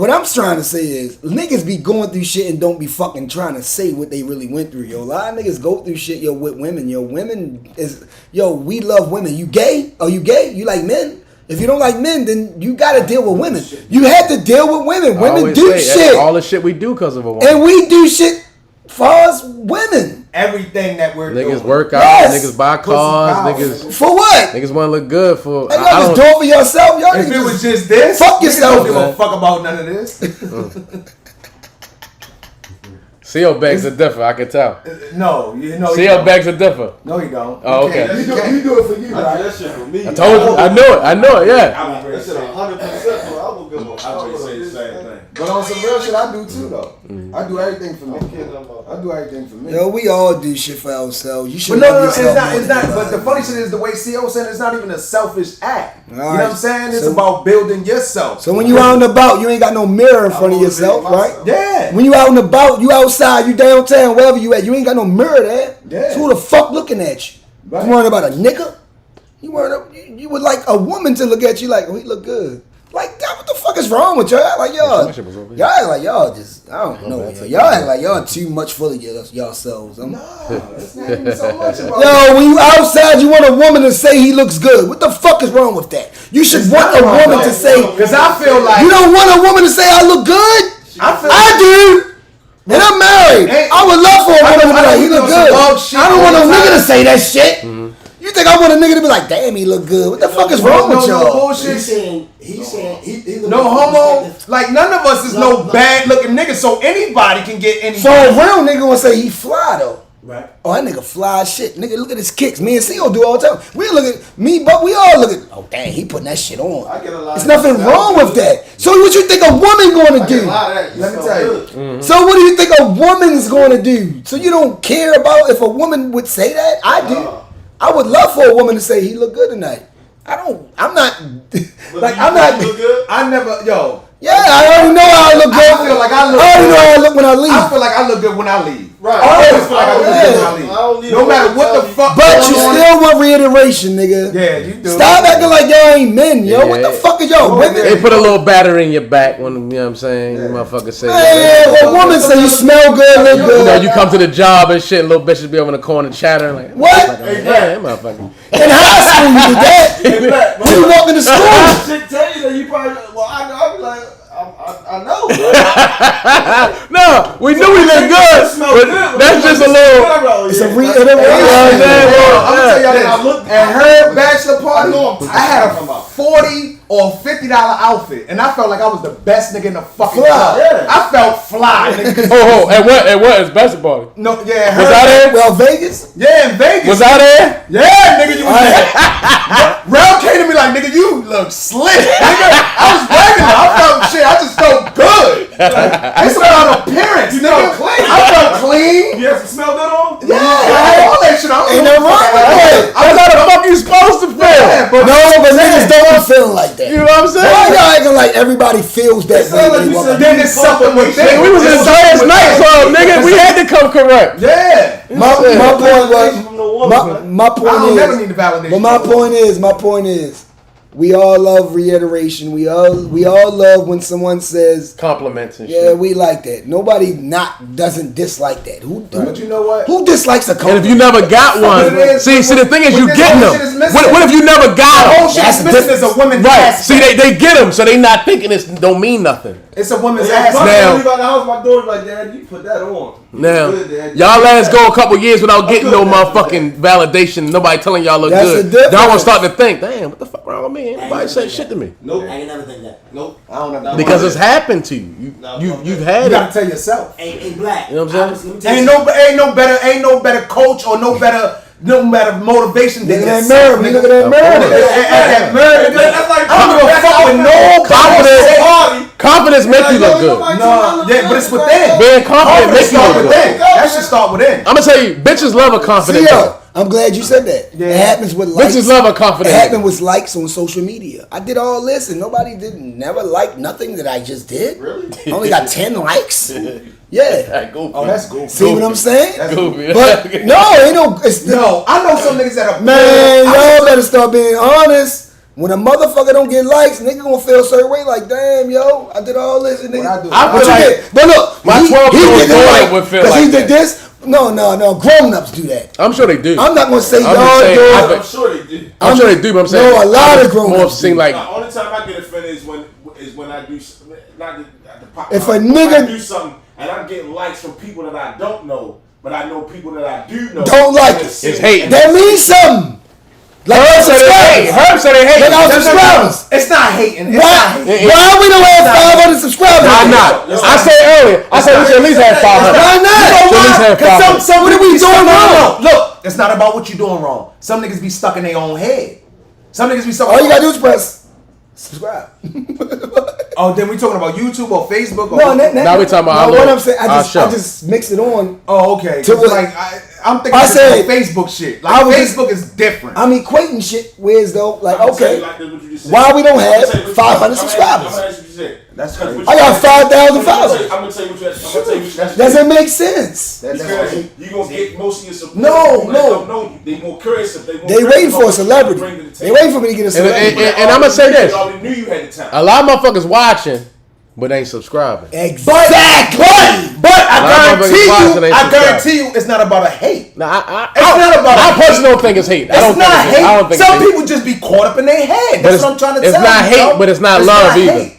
I'm trying to say is niggas be going through shit and don't be fucking trying to say what they really went through, yo. A lot of niggas go through shit, yo, with women. Yo, women is, yo, we love women. You gay? Are you gay? You like men? If you don't like men, then you gotta deal with women. You have to deal with women. Women do shit. All the shit we do because of a woman. And we do shit for us women. Everything that we're doing. Niggas work out, Yes. niggas buy cars, niggas For what? niggas want to look good for. Ain't y'all just do it for yourself? Y'all If niggas it was just just this, fuck niggas yourself, don't give a man. fuck about none of this. CO bags are different, I can tell. No, you know. CO bags are different. No, you don't. Oh, You can't. okay. You do it for you, I right? do that shit for me. I told you, I know it, yeah. That shit 100%. So I will give a I would say the same thing. But on some real shit, I do too, though. Mm-hmm. I do everything for me. I'm kidding about that. I do everything for me. Yo, we all do shit for ourselves. You But should no, love it's yourself. not. more It's than not. But the anybody. funny shit is the way CO said it's not even a selfish act. You know what right. I'm saying? It's So- about building yourself. So when you out and about, you ain't got no mirror in front of yourself, right? Yeah. When you out and about, you outside, you downtown, wherever you at, you ain't got no mirror there. Yeah. So who the fuck looking at you? Right. You worrying about a nigga? You would like a woman to look at you like, oh, he look good. Like, God, what the fuck is wrong with y'all? Like, y'all act like y'all just, I don't know. Y'all act like y'all too much full of yourselves. No, it's not even so much about. Yo, when you outside, you want a woman to say he looks good. What the fuck is wrong with that? You should want a woman to say. Because I feel like You don't want a woman to say I look good? I do. And I'm married. I would love for a woman to be like, he look good. I don't want no nigga to say that shit. You think I want a nigga to be like, damn, he look good? What the fuck is wrong with no y'all? bullshit. He's saying he look No at homo. perspective. Like none of us is no bad looking nigga, so anybody can get any. So a real nigga gonna say he fly though. Right. Oh, that nigga fly as shit. Nigga, look at his kicks. Me and C.O. do all the time. We look at me, but we all look at, oh, dang, he putting that shit on. I get a lot There's of nothing that. wrong with that. So what you think a woman gonna I get a do? lot of that. Let me smell tell you. good. Mm-hmm. So what do you think a woman's gonna do? So you don't care about if a woman would say that? I do. I would love for a woman to say he look good tonight. I'm not like I'm not. You look good? I never, yo. Yeah, I already know how I look good. I feel like I look I already good. know how I look when I leave. I feel like I look good when I leave. Right. I always feel like I look good when I I don't leave. need No a matter woman what to the tell me. fuck. But you going on. still want reiteration, nigga. Yeah, you do. Stop acting like y'all ain't men, yo. What the Yeah. fuck are y'all women? They put a little battery in your back when, you know what I'm saying, you motherfuckers say, Man, a woman say you smell good, look you know, good. you come to the job and shit, little bitches be over in the corner chattering like, What? Yeah, motherfucker. In high school you did that. When you walk into school. Shit tell you that you probably. Well, I know. I'm like, I know. No, we knew we looked good, but that's just a little. It's a You know what I'm reiteration. saying? I'm gonna tell y'all Yeah. this. At her bachelor party, I know I'm I had talking a about. $40 or $50 outfit, and I felt like I was the best nigga in the fucking Fly. club. Yeah. I felt fly, nigga. Oh, and what is basketball? No, yeah, her. Was I there? Well, Vegas. Yeah, in Vegas. Was I there? Yeah, nigga, you was there. Rel came to me like, nigga, you look slick, nigga. I was regular. I felt shit. I just felt good. It's about appearance, You nigga. felt clean. I felt clean. You have some smell good on? Yeah, I had all that shit. I Ain't nothing wrong with that. That's how the fuck you supposed to feel. Yeah, but No, but niggas don't be feeling like that. You know what I'm Why saying? y'all acting like everybody feels that way? when they walk up? then it's something with that. We was in Giants nightclub, nigga. We had to come correct. Yeah. My point was, From the woman. my I point don't never is, need the validation. but my point is, We all love reiteration. We all love when someone says compliments and yeah, shit. we like that. Nobody doesn't dislike that. But you know what? Who dislikes a And compliment? if you never got one, see, the thing is, you getting them. What if you never got them? whole shit is missing is a woman's Right. ass. See, they get them, so they not thinking it don't mean nothing. It's a woman's Yeah, ass. if I Now- leave out the house, my daughter's like, Dad, you put that on. Now, Good, Dad. y'all last go a couple years without getting no good, man. motherfucking validation. Nobody telling y'all look That's good. the difference. Y'all gonna start to think, damn, what the fuck wrong with me? Ain't nobody saying shit to me. Nope. I can never think that. Nope. I don't know. Because it's happened to you. You've had You gotta it. tell yourself. Ain't black. You know what I'm saying? Let me tell you Ain't no better coach or no better motivation than Look at that yourself, mirror. nigga. Look at that mirror. That mirror, nigga. That's like I don't give a fuck with no Confidence. Confidence make you look good. No, yeah, but it's within. Being confident make you Start look within. good. That should start within. I'm gonna tell you, bitches love a confident See, nigga. yo, I'm glad you said that. Yeah. It happens with likes. Bitches love a It confident happened nigga. with likes on social media. I did all this and nobody never liked nothing that I just did. Really? I only got 10 likes. Yeah. Oh, that's goofy. See what I'm saying? Goofy. But no, ain't no. It's No, I know some niggas that are Man, y'all better start being honest. When a motherfucker don't get likes, nigga gonna feel a certain way. Like, damn, yo, I did all this and nigga. What I do? I But feel you like did- but look, my 12-year-old did daughter like, would feel 'cause he like did that. this. No, grown ups do that. I'm sure they do. I'm not gonna say I'm just y'all saying, do. I I'm sure they do. I'm sure they do, but I'm saying No, a lot of grown more ups seem do. like The only time I get offended is when I do not the pop. If a when nigga- I do something and I'm getting likes from people that I don't know, but I know people that I do know Don't like and it. see It's hating. That means something. Like Herb said they hate. Herb said they hate. Like our subscribers. It's not hating. It's Why? not hating. Why we don't have 500 subscribers? Why not? I said earlier. I said we should at least have 500. Why not? We should at least have 500. Some What are we niggas be doing stuck- wrong? No, look, it's not about what you're doing wrong. Some niggas be stuck in their own head. Some niggas be stuck. All you gotta do is press subscribe. Oh, then we talking about YouTube or Facebook? Or No, Now we talking about our what little- I'm saying. our I show. just mix it on. Oh, okay. To what- Like I'm thinking I this said- is Facebook shit. I Like was Facebook is different. I'm equating shit. Where's though? Like, I'm gonna tell okay, you like this, what you just said. why we don't I'm gonna have tell you what you- 500 I'm gonna subscribers? ask you what you said. That's Because crazy. what I you got said- 5,000 I'm gonna followers. tell you what you Doesn't make sense. That's because crazy. you gonna get most of your support. No, people that no. don't know you. They more curious if they more They curious waiting about for a what you celebrity. bring to the They table. waiting for me to get a celebrity. And I'm gonna say this. They already knew you had the time. A lot of motherfuckers watching, but ain't subscribing. Exactly. But A lot of motherfuckers watching ain't I subscribed. guarantee you, it's not about a hate. Now, It's not about I hate. personally don't think it's hate. I It's don't think not it's hate. I don't hate. think Some it's hate. people just be caught up in their head. But That's it's- what I'm trying to it's tell not you. hate, yo. but it's not love either. hate.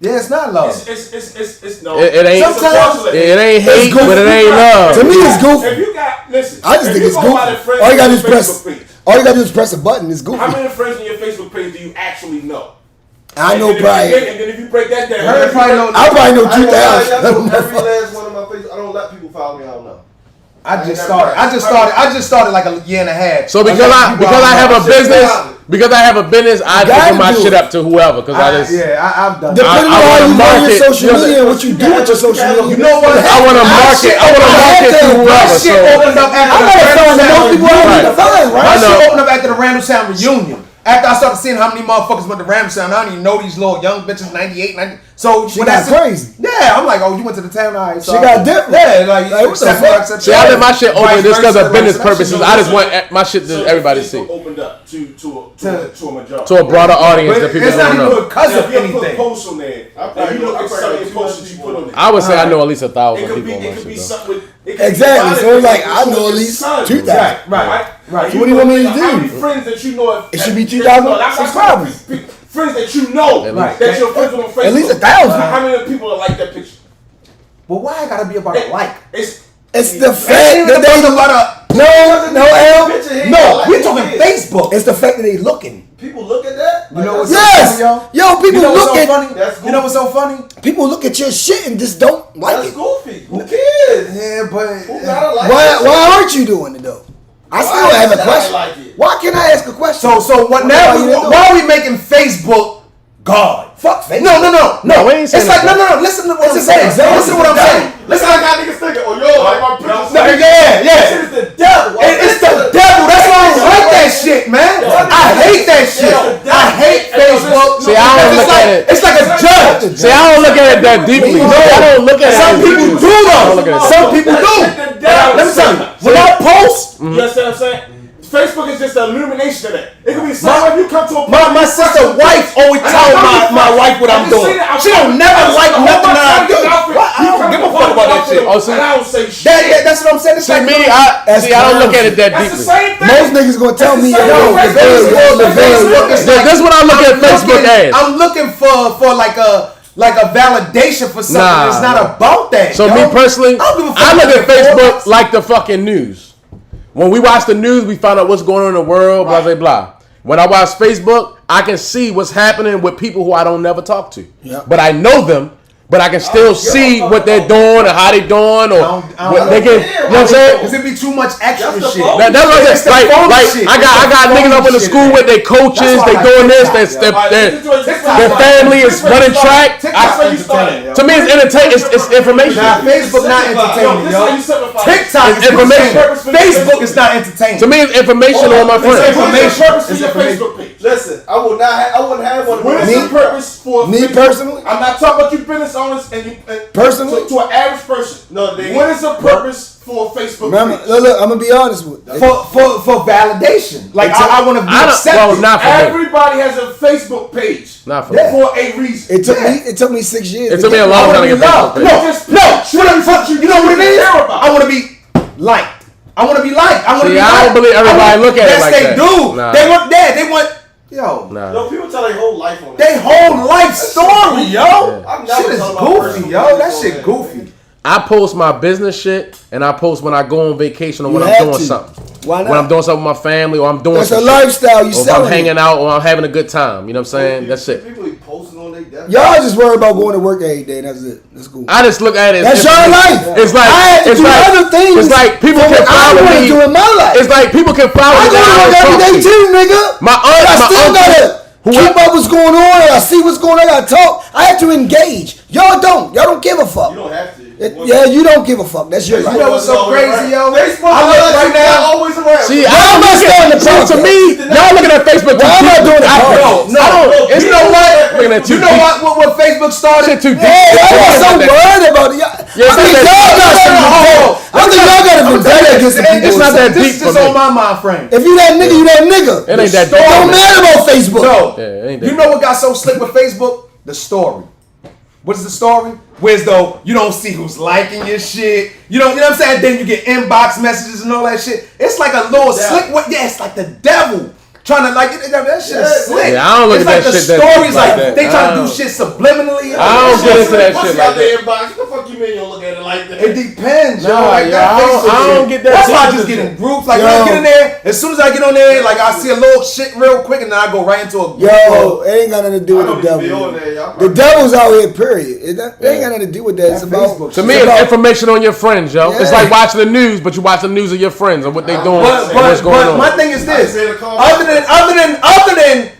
Yeah, it's not love. It's no. It ain't. Sometimes It ain't hate, but it ain't love. To me, it's goofy. If you got listen, I just if think you it's go goofy. by the friends All you gotta on do is your press. Facebook page, All you gotta do is press a button. It's goofy. how many friends on your Facebook page do you actually know? I know And then probably. And then if you break that down, Heard probably know. I probably know I ain't gonna lie, 2,000. every last one of my faces. I don't let people follow me. I don't know. I just started like a year and a half. So because I have a business, I gotta give my do shit it. up to whoever. Because I just I've done. Depending I on how wanna you run your market- social media and what you do with your social media. You know what? I want to market. I want to market to My whoever. shit So opened up after I'm the gonna find the most people I need to Right. find, My right? I know. shit opened up after the Randallstown reunion. After I started seeing how many motherfuckers went to Randallstown, I don't even know these little young bitches, 98, 90. So She when got I see- crazy. Yeah, I'm like, oh, you went to the town, all right. So She got different. Yeah, like Like, what the fuck? see, I let my shit open just because of business purposes. So I just want listen, my shit to everybody to see. Opened up to a majority. To a broader audience But that people it's not don't even know. because Now, of if you put anything. posts on there, and you look at some of the posts that you put on there. I would say I know at least 1,000 It could people be, on my it could be shit though. something with it could Exactly. be So it's like, violent, I know at your least son. 2,000. Right. And So what do you want me to look at How do? many friends that you know? It should be that- 2,000 no, I'm not subscribers. talking friends that you know At that your friends on Facebook. At least 1,000. How many people like that picture? But why I gotta be about a like? It's It's the Ain't fact even that they about a. no L. No, we're talking Facebook. It's the fact that they looking. People look at that. You know what's Yes. so funny, Yo, people You know what's look so at funny? That's You know what's so funny? people look at your shit and just don't like That's it. goofy. Who cares? Yeah, but Who gotta like Why that? why aren't you doing it though? I still Why have a should I question. like it? Why can't I ask a question? so what Why now? you didn't do it? Why are we making Facebook God? Fuck Facebook. No. we ain't saying It's like that. no. Listen to what I'm It's saying. just an Listen to what I'm saying. Listen, I got niggas thinking, oh, yo, like my pictures. No, yeah. Shit is the devil. It's the devil. That's why I don't like that shit, man. I hate that shit. I hate Facebook. See, I don't look at it. It's like a judge. See, I don't look at it that deeply. I don't look at it. Some that people deeply. do I don't look at though. it. Some people do. the devil. Let me tell you. When I post, You understand what I'm saying? Facebook is just an illumination of that. It could be somewhere you come to a party. My sister wife always tell my wife what I'm doing. She don't never like nothing that I do. I don't give a fuck about that shit. And I don't say shit. That's what I'm saying. It's See like me, I don't look at it that That's the deeply. same thing. Most niggas gonna tell me, That's the yo, same thing. Facebook is like, That's what I look at Facebook as. I'm looking for like a validation for something. Nah, it's not nah. about that. So yo. me personally, I don't give a fuck I look about at that. Facebook like the fucking news. When we watch the news, we find out what's going on in the world, blah, blah, blah. When I watch Facebook, I can see what's happening with people who I don't never talk to. Yep. But I know them, but I can still see what they're doing or how they doing or what they can, you know what I'm saying? Because it be too much extra shit. That's what I'm saying. Like I got niggas up in the school with their coaches, they doing this, their family is running track. To me, it's entertainment, it's information. Nah, Facebook not entertaining, yo. TikTok is information. Facebook is not entertaining. To me, it's information on my friends. Listen, I wouldn't have one of What is those. the purpose for Me personally, I'm not talking about you business owners and Personally? to an average person. No, they- What is the purpose for a Facebook remember, page? look, I'm gonna be honest with you. For validation. Like I want to be accepted. Well, not for me. Everybody has a Facebook page Not for me. for a reason. It took me 6 years. It took me a long time to get Facebook page. You know what it is? I want to be liked. I want to be liked. I want to See, be I liked. don't believe everybody look at it like yes, that. they do. Nah. They want that. They want, yo. Nah. Yo, people tell their whole life on They that. whole life story, yo. I'm never Shit is talking about goofy, personal yo. That business shit on that. goofy. I post my business shit and I post when I go on vacation or when You I'm have doing to. something. Why not? When I'm doing something with my family or I'm doing That's a some shit. lifestyle. You Or if I'm selling hanging it. out or I'm having a good time. You know what I'm saying? That's it. People be posting on their death. Y'all just worry about going to work every day. That's it. That's cool. I just look at it. That's your life. It's like I had to it's do like other things. It's like people for can what I follow want to me. do in my life. It's like people can follow I me. go to work every day too, nigga. My aunt, I my still uncle, gotta who keep up what's going on. I see what's going on. I gotta talk. I have to engage. Y'all don't. Y'all don't give a fuck. You don't have to. Yeah, you don't give a fuck. That's your You life. know what's so crazy, yo? Facebook, I look right now. always around. See, Why am I starting to talk? to me, y'all looking at Facebook. Why am I doing the podcast? No, it's You know what? Looking at You know what Facebook started? Shit too deep. Hey, I'm so worried about it. Yeah, I think it's y'all got some I think y'all got to vendetta against the people. It's not that This deep is for just me. on my mind frame. If you that nigga, you that nigga. It ain't that It don't deep. matter about Facebook. No. Yeah, it ain't that You know what got so slick with Facebook? The story. What's the story? Where's though you don't see who's liking your shit. You know what I'm saying? Then you get inbox messages and all that shit. It's like a little slick way. Yeah, it's like the devil. Trying to like that shit is slick. Yeah, I don't look it's at like that the shit that stories deep like like that. they try I to do don't- shit subliminally. I don't get into that shit like that. Inbox. What the fuck you mean you don't look at it like that? It depends, yo. Nah, Like yeah, that I Facebook don't shit. get that That's why I shit. just get in groups. Like Yo. when I get in there, as soon as I get on there, like I see a little shit real quick, and then I go right into a group. Yo, it ain't got nothing to do I with don't the even be on devil. there, y'all. The devil's out here, period. It ain't got nothing to do with that. It's about Facebook To me, it's it's about- information on your friends, yo. It's Yeah. like watching the news, but you watch the news of your friends and what they doing and what's going on. my thing is this: I said a comment. other than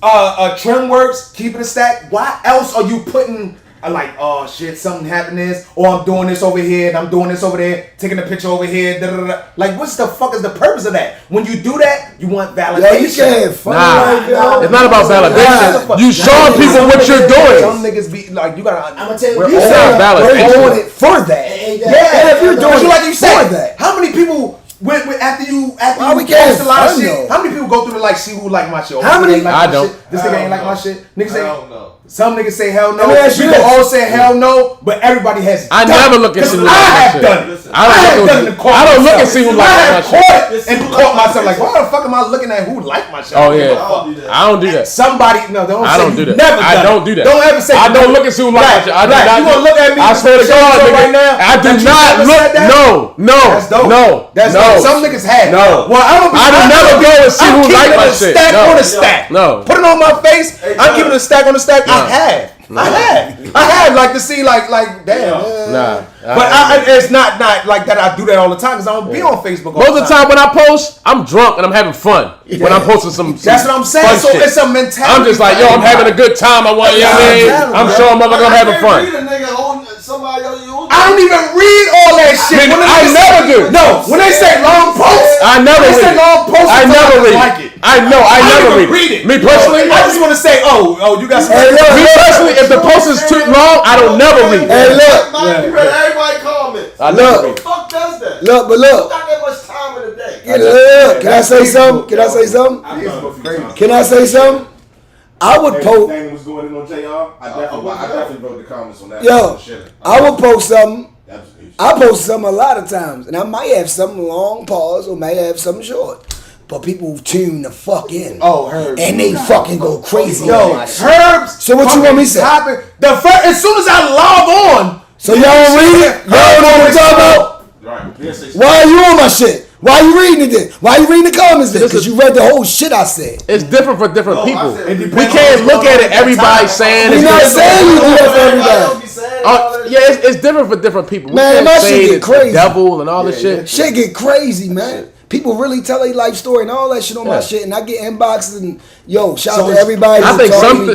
TrimWorks, keeping it stacked. Why else are you putting like, oh shit, something happened this, or I'm doing this over here and I'm doing this over there, taking a picture over here, da, da, da. Like, what's the fuck is the purpose of that? When you do that, you want validation. Yo, you can't have fun. Nah, life, yo. it's not about validation. Nah. You showing people what you're Some doing. niggas be like, you gotta. I'm gonna tell you, we're You all- said valid. we're doing it for that. Yeah, And if you're doing but you it like you said, for that. how many people went after you Why we you can't post a lot of fun, shit? though? How many people go through the like see who like my shit? How This nigga many- ain't like I my don't. shit. This nigga ain't like my shit. Niggas I say don't know. some niggas say hell no. Let me ask you People this. all say hell no, but everybody has. I done never it. look and see who 'Cause like I my have shit. done it. Listen, I don't have look done and- it and caught I don't look and myself. see who I like my have shit. caught it Listen, and who caught like my myself like, shit? why the fuck am I looking at who like my shit? Oh I don't give a yeah, fuck. I don't do that. Somebody, no, don't I say don't you do that. Never I done don't it. do that. Don't ever say I you don't never- look and see who like my shit. I do Right, not you do- gonna look at me? I swear to show God, yourself nigga, right now I do that you not never look. said that? No. That's dope. No. That's no. dope. Some niggas have. No. Well, I don't. I do never go and see I'm who keeping like my a shit. Stack No. on a stack. No. Put it on my face. Hey, I'm John. keeping a stack on a stack. No. I have. I have like to see like damn. Nah. But it's not like that. I do that all the time because I don't be on Facebook. All Most of the time when I post, I'm drunk and I'm having fun. When I'm posting some That's what I'm saying. fun So shit. it's a mentality. I'm just like, yo, I'm having a good time. I want, you know what I mean? I'm showing motherfuckers I'm having fun. Read a nigga holding somebody else. I don't even read all that shit. When I they never say- do. No, when they say long posts, I never when they say read it. long posts, I never read like it. it. I know. I never don't even read it. read it. Me personally, I just want to say, oh, you got some. Hey, look, me personally, if the post is too long, I don't never read it. Hey, look. You read everybody comments. I Look. never Who read the fuck does that? Look, but Who look. got that much time in the day? Can I say something? Can I say something? Can I say something? I would post. Everything was going in on JR. I definitely wrote the comments on that. Yo, I would post something. That was I post something a lot of times, and I might have something long pause or might have something short. But people tune the fuck in. Oh, Herbs. And they fucking go crazy. Yo, Herbs. So what you want me to say? As soon as I log on. So y'all don't read it? Y'all know what I'm talking about? Right. Why are you on my shit? Why are you reading it then? Why are you reading the comments then? Because you read the whole shit I said. It's different for different people. said We can't look at it. Everybody saying We're it's not different. saying you do that for everybody. Yeah, it's different for different people. Man, we my can't shit say get it's crazy. the devil and all this shit. Shit get crazy, man. People really tell their life story and all that shit on my shit, and I get inboxes and shout out to everybody. I think some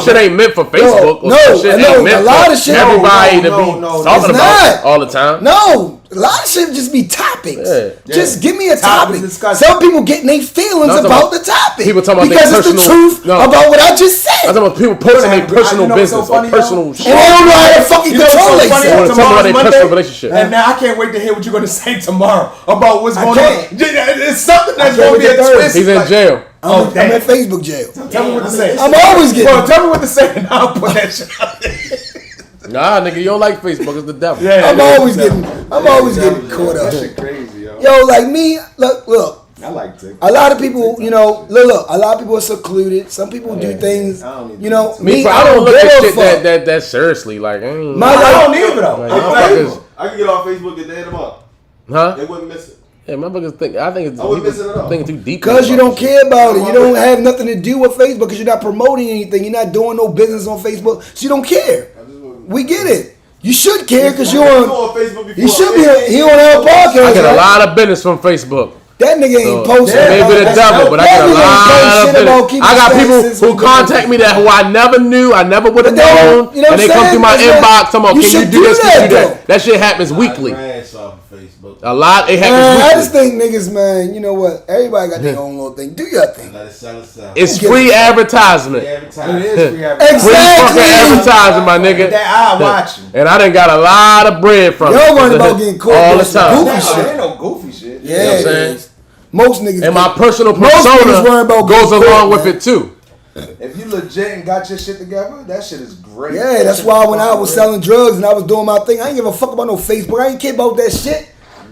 shit ain't meant for Facebook. Or some shit ain't meant a lot for of shit. everybody to be talking about all the time. No, a lot of shit just be topics. Yeah. Just give me a topic. Discussion. Some people getting their feelings about the topic. People talking about because their it's the personal- truth No. about what I just said. I'm talking about people posting their personal business or personal shit. And they don't know how to fucking You know control what's so funny? themselves. Or talking about their Tomorrow's personal Monday, relationship. And now I can't wait to hear what you're going to say tomorrow about what's going on. can't. It's something that's can't going to be wait a to twist. He's in jail. I'm damn. in Facebook jail. Tell me what to say. I'm always getting. Bro, tell me what to say and I'll put that shit out there. Nah, nigga, you don't like Facebook. It's the devil. I'm always getting caught up. That shit crazy, yo. Yo, like me, look. I like TikTok. A lot of people, look. A lot of people are secluded. Some people do things, I don't Me, I don't look give at a shit fuck. that seriously. Like, I ain't. My I life, don't either though. Like, motherfuckers, I can get off Facebook and dead them up. huh? They wouldn't miss it. Yeah, motherfuckers think. I think it's I wouldn't miss it at all. thinking too deep. because you don't care. care about it. You don't have nothing to do with Facebook because you're not promoting anything. You're not doing no business on Facebook, so you don't care. We get it. You should care because you're on. Facebook before. You should be. He on our podcast. I get a right? lot of business from Facebook. That nigga ain't posting. Maybe the devil, but I get a lot of business. I got people who contact me who I never knew, I never would have known, you know and they what I'm come through my saying? inbox. Talking about, You can you should do this? do Can you do that, that? That shit happens weekly. Rash off of Facebook. A lot. It Man, happens I just weekly. think niggas, man. You know what? Everybody got their own little thing. Do your thing. Let it sell itself. It's free advertisement. Every time. It is free advertising. Free fucking Exactly. advertising, my nigga. That I watch you. And I done got a lot of bread from Y'all it. worried about getting caught all the doing some time. goofy There shit. ain't no goofy shit. Yeah, You know what I'm it saying? is. Most niggas. And my get- personal Most niggas worry persona about goes getting along caught, with man. it too. If you legit and got your shit together, that shit is great. Yeah, that's why when I was selling drugs and I was doing my thing, I ain't give a fuck about no Facebook. I ain't care about that shit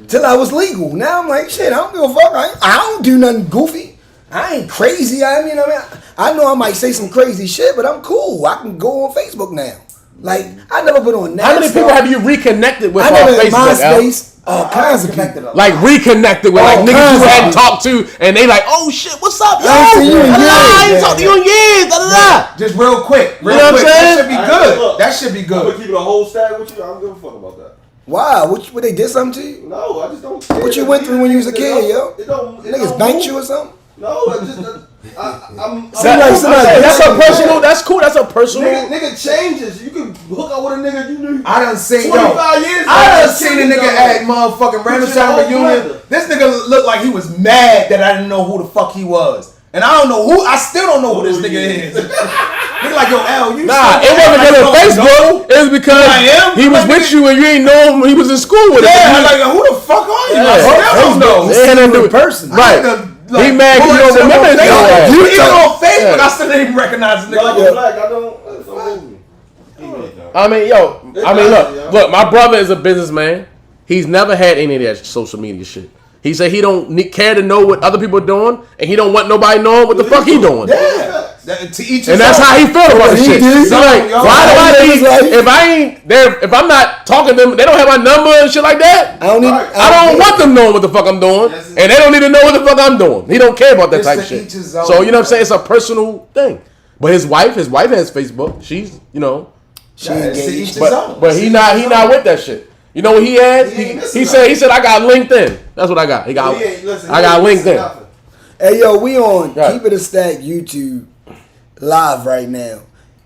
till I was legal. Now I'm like, shit, I don't give a fuck. I don't do nothing goofy. I ain't crazy. I know I might say some crazy shit, but I'm cool. I can go on Facebook now. Like, I never been on that. How many people have you reconnected with I on never had Facebook? Al? MySpace. All kinds of people. Like reconnected with like All niggas kinds you of hadn't people. talked to, and they like, oh shit, what's up, yo? I ain't seen you in Da-da-da, years. I ain't talked to you in years. Da da da. Just real quick. Real You know what I'm quick. saying? That should be Alright, good. look. That should be I'm gonna good. keep it a whole stack with you. I don't give a fuck about that. Wow, what they did something to you? No, I just don't. What you went through when you was a kid, yo? It don't. Niggas banked you or something? No, I just. I'm That's a personal. That's cool. That's a personal. Nigga changes. You can hook up with a nigga you knew. I done seen 25 years ago. I done seen a nigga at motherfucking Random Put Town your whole reunion. blender. This nigga looked like he was mad that I didn't know who the fuck he was. And I don't know who. I still don't know who this nigga is. Nigga like, yo, L, you. Nah, so it wasn't like, because of yo, Facebook. It was because I am? he was Like, with nigga- you and you ain't know him. He was in school with Yeah, him. like, who the fuck are you? Yeah. I still don't know. It had nothing to do with person. Right. He mad because you don't remember his ass. You even on Facebook, Yeah. I still didn't even recognize the nigga. No, Like, I'm black. I don't move me. I mean, look, my brother is a businessman. He's never had any of that social media shit. He said he don't care to know what other people are doing, and he don't want nobody knowing what the fuck he doing. Yeah. To each And that's how he feel about the He shit. did. He's like, Yo, why do I I need, live his life. if I ain't there, if I'm not talking to them, they don't have my number and shit like that. I don't need. I don't want them knowing what the fuck I'm doing, and they don't need to know what the fuck I'm doing. He don't care about that It's type to of shit. each his own, So you know what I'm saying? It's a personal thing. But his wife has Facebook. She's, you know, She engaged. but he not with that shit. You know what he has? He ain't He missing said I got LinkedIn. That's what I got. I got LinkedIn. Hey yo, we on Right. Keep It a Stack YouTube live right now,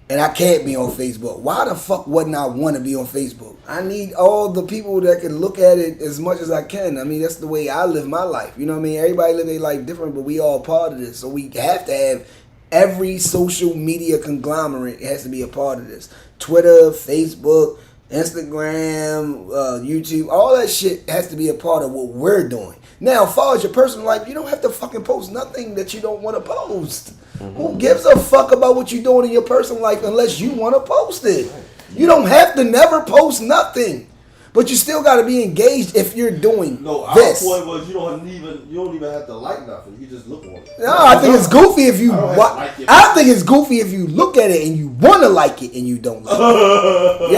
and I can't be on Facebook. Why the fuck wouldn't I want to be on Facebook? I need all the people that can look at it as much as I can. I mean, that's the way I live my life. You know what I mean? Everybody live their life different, but we all part of this. So we have to have every social media conglomerate has to be a part of this. Twitter, Facebook, Instagram, YouTube, all that shit has to be a part of what we're doing. Now, as far as your personal life, you don't have to fucking post nothing that you don't want to post. Who gives a fuck about what you're doing in your personal life unless you want to post it? You don't have to never post nothing. But you still got to be engaged if you're doing No, our this. point was you don't even have to like nothing. You just look on it. No, I think it's goofy if you. I don't have to like it. I think it's goofy if you look at it and you want to like it and you don't like it.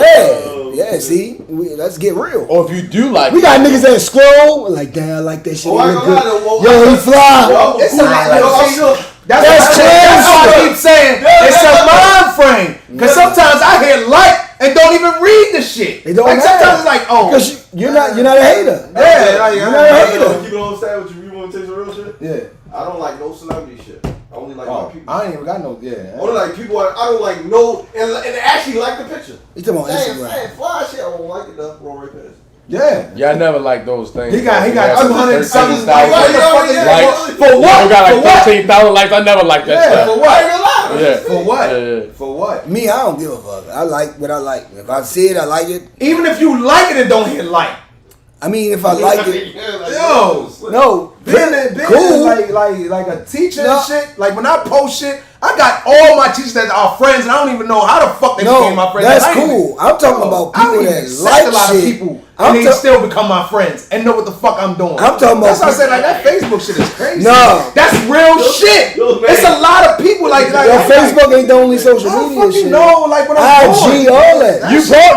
Yeah. See, let's get real. Or if you do like, We got niggas that scroll like, damn, I like that shit. Oh, I He ain't look gonna lie, good. though, Yo, he fly. It's a lot. That's That's why I keep saying it's a mind frame. Because sometimes I hear like and don't even read the shit. It don't like matter. sometimes it's like, oh, Because you're not a hater. yeah, like, You're not a hater. Keep it on side with you. You want to take some real shit? Yeah. I don't like no celebrity shit. I only like my people. I ain't even got no. Yeah. Only like people. I don't like no and actually like the picture. You talking about Instagram? Saying fly shit. I don't like it though. Roll right past. Yeah. yeah, I never like those things. he got 200 something. 13,000 Likes. For You what? got For like what? 13,000 likes. I never liked that Yeah, stuff. for what? Yeah. For what? Yeah. For what? Me, I don't give a fuck. I like what I like. If I see it, I like it. Even if you like it, it don't hit like. I mean, if I like it, Yo, no. being Cool. like a teacher No. and shit. Like when I post shit, I got all my teachers that are friends, and I don't even know how the fuck they became my friends. That's I ain't cool. even- I'm talking about I don't people even that accept like a lot shit. of people, I'm and they still become my friends and know what the fuck I'm doing. I'm talking about That's why I said like that Facebook shit is crazy. No. that's real shit. It's a lot of people like Yo, Facebook ain't the only social I don't media fucking shit. know like what I'm doing. IG, all that.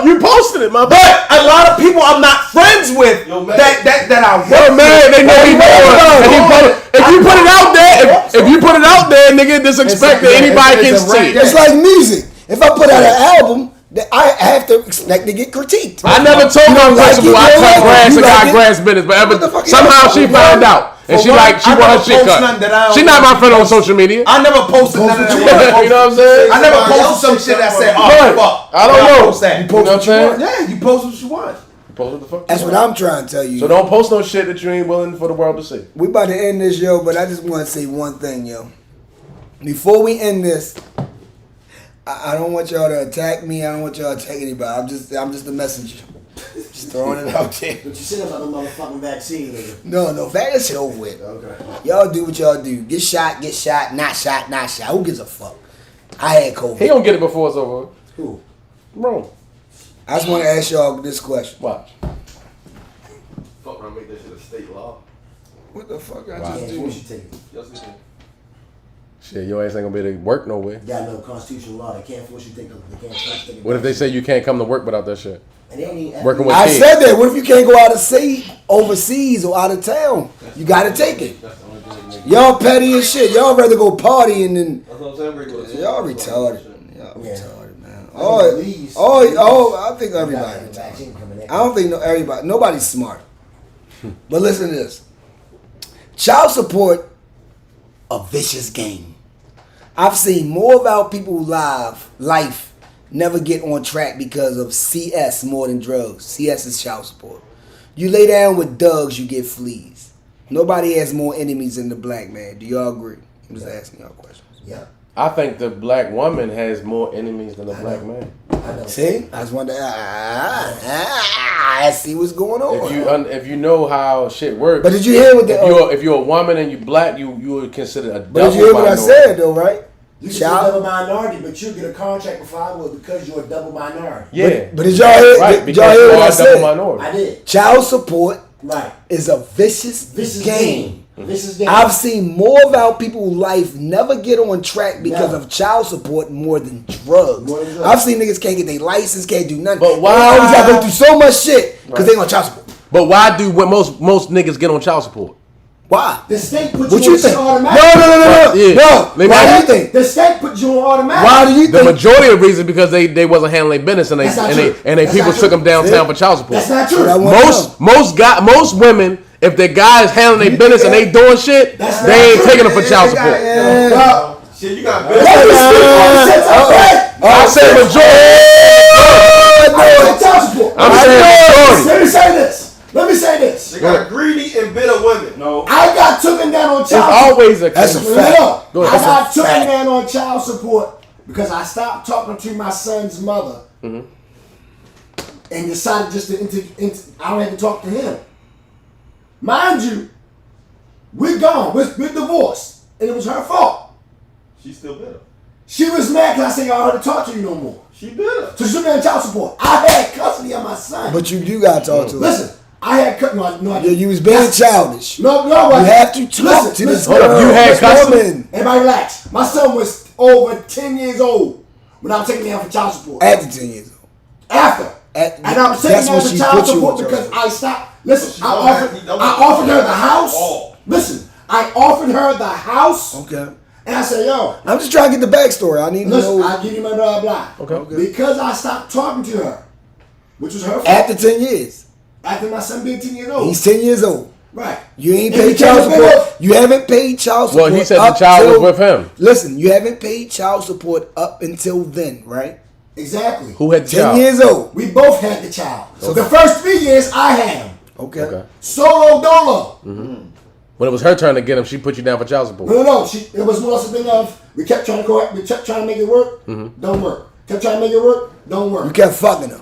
You posted it, my boy. But a lot of people I'm not friends with Yo, man. that I Yo, work man, they know he know. If you put it out there, if you put it out there, nigga, just expect that anybody can see it. It's like music. If I put out an album, that I have to expect to get critiqued. I never told my like principal it, I you cut like it, grass you and like got it. grass business, but What the fuck you somehow like? she found out. And she For like, one, she I want her never shit post cut. nothing that I don't She not my want. friend on social media. I never posted none of that. You know what I'm saying? I never posted some shit that said, "Oh Right. fuck." I don't know. Post that. You post what you want. Yeah, you post what you want. Post what the fuck. That's what I'm trying to tell you. So don't post no shit that you ain't willing for the world to see. We about to end this, yo, but I just want to say one thing, yo. Before we end this, I don't want y'all to attack me. I don't want y'all to attack anybody. I'm just a messenger. Just throwing it out there. But you said about the motherfucking vaccine, nigga. No, that shit over with. Okay. Y'all do what y'all do. Get shot, not shot, not shot. Who gives a fuck? I had COVID. He gonna get it before it's over. Who? Bro, I just want to ask y'all this question. watch. Fuck around, make that shit a state law. What the fuck I Wow. just Can't do? force you take it. Yes, it is. Shit, your ass ain't gonna be able to work nowhere. You got no constitutional law. They can't force you to take it. They can't force you to take it. What if they say you can't come to work without that shit? And they ain't even Working with I kids. said that. What if you can't go out of state, overseas, or out of town? You gotta take it. That's the only thing that make Y'all petty as shit. Y'all rather go partying than That's what I'm saying. Regular. y'all retarded. Y'all Yeah. retarded, man. Please. I think You got everybody the retarded. vaccine coming in. I don't think nobody's smart. But listen to this. Child support, a vicious game. I've seen more of our people's life never get on track because of CS more than drugs. CS is child support. You lay down with thugs, you get fleas. Nobody has more enemies than the black man. Do y'all agree? I'm just asking y'all questions. Yeah. I think the black woman has more enemies than the black man. I know. See? I just wanted to, I see what's going on. If you know how shit works. But did you hear what the... if you're a woman and you black, you would consider a but double did you hear what I minority. said, though, right? You can be a double minority, but you get a contract before I will because you're a double minority. Yeah, But did y'all hear, right. did y'all hear what I Because you are a double said? minority. I did. Child support Right. is a vicious This is game. This is game. I've seen more of our people's life never get on track because No. of child support more than drugs. More than drugs. I've seen niggas can't get their license, can't do nothing. But why- They always gotta go through so much shit because they on child support. But why do most niggas get on child support? Why? The state puts What you you on think? shit No, automatic. no. Yeah. No. Let me Why do ask you you- think? The state puts you on automatic. Why do you The think? majority of the reason because they wasn't handling business and That's not they true. and they That's people not took true. them downtown for child support. That's not But I true. want- Most women, if their guys handling their business and they doing shit, That's they not ain't true. taking them for child support. Yeah. Shit, you got Let me speak on this, okay? I said majority. I child support. I'm saying majority. Let me say this. Let me say this. They got greedy and bitter women. No. I got taken down on It's child support. always a That's a case. fact. No, Go I ahead. got That's a taken fact. down on child support because I stopped talking to my son's mother and decided just to I don't have to talk to him. Mind you, We're gone. We're divorced. And it was her fault. She's still bitter. She was mad because I said, y'all heard to talk to you no more. She bitter. So she took me on child support. I had custody of my son. But you do got to talk to her. Listen, I had custody. No, Yeah, you was being childish. No, You have to talk to this girl. Hold up, you had this custody? woman. Everybody relax. My son was over 10 years old when I was taking him out for child support. After 10 years old. After. And I was taking That's him when out for she child put you support on child because support. I stopped. Listen, I don't offered her the have house. all. Listen, I offered her the house. Okay. And I said, yo, I'm just trying to get the backstory. I need to listen, know. I'll give you my blah, blah. Okay. Because I stopped talking to her, which was her fault. After 10 years. After my son being 10 years old. He's 10 years old. Right. You ain't And paid he child came up support. You haven't paid child support. Well, he said the up child was till- with him. Listen, you haven't paid child support up until then, right? Exactly. Who had the 10 child? years old. We both had the child. So the first 3 years, I had him. Okay. Solo dolo. When it was her turn to get him, she put you down for child support. No. It was more something of we kept trying to go. We kept trying to make it work. Don't work. Kept trying to make it work. Don't You work. kept fucking her.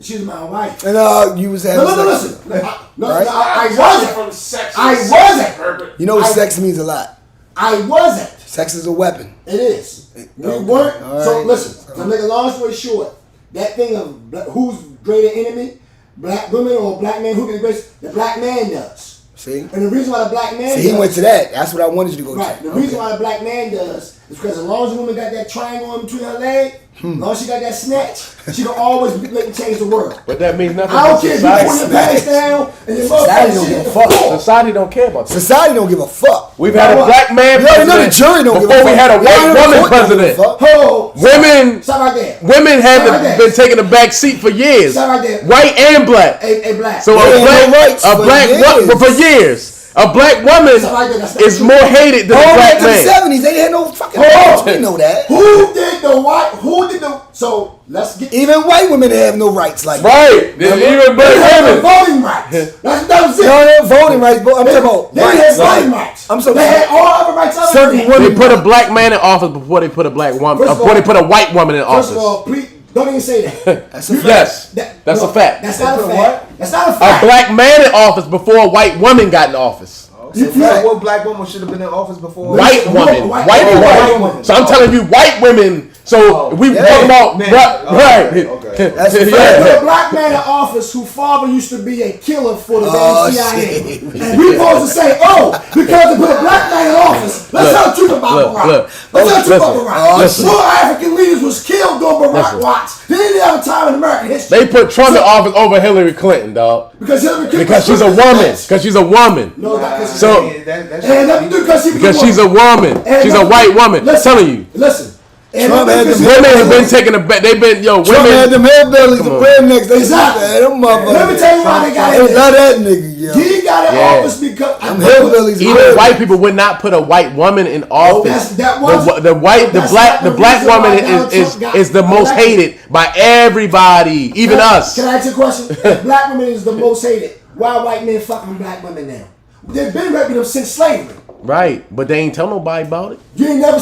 She was my wife. And you was having No, sex listen. with her. I From wasn't. sex. I wasn't. Herbert. You know sex means a lot. I wasn't. Sex is a weapon. It is. We Okay. weren't. All So right. listen. To make a long story short, that thing of who's greater enemy, black women or black men, who can grace? The black man does. See? And the reason why the black man See, he does, went to that. That's what I wanted you to go right. to. The reason why the black man does is because as long as the woman got that triangle in between her leg, as long as she got that snatch, she can always make and change the world. But that means nothing I don't to care if you pull your society. pants down and your Society motherfucking don't shit give hit a the fuck. floor. Society don't care about that. Society don't give a fuck. We've had a black man You already know the president jury don't give a before we fuck. had a You already white know the woman court don't give a president. fuck. Hold. Women, Stop right there. women had Stop right there. been taking a back seat for years, Stop right there. white and black. A black. So They a ain't black, no rights a for black years. for years. A black woman Stop right there. That's not is true. more hated than a All black back to the man. 70s, they had no fucking Hold rights. on. We know that. Who did the white? Who did the? So let's get. Even white women have no rights like that. Right. There's even They had the black women. voting rights. That was it. No, they have voting rights, but I'm talking about They had rights. voting rights. I'm so They had all other rights. other certain than that. women. They put a black man in office before they put a black woman. First of Before all- they put a white woman in First of office. all, please don't even say that. That's a fact. Yes, that's no, a fact. That's not a put a fact. That's not a A fact. black man in office before a white woman got in office. You So feel- what black woman should have been in office before? White woman, white woman. So I'm telling you, white women. So we yeah. talking about Man. right. Okay. That's a Put a Yeah. black man in office whose father used to be a killer for the Oh, damn CIA. shit. And we supposed to say, oh, because they put a black man in office, let's tell the truth about look, Barack. look. Let's tell the truth about Listen, Barack. listen. More African leaders was killed during Barack Listen. watch than any other time in American history. They put Trump in office over Hillary Clinton, dog. Because Hillary Clinton Because she's a woman. Because she's a woman. No, not because she's So- a woman. And nothing to do because she was Because she's a woman. And She's a nothing- white woman. I'm Listen, telling you. Listen. And Trump nothing had because them she- Women have been taking a back. They've been Trump had them women. hillbillies, the on. rednecks. They Exactly. them motherfuckers. Let me tell you why they got They in love there. that nigga, yo. He got in Yeah. office because Them hillbillies. Even real. white people would not put a white woman in office. that was- the white, the that's black, not the the black reason woman why Donald Trump got is the most elected. hated by everybody, even us. Can I ask you a question? If black women is the most hated, why are white men fucking black women now? They've been raping them since slavery. Right, but they ain't tell nobody about it. You ain't never.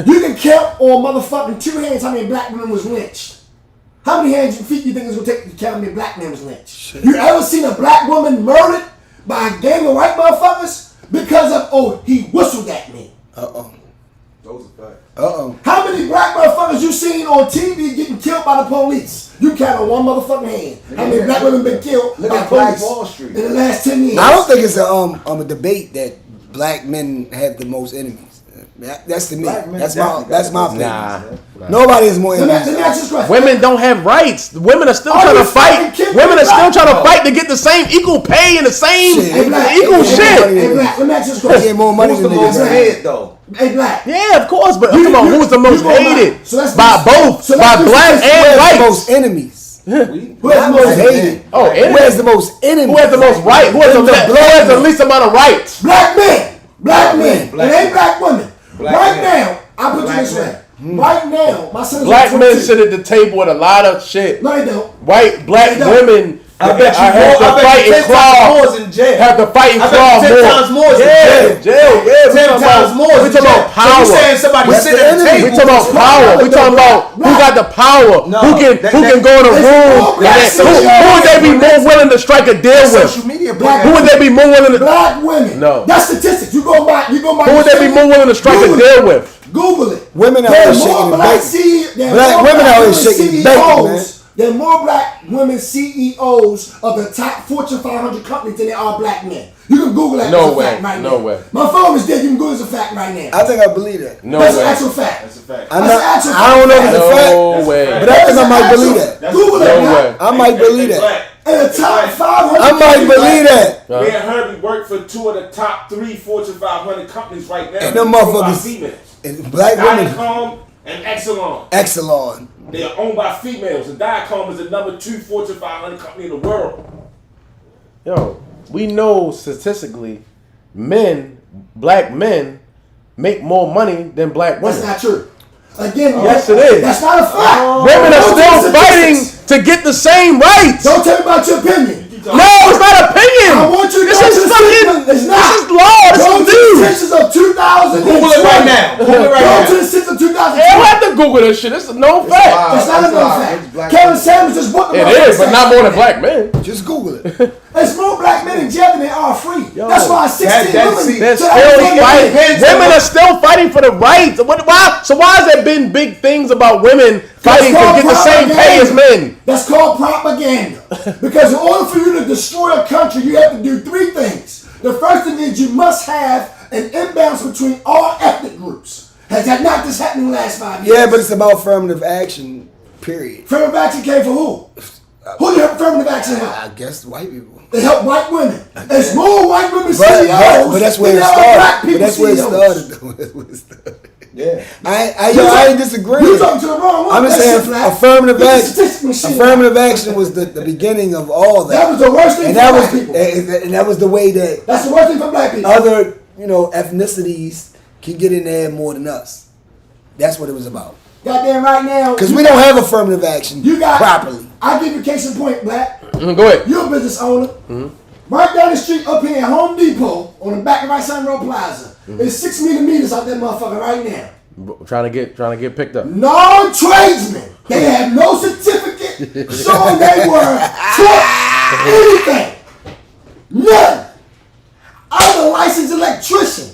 You can count on motherfucking 2 hands how many black women was lynched. How many hands and feet you think it's gonna take to count how many black men was lynched? You ever seen a black woman murdered by a gang of white motherfuckers because of he whistled at me? Those are facts. How many black motherfuckers you seen on TV getting killed by the police? You count on one motherfucking hand. How many black women been killed Look by at Black police Wall Street. in the last 10 years? I don't think it's a debate that black men have the most enemies. That's to me. Black men That's definitely my got opinion. Nah. Nobody has more Let me enemies. ask this question. Women don't have rights. Women are still Are trying you to fight. fucking kidding Women me? are still trying to No. fight to get the same equal pay and the same Shit. Hey, black, equal hey, shit. Black, hey, black, let me ask this They question. get more money Who's than the most niggas. ahead though? Hey, black. Yeah, of course, but You- come on, you- who's the most you gonna hated? lie. So let's By do- both, so by let's do black this. Who and has the white. most enemies? Who has the most hated? Oh, Who enemies. has the most enemies? Who has the most right? Who has the least amount of rights? Black men. Black men. Black It ain't men. black women. Black right men. now, I put Black you this men. way. Right now, my son is Black men 22. sit at the table with a lot of shit. No, they don't. Black They don't. women I bet you I had more. to I bet fight you and 10 times claw. more is in jail. Have to fight and I claw bet you 10 more. times more is in Yeah, jail. jail. Yeah, 10 times more is we in talking jail. about power. So you saying somebody That's sitting the at the enemy. We table? talking about power. We talking about who got the power. No, who can go in a room. Who would they be more willing to strike a deal with? Social media. Who would they be more willing to? Black women. No. That's statistics. You go by. Who would they be more willing to strike a deal with? Google it. Women out There here are shaking more the black bacon. CEOs. Black women out here shaking the bacon, man. There are more black women CEOs of the top Fortune 500 companies than there are black men. You can Google that. No as a way. fact right No now. way. My phone is dead. You can Google it as a fact right now. I think I believe that. No That's an way. actual fact. That's a fact. I'm That's not, an actual I don't know if it's a fact, No way. but I think I might believe that. Google it. No now. way. I might believe that. And the top 500. I might believe that. Me and Herbie work for 2 of the top 3 Fortune 500 companies right now. And them Owned by motherfuckers- females. And black women, Diacom and Exelon. Exelon. They are owned by females, and Diacom is the number 2 Fortune 500 company in the world. Yo, we know statistically, black men, make more money than black women. That's not true. Again, Yes, it is. That's not a fact. Women are Don't tell still me fighting statistics. to get the same rights. Don't tell me about your opinion. No, it's not opinion. I want you to This go is to the fucking. It's not. This is law. This Go is to the news. census of 2000. Google it right now. Google it right Go now. to the census of 2000. You don't have to Google this shit. This is no fact. It's not a It's no live. fact. It's black Kevin women. Samuels just booked the It is, but not more than black men. Just Google it. There's more black men in jail than there are free. That's why 16 that's- women. see, They're So still that's fighting. depends Women on- are still fighting for the rights. Why? So why has there been big things about women fighting to get the same pay as men? That's called propaganda. Because in order for you to destroy a country, you have to do 3 things. The first thing is you must have an imbalance between all ethnic groups. Has that not just happened in the last 5 years? Yeah, but it's about affirmative action, period. Affirmative action came for who? Who did affirmative action help? I guess white people. They help white women. There's more white women CEOs But that's where than it there are black started. people But that's where it CEOs. started, though. That's where it started. Yeah. I ain't disagreeing. You talking to the wrong one. I'm just That saying shit, black. affirmative This is action. statistic machine. Affirmative action was the beginning of all that. That was the worst thing and for that was black people. and that was the way that That's the worst thing for black people. other ethnicities can get in there more than us. That's what it was about. Goddamn right now. Because we don't have affirmative action You got properly. I'll give you a case in point, black. Go ahead. You're a business owner. Right down the street up here at Home Depot on the back of Right Sun Road Plaza. There's 6 meters out there, motherfucker, right now. Trying to get picked up. Non-tradesmen. They have no certificate showing they were taught anything. None. I'm a licensed electrician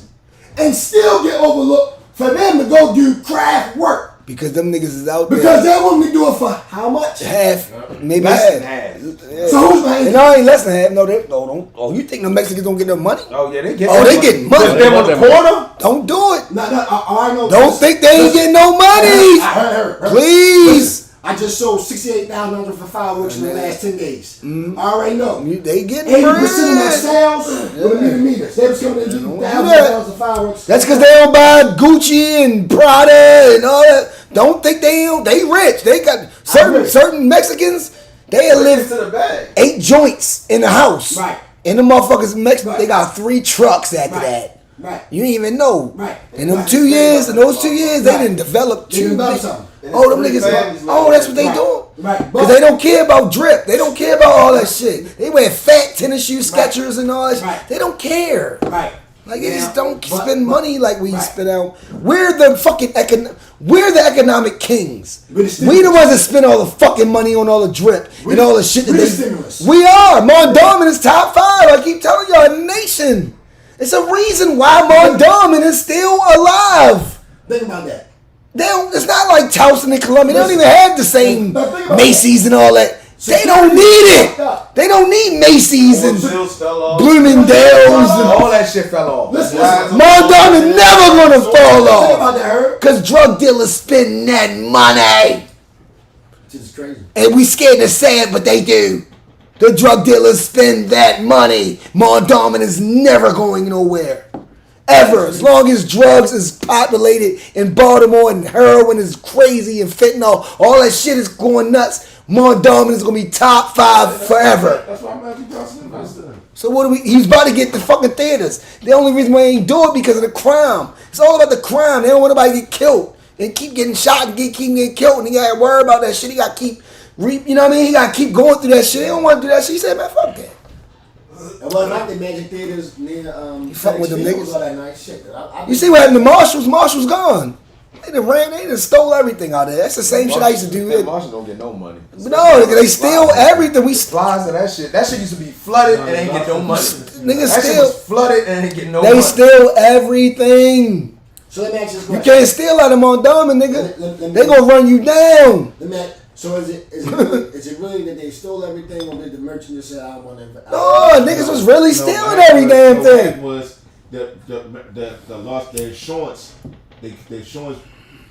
and still get overlooked for them to go do craft work. Because them niggas is out there. Because they want me to do it for how much? half, maybe Less than half. half. Yeah. So who's paying? And I ain't less than half. No, they don't. Oh, you think the Mexicans don't get their money? Oh yeah, they get. Oh, they getting money. Them on the corner. Don't do it. No, I know. Don't think they ain't getting no money. I heard. Please. I just sold $68,000 for fireworks in the last 10 days. I already know. They getting 80% of my bread. sales were the meters. They was coming to do do $1,000 of fireworks. That's because they don't buy Gucci and Prada and all that. Don't think they rich. They got certain Mexicans. They live to the bag. 8 joints in the house. Right. And the motherfuckers Mexican, Right. they got 3 trucks after Right. that. Right. You didn't even know. Right. In them Right. 2 years, in those 2 years, they Right. didn't develop They two. developed something. Oh, them Three niggas. families Oh, that's what they Right. doing. Right. Because they don't care about drip. They don't care about all that shit. They wear fat tennis shoes, Skechers, and all that shit. Right. They don't care. Right. Like they Yeah, just don't but- spend money like we Right. spend out. We're the fucking we're the economic kings. We're the We stimulus. the ones that spend all the fucking money on all the drip and all the shit that we're the they. stimulus. We are. Mondawmin is top 5. I keep telling y'all, in the nation. It's a reason why Mondawmin is still alive. Think about that. They don't, it's not like Towson and Columbia. They don't even have the same But think about Macy's and all that. They don't need it. They don't need Macy's and Bills fell off. Bloomingdale's. And All that shit fell off. Listen. Mondawmin never gonna fall Think off. about that, Herb. Cause drug dealers spend that money. This is crazy. And we scared to say it, but they do. The drug dealers spend that money. Mondawmin is never going nowhere. Ever. As long as drugs is populated in Baltimore and heroin is crazy and fentanyl, all that shit is going nuts. Mondawmin is going to be top 5 forever. That's why Magic Johnson invested in. So what do we? He's about to get the fucking theaters. The only reason why he ain't do it because of the crime. It's all about the crime. They don't want nobody to get killed. They keep getting shot and keep getting killed, and he got to worry about that shit. He got to keep you know what I mean? He gotta keep going through that shit. He don't want to do that shit. He said, man, fuck that. It wasn't like the Magic Theaters near You fuck with them niggas? all that nice shit. You see what happened to Marshalls? Marshalls gone. They done stole everything out there. That's the same shit I used to do. Marshall don't get no money. No, they steal everything. We Flies of that shit. That shit used to be flooded and ain't get no money. niggas That shit steal. was flooded and ain't get no money. They steal everything. So let me ask you this You question. can't steal out of Mondama, nigga. Let me- They gonna run you down. So is it really that they stole everything, or did the merchant just say I want to? No, niggas was really stealing every damn thing. Was the lost their insurance? The insurance,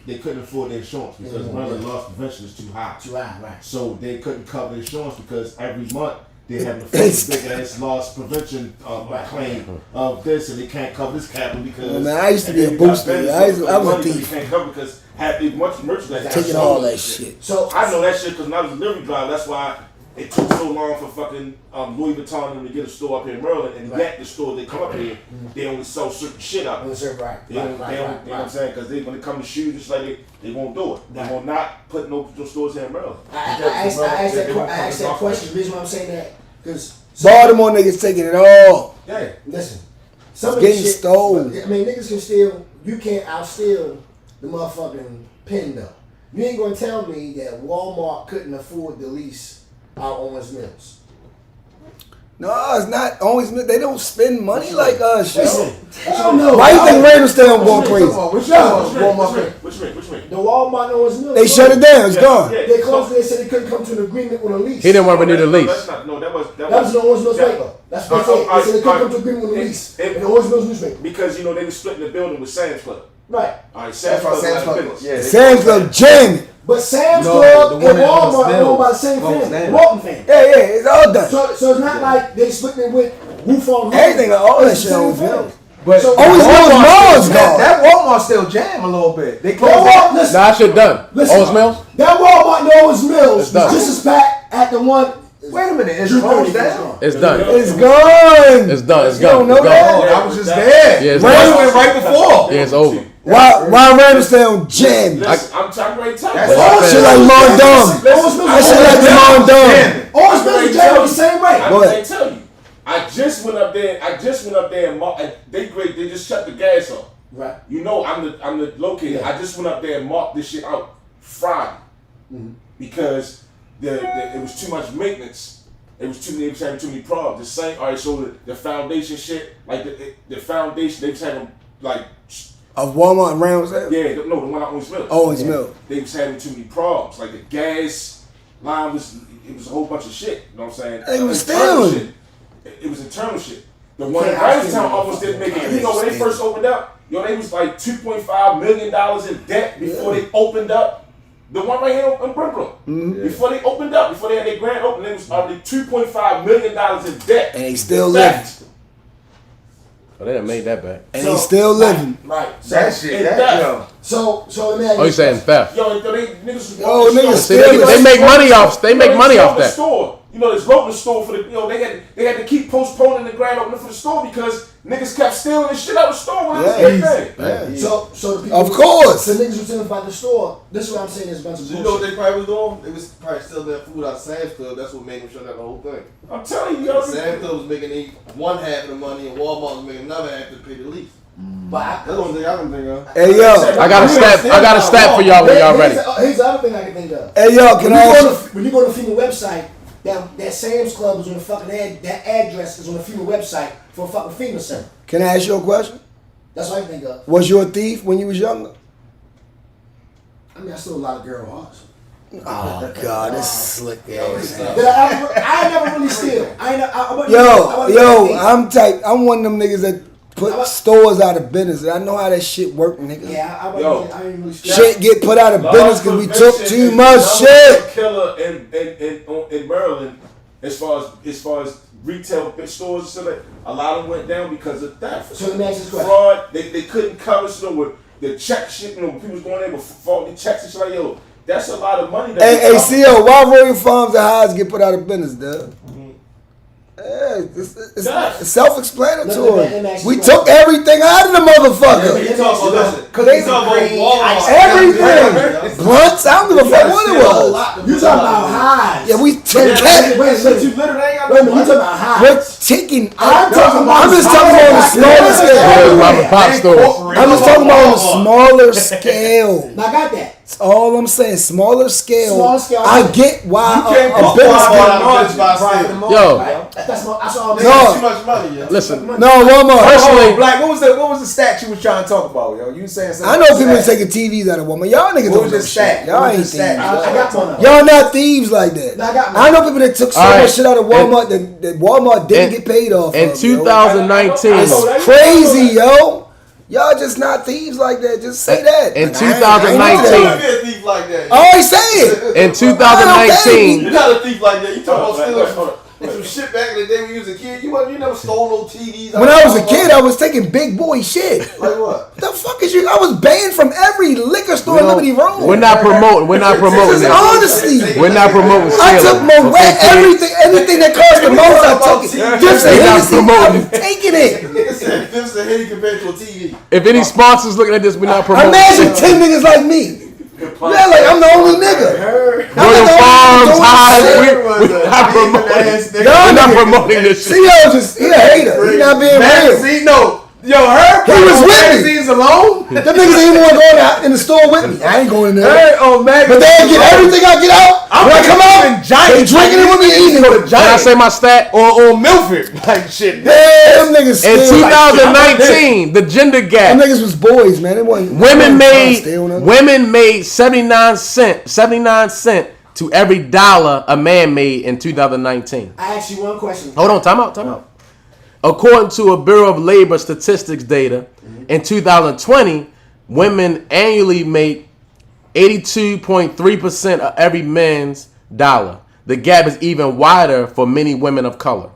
they couldn't afford their insurance because the loss prevention is too high. Too high, right? So they couldn't cover the insurance because every month they have a big ass loss prevention claim of this, and they can't cover this capital because. Oh, man, I used to be a booster. I was a thief. They can't cover because half as much merchandise. Taking all that shit. So I know that shit because when I was a delivery driver, that's why it took so long for fucking Louis Vuitton to get a store up here in Maryland, and yet the store they come up here, they only sell certain shit up. Right, They don't, you know what I'm saying? Because when it comes to shoes, it's like they won't do it. They will not put no stores here in Maryland. I asked that question. The reason why I'm saying that, because Baltimore niggas taking it all. Yeah. listen, It's some of getting this shit, stolen. I mean, niggas can steal. You can't outsteal the motherfucking pen though. You ain't gonna tell me that Walmart couldn't afford the lease out Owens Mills. No, it's not always. They don't spend money like us, yo. Listen, hell no. Why you think Randall stay on going crazy? What you mean? The Walmart and Owens Mills. They shut it down. It's gone. They closed it. They said they couldn't come to an agreement with a lease. He didn't want to renew the lease. That's not, no, that was That was the Owens Mills paper. That's what they said. They said they couldn't come to an agreement with a lease. In the Owens Mills newspaper. Because you know they were splitting the building with Sam's Club. Right. All right, Sam's Club was out of business. Yeah, Sam's Club jamming. But Sam's No, Club the and one in Walmart Owens are owned by the Mills. same Owens family, Mills. Walton family. Yeah, it's all done. So it's not like they splitting it with Wufong. Everything, all that It's shit the same Owens family. Mills. But So- Owens Mills Mars gone. that Walmart still jam a little bit. They closed Walmart, listen, Nah, that shit done. Listen. Owens Mills? that Walmart and Owens Mills It's done. was just as packed at the one. Wait a minute, it's Drew closed 30 was down? gone. It's done. It's gone. It's done. It's You don't gone. know It's that? gone. Oh, I was just there. Yeah, it's Randall done. went right before. Yeah, it's over. Why Randall stay on jam? Listen, I'm trying to tell That's you. all Shit like Mondum. Owens Mills That shit like the Mondum. Owens Mills is jammed the same way. I Go ahead. can't tell you. I just went up there and they just shut the gas off. Right. You know I'm the locator. Yeah. I just went up there and marked this shit out Friday because it was too much maintenance. They was having too many problems. The same. All right, so the foundation shit, like the foundation, they was having like Of Walmart and Randall's. the one out Owens Mills. Owens Mills. They was having too many problems. Like the gas line was a whole bunch of shit. You know what I'm saying? They was Internal stealing. shit. It was internal shit. The one in Yeah, I Randallstown see. almost didn't make it. You know when they first opened up, they was like $2.5 million in debt before they opened up. The one right here in Brooklyn. Before they opened up, before they had their grand opening, they was already $2.5 million in debt. And they still living. Oh, they done made that back. And they still living. Right. That shit, in that, debt. yo. So imagine. Oh, you saying theft? Yo, they niggas. Yo, niggas See, they make money off. They make money off that. Store. You know, this opening store for the. They had to keep postponing the grand opening for the store because niggas kept stealing the shit out of the store when it was Yeah. big. So the people. Of course. The niggas who telling about the store. This is what I'm saying is a bunch of So you know what bullshit. they probably was doing? They was probably stealing that food out of Sam's Club. That's what made them shut down the whole thing. I'm telling you, yo. Sam's Club was making one half of the money, and Walmart was making another half to pay the lease. But That's the only thing I can think of. Hey yo. I got a stat for y'all when y'all ready. Here's the other thing I can think of. Hey yo, can I ask you? When you go to the FEMA website, that Sam's Club is on the fucking that address is on the FEMA website for a fucking FEMA center. Can I ask you a question? That's what I can think of. Was you a thief when you was younger? I mean, I stole a lot of girl hearts. Oh God, this is slick ass. But I never really steal. I wasn't I'm one of them niggas that put stores out of business. I know how that shit work, nigga. Yeah, I ain't really steal. Shit get put out of business because we took too much shit. Killer in Maryland, as far as retail stores and stuff, a lot of them went down because of theft. So let me ask you this question. Fraud. They couldn't cover with the check shit. People was going there with faulty checks and shit like yo. That's a lot of money. Hey, CO, why Royal Farms and Highs get put out of business, dude? Yeah, it's self-explanatory. Let me ask you We a took everything out of the motherfucker. You talk about listen, Cause they you talk about Walmart. everything. Blunts, I don't give a fuck what it was. You talking about that we take Wait, Wait, since you literally ain't got Wait a no minute, you talking money. about we're highs? taking. I'm talking about I'm just talking about on a smaller scale. Yeah, mom and pop stores. I'm just talking about on a smaller scale. Now I got that. That's all I'm saying. Smaller scale. Smaller scale. I get why You can't a put bigger Walmart scale. on margin by still. Yo, That's all I'm They saying. got too much money, yo. listen. No, one more. Personally- Black, what was the stat you was trying to talk about, yo? You was saying something. I know people stat. taking TVs out of women. Y'all niggas What don't was know your stat? shit. Y'all What ain't was your thieves. stat? I got one. Y'all not thieves like that. I got mine. I know people that took so All much right. shit out of Walmart that Walmart didn't In- get paid off. In of, yo. 2019, It's crazy, yo. Y'all just not thieves like that. Just say that. In Like, I ain't- I ain't You know 2019. can't that. be a thief like that. I always say it. in 2019, You're not a thief like that. You talking Hold about on, stealing some shit back in the day when you was a kid. You never stole no TVs. When I was a kid, I was taking big boy shit. Like what? The fuck is you? I was banned from every liquor store in Liberty Road. we're not promoting. We're not promoting this. Honestly, We're not promoting I took stealing. Moet, anything that cost the most, I took it. Just We're not Hennessy, I'm promoting. taking it. Nigga said this is a Henny compared to a TV. If any sponsors looking at this, we're not promoting. Imagine 10 niggas like me. Yeah, like I'm the only nigga. Royal Farms, Highs, we're not promoting. We're not promoting this shit. See, he a hater. He not being real. Magazine, no. Yo, her He was with me. magazines alone. Them niggas ain't even want to go out in the store with me. I ain't going in there. Hey, oh, magazines. But they get everything I get out. When I come out, they drinking it with me, eating it with me. Can I say my stat? Or Milford. Like shit. Damn, them niggas In still like shit. 2019, the gender Them gap. niggas was boys, man. It wasn't. Women Still nothing. made 79 cent to every dollar a man made in 2019. I asked you one question. Hold on, time out. According to a Bureau of Labor Statistics data, in 2020, women annually make 82.3% of every man's dollar. The gap is even wider for many women of color.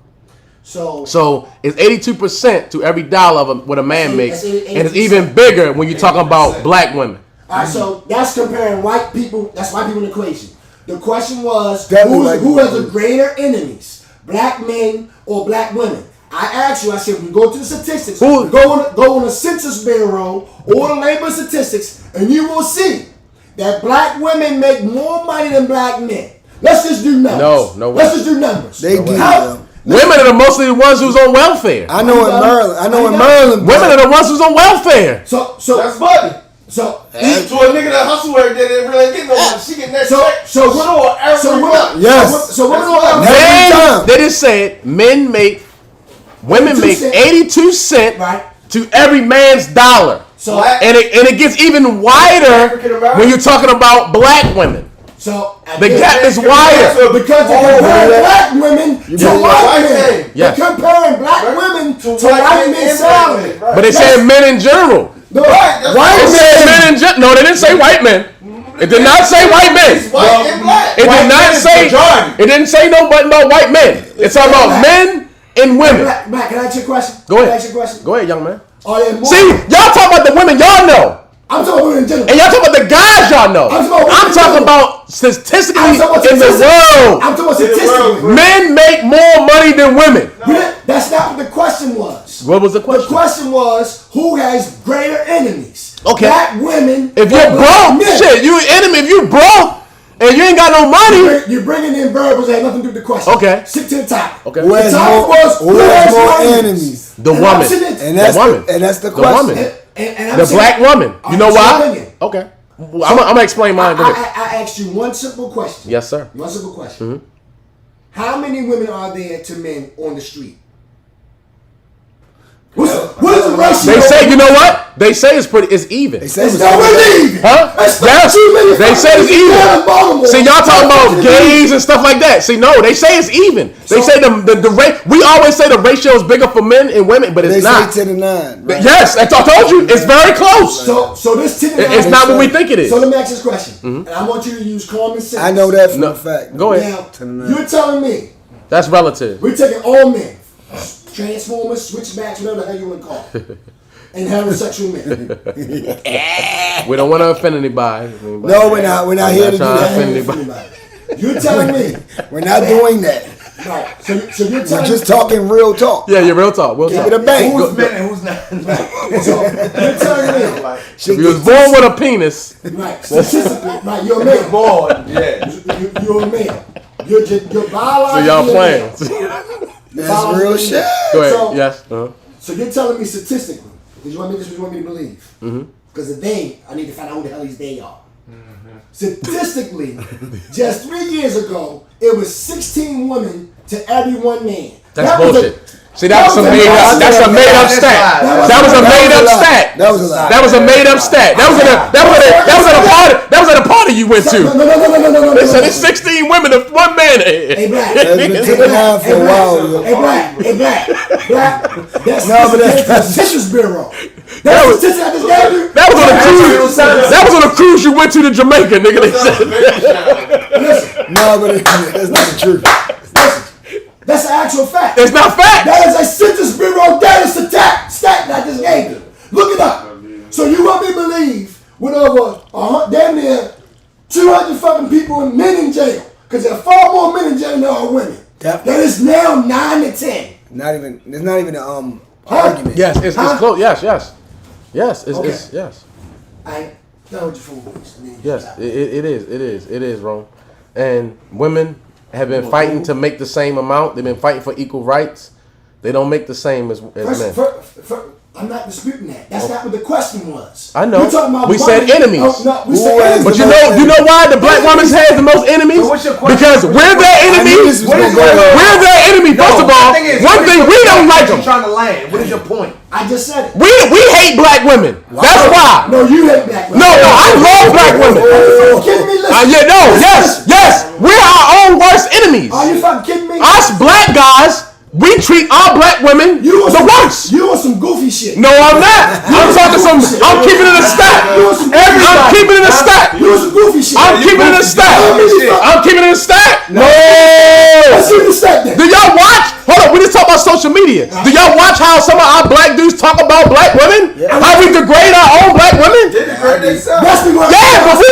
So it's 82% to every dollar of what a man makes, and it's even bigger when you're talking about black women. All right, so that's comparing white people. That's white people in the equation. The question was, Definitely who white has the greater enemies, black men or black women? I asked you. I said, we go to the statistics. Who- Go on the Census Bureau or the labor statistics, and you will see that black women make more money than black men. Let's just do numbers. No Let's just do numbers. They do. How- yo. Women are mostly the ones who's on welfare. I know in Maryland. Women are the ones who's on welfare. So That's money. so To a nigga that hustle every day, they really ain't getting no money. She getting that So- check. so what- Sure, every so what- month. Yes. so women on Every Men, time. they just said women 82 make cent. 82 cent Right. to every man's dollar. So Black- And it gets even wider African-American? when you're talking about black women. So The gap is wider. because they're comparing black women to white white men. men. Yes. They're comparing black women to white men's salary. Right. But they said men in general. No, Right, that's white It said men. men in general. No, they didn't say white men. It did not say white men. It's white and black. It White did not men is say. majority. It didn't say no button about white men. It's talking about men and women. Black, can I ask you a question? Go Can I ahead. ask you a question? Go ahead, young man. Are there more? See, y'all talk about the women y'all know. I'm talking about women in general. And y'all talking about the guys y'all know. I'm talking about I'm women. talking about statistically I'm talking about in the statistics. world. I'm talking about In the statistically. world. Men make more money than women. That's not what the question was. What was the The question? question was, who has greater enemies? Okay. Black women. If or you're black broke, men? shit, you an enemy. If you broke and you ain't got no money, You're bringing in variables that have nothing to do with the question. Okay. Stick to the topic. Okay. Who has The topic more, was, who has more enemies? the And I'm woman, sitting there- And that's the woman, and that's the the question. woman, And I'm the saying- black woman. All You right, know so why? opinion. Okay. I'm gonna explain mine. Go ahead. I asked you one simple question. Yes, sir. One simple question. Mm-hmm. How many women are there to men on the street? What is the ratio? They say, you know what? They say it's even. They say It's not really even. Huh? That's not Yes. 2 million They say it's fucking people in Baltimore. even. See, y'all talking about gays and stuff like that. See, no, they say it's even. They say the rate. We always say the ratio is bigger for men and women, but They it's say not. 10-9. Right? Yes, I told you, it's very close. So this 10 It's not what we think it is. So let me ask you this question, and I want you to use common sense. I know that for No. a fact. Go ahead. Now, 10-9. you're telling me That's relative. we're taking all men, transformers, switchbacks, whatever the hell you want to call it, and heterosexual men. We don't want to offend anybody. No, we're not. We're not here to do trying to that. offend anybody. You're telling me, We're not doing that. right? So you're We're telling just me, talking real talk. Yeah, you're real talk. Real Keep talk. it a bank. Who's men and who's not? so you're telling me, If you was born with a penis, right? Statistically, right? You're a male. Born, yeah. You're a male. Your biological. So y'all playing. That's real shit. Go ahead. So, Yes. So you're telling me statistically, because you want me this is what you want me to believe. Because the they, I need to find out who the hell these they are. Statistically, just 3 years ago, it was 16 women to every 1 man. That's That was bullshit. See, that's a made up. That's a made up stat. That was a made up stat. That was a lie. That was a made up stat. That was at a party. That was at a party you went to. No. They said it's 16 women to 1 man. Hey, Black. That's been taken out for a while. Yo. Hey, Black. That's No, but the that's- Census Bureau. That's the statistic I just gave you. That was on a cruise. That was on a cruise you went to Jamaica, nigga. They said. No, but that's not the truth. That's an actual fact. It's not fact. That is a Census Bureau data stat that I just gave you. Look it up. So you want me to believe with over damn near 200 fucking people and men in jail, because there are far more men in jail than there are women. Yep. That is now 9 to 10. There's not even an argument. Yes, it's close. Yes. It's yes. I know what your fool is. Yes, it is, Rome. And women have been fighting to make the same amount. They've been fighting for equal rights. They don't make the same as men. I'm not disputing that. That's not what the question was. I know. We're talking about We said enemies. We said enemies. But you know why the black woman has the most enemies? So what's your question? Because we're their enemies. We're their enemy. First of all, one thing we don't like them. Trying to land. What is your point? I just said it. We hate black women. That's why. No, you hate black women. No, I love black women. Are you kidding me? Listen. Yes. We're our own worst enemies. Are you fucking kidding me? Us black guys, we treat our black women the worst. You on some goofy shit. No, I'm not. I'm talking some. I'm keeping it a stat. I'm keeping it a stat. You on some goofy shit. I'm keeping it a stat. I'm keeping it a stat. No. Let's see the stat then. Do y'all watch? Hold on, we just talk about social media. Do y'all watch how some of our black dudes talk about black women? How we degrade our own black women? That's the one. Yeah, but we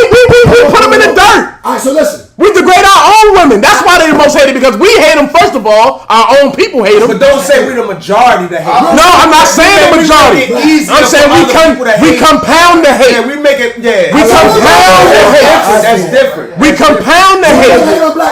put them in the dirt. All right, so listen. We degrade our own women. That's why they're the most hated, because we hate them. First of all, our own people hate them. But don't say we're the majority that hate. No, I'm not saying the majority. I'm saying we compound the hate. Yeah, we make it. Yeah, We compound the hate. That's different. We compound the hate.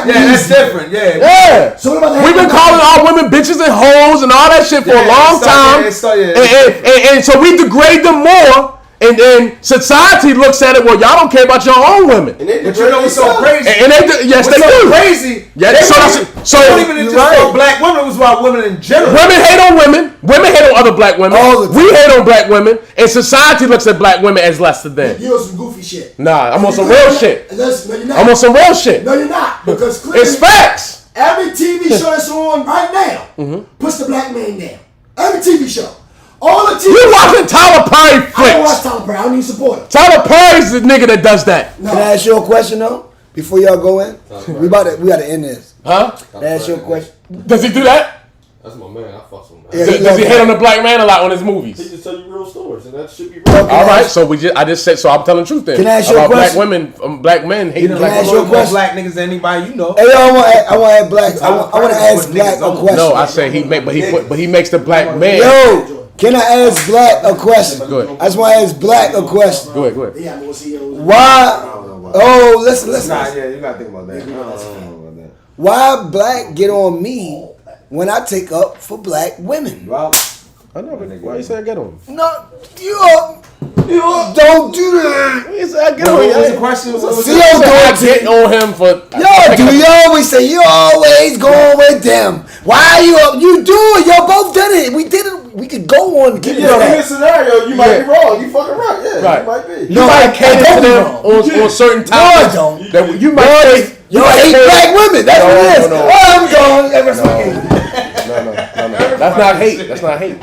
Yeah, that's different. Yeah. Yeah. So what about We've been calling all women bitches and hoes and all that shit for a long time. And so we degrade them more. And then society looks at it. Well, y'all don't care about your own women. And they But you know what's so crazy? And they do. Yes, they do. Crazy. Yeah, so don't even just about black women. It was about women in general. Women hate on women. Women hate on other black women. We hate on black women. And society looks at black women as less than them. You're on some goofy shit. Nah, I'm on some real shit. Listen, no, you're not. I'm on some real shit. No, you're not. Because clearly, It's facts. every TV show that's on right now puts the black man down. Every TV show. All the TV You watching Tyler Perry I don't flicks. watch Tyler Perry. I don't even support him. Tyler Perry's the nigga that does that. Can I ask you a question though? Before y'all go in, we gotta end this. Huh? Can I ask you a question? Does he do that? That's my man. I fuck with him. Yeah, Does he hate on the black man a lot on his movies? He just tell you real stories, and that should be real. All right, so I just said, so I'm telling the truth then. Can I ask you a about black question? women, black men hating Can I black ask women? you a question? Black niggas than anybody you know. Hey, yo, I want to ask Black. I want to ask Black a question. No, I say he makes the black man. Yo, can I ask Black a question? Go ahead. I just want to ask Black a question. Go ahead. Yeah, more CEOs. Why? Oh, listen. Nah, yeah, you gotta think about that. Why Black get on me when I take up for black women? I know, but why you say I get on? No, you don't do that. He said I get on. What was the question? See, y'all I do get it. on him for. Y'all do. You always say you always going with them. Why you up? You do it. Y'all both did it. We did it. We could go on. Give Yeah, in this scenario, you might be wrong. You fucking right. Yeah, Right. you might be. You might cater to them on certain topics. No, I don't. That you might say. Y'all hate black women. That's what it is. No. Oh, I'm gone. That's my game. No. That's not hate. That's not hate.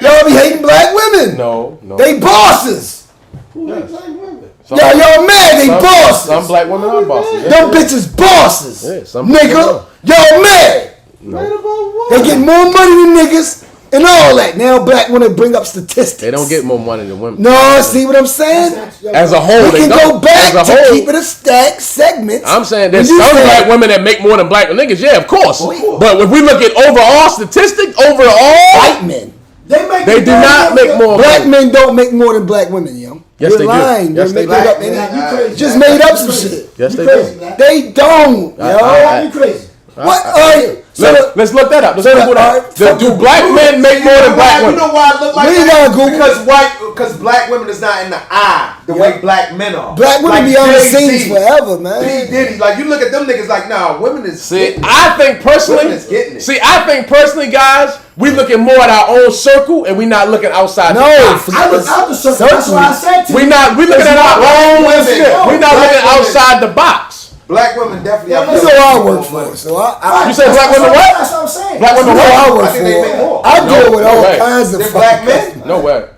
Y'all be hating black women. No. They bosses. Who hates black women? Y'all mad. They bosses. Some black women are bosses. Yeah. Them bitches bosses. Yeah, some Nigga. Y'all mad. Right about what? They get more money than niggas and all that. Now black women bring up statistics. They don't get more money than women. No, see what I'm saying? As a whole, We they can don't. go back As a to whole, keep it a stack segment. I'm saying there's When you some say- black women that make more than black niggas. Yeah, of course. But if we look at overall statistics, overall, White men. They they do not make more. Black men don't make more than black women, yo. Yes, You're they lying. do. Yes, They they make do. up. They just made up some shit. Yes, they crazy, do. Black. They don't, yo. You crazy. What? All right. So Let's look that up. Let's so Google the- that. Do black men make more than black You women? know why I look like We that? gotta Google. Because black women is not in the eye the way black men are. black women Like be on the Jay-Z, scenes forever, P. man. Diddy, like you look at them niggas like, nah, women is See, getting it. I think personally. Women is getting it. See, I think personally, guys, we looking more at our own circle and we not looking outside. No, the box. I was out the circle. That's why I said to We you. looking at our own women. shit. We not Black looking women. outside the box. Black women definitely have That's more all I work money. for. So I You say black women what? That's what I'm saying. Black women that's what? what I work I think they make for. more. I deal with no all way. kinds of They're fucking black men? customers. No way.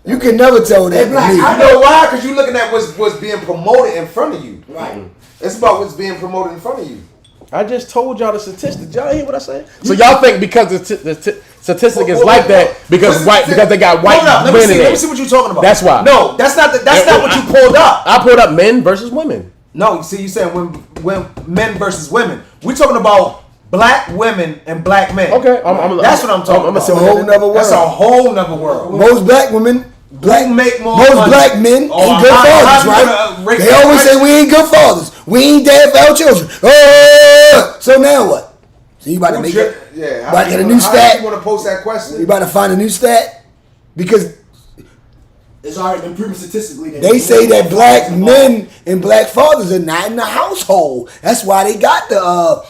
You can never tell that to black. me. You know why? Because you looking at what's being promoted in front of you. Right. It's about what's being promoted in front of you. I just told y'all the statistics. Y'all hear what I say? So y'all think because the statistic is like that because they got white Hold up, let me men see. in Let me it. see what you're talking about. That's why. No, that's not what you pulled up. I pulled up men versus women. No, see, you saying when men versus women. We're talking about black women and black men. Okay, that's what I'm talking about. That's a whole nother world. That's a whole nother world. Most black women, Who make more most money? black men ain't Oh, good how fathers, you right? gonna rate They that always say question? we ain't good fathers. We ain't dad for our children. So now what? So you about to make it? Yeah, About to get a new stat? You want to post that question? You about to find a new stat? Because It's already been proven statistically that they say that black men and black fathers are not in the household. That's why they got the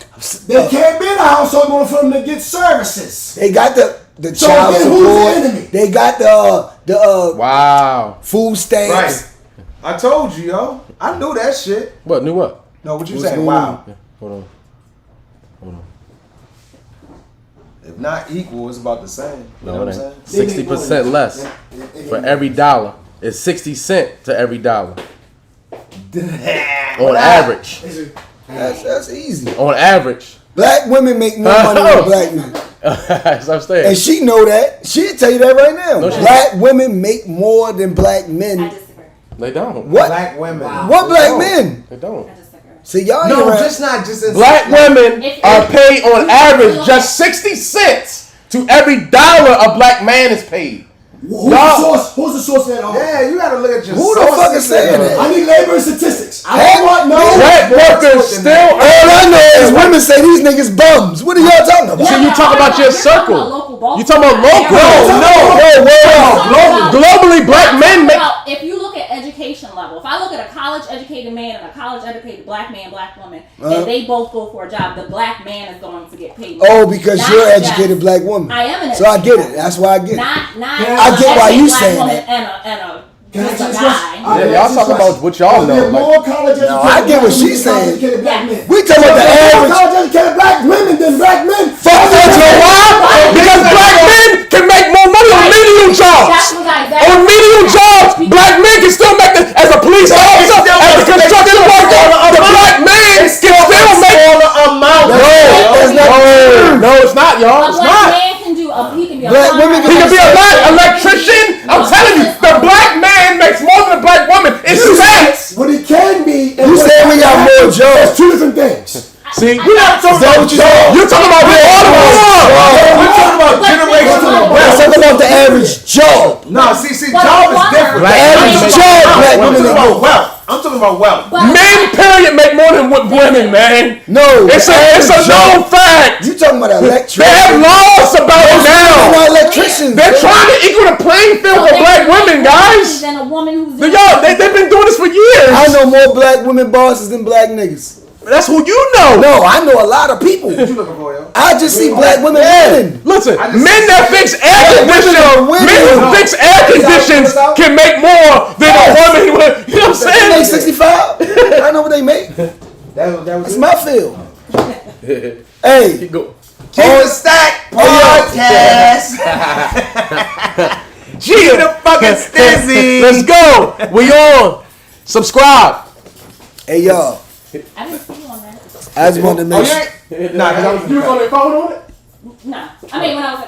They can't be in the household in order for them to get services. they got the So child then who's the support. enemy? They got the Wow. food stamps. Right. I told you, yo. I knew that shit. What? Knew what? No, what you What's saying? going Wow. Hold on. If not equal, it's about the same. You know No, what it I'm ain't. saying? 60% less for every dollar. It's 60 cents to every dollar. On average. That's easy. On average. Black women make more money than black men. That's what I'm saying. And she know that. She'll tell you that right now. No, she Black women make more than black I men. disagree. They don't. What? Black women. What black men? They don't. I disagree. See, y'all ain't No, around. just not just in Black women If- are paid on if- average just 60 cents to every dollar a black man is paid. Who's Y'all- the source? Who's the source of that? Yeah, you gotta look at your Who the fuck is saying that? I need labor and statistics. I Heck don't want no. Black workers still All I know is women say these niggas bums. What are y'all talking about? See, you talk about your circle. You talking about local? No. Globally, black men make. If you look at education level, if I look at a college educated man and a college educated black man, black woman, and they both go for a job, the black man is going to get paid more. Oh, because Not you're an just- educated black woman. I am an So I get educated it. That's why I get it. Not I get why you black saying woman that. and a Can I just ask a you a question? guy. Yeah, y'all talking about what y'all Are there know. Like, more college educated I get what black she's women than saying. college-educated black men? We talking about the There are more average. college educated black women than black men. Fuck that, you know why? because black men can make more money on menial That's jobs. what I On menial jobs, black men can still make the, as a police officer, as a construction worker, the black man can still make smaller amount. That's not true. No, it's not, y'all. A It's black not. man can do he can be a Black women He can be a black electrician. I'm telling you, the black man makes more than the black woman. It's facts. What it can be. And You what said we got more That's jobs. two different things. See, Is we're not that talking about what you said? You're talking about the all of us. We're talking about generational Let's talk about the average job. No, see, But job is why? different. Black average men job, make black more I'm women talking make about wealth. I'm talking about wealth. Men, period, make more than women, man. No, It's the a average known job. fact. You talking about They electricians? have laws about it now. Not electricians. They're trying to equal the playing field for black women, guys. Than a woman who's Y'all, they've been doing this for years. I know more black women bosses than black niggas. That's who you know. No, I know a lot of people. What you looking for, yo? I just see black women winning. Listen, just- men that fix air women are conditions, winning. men who fix air conditions can make more than a woman with, you know what I'm They make saying? 65. I know what they make. That was That's my field. Hey, Go. Keep the Stack podcast. Keep the fucking stizzy. Let's go. We on. Subscribe. hey y'all. I didn't see you on that. I just wanted to Oh, make you sure. ain't? Nah, 'cause I was You was on the phone on it? No, I mean when I was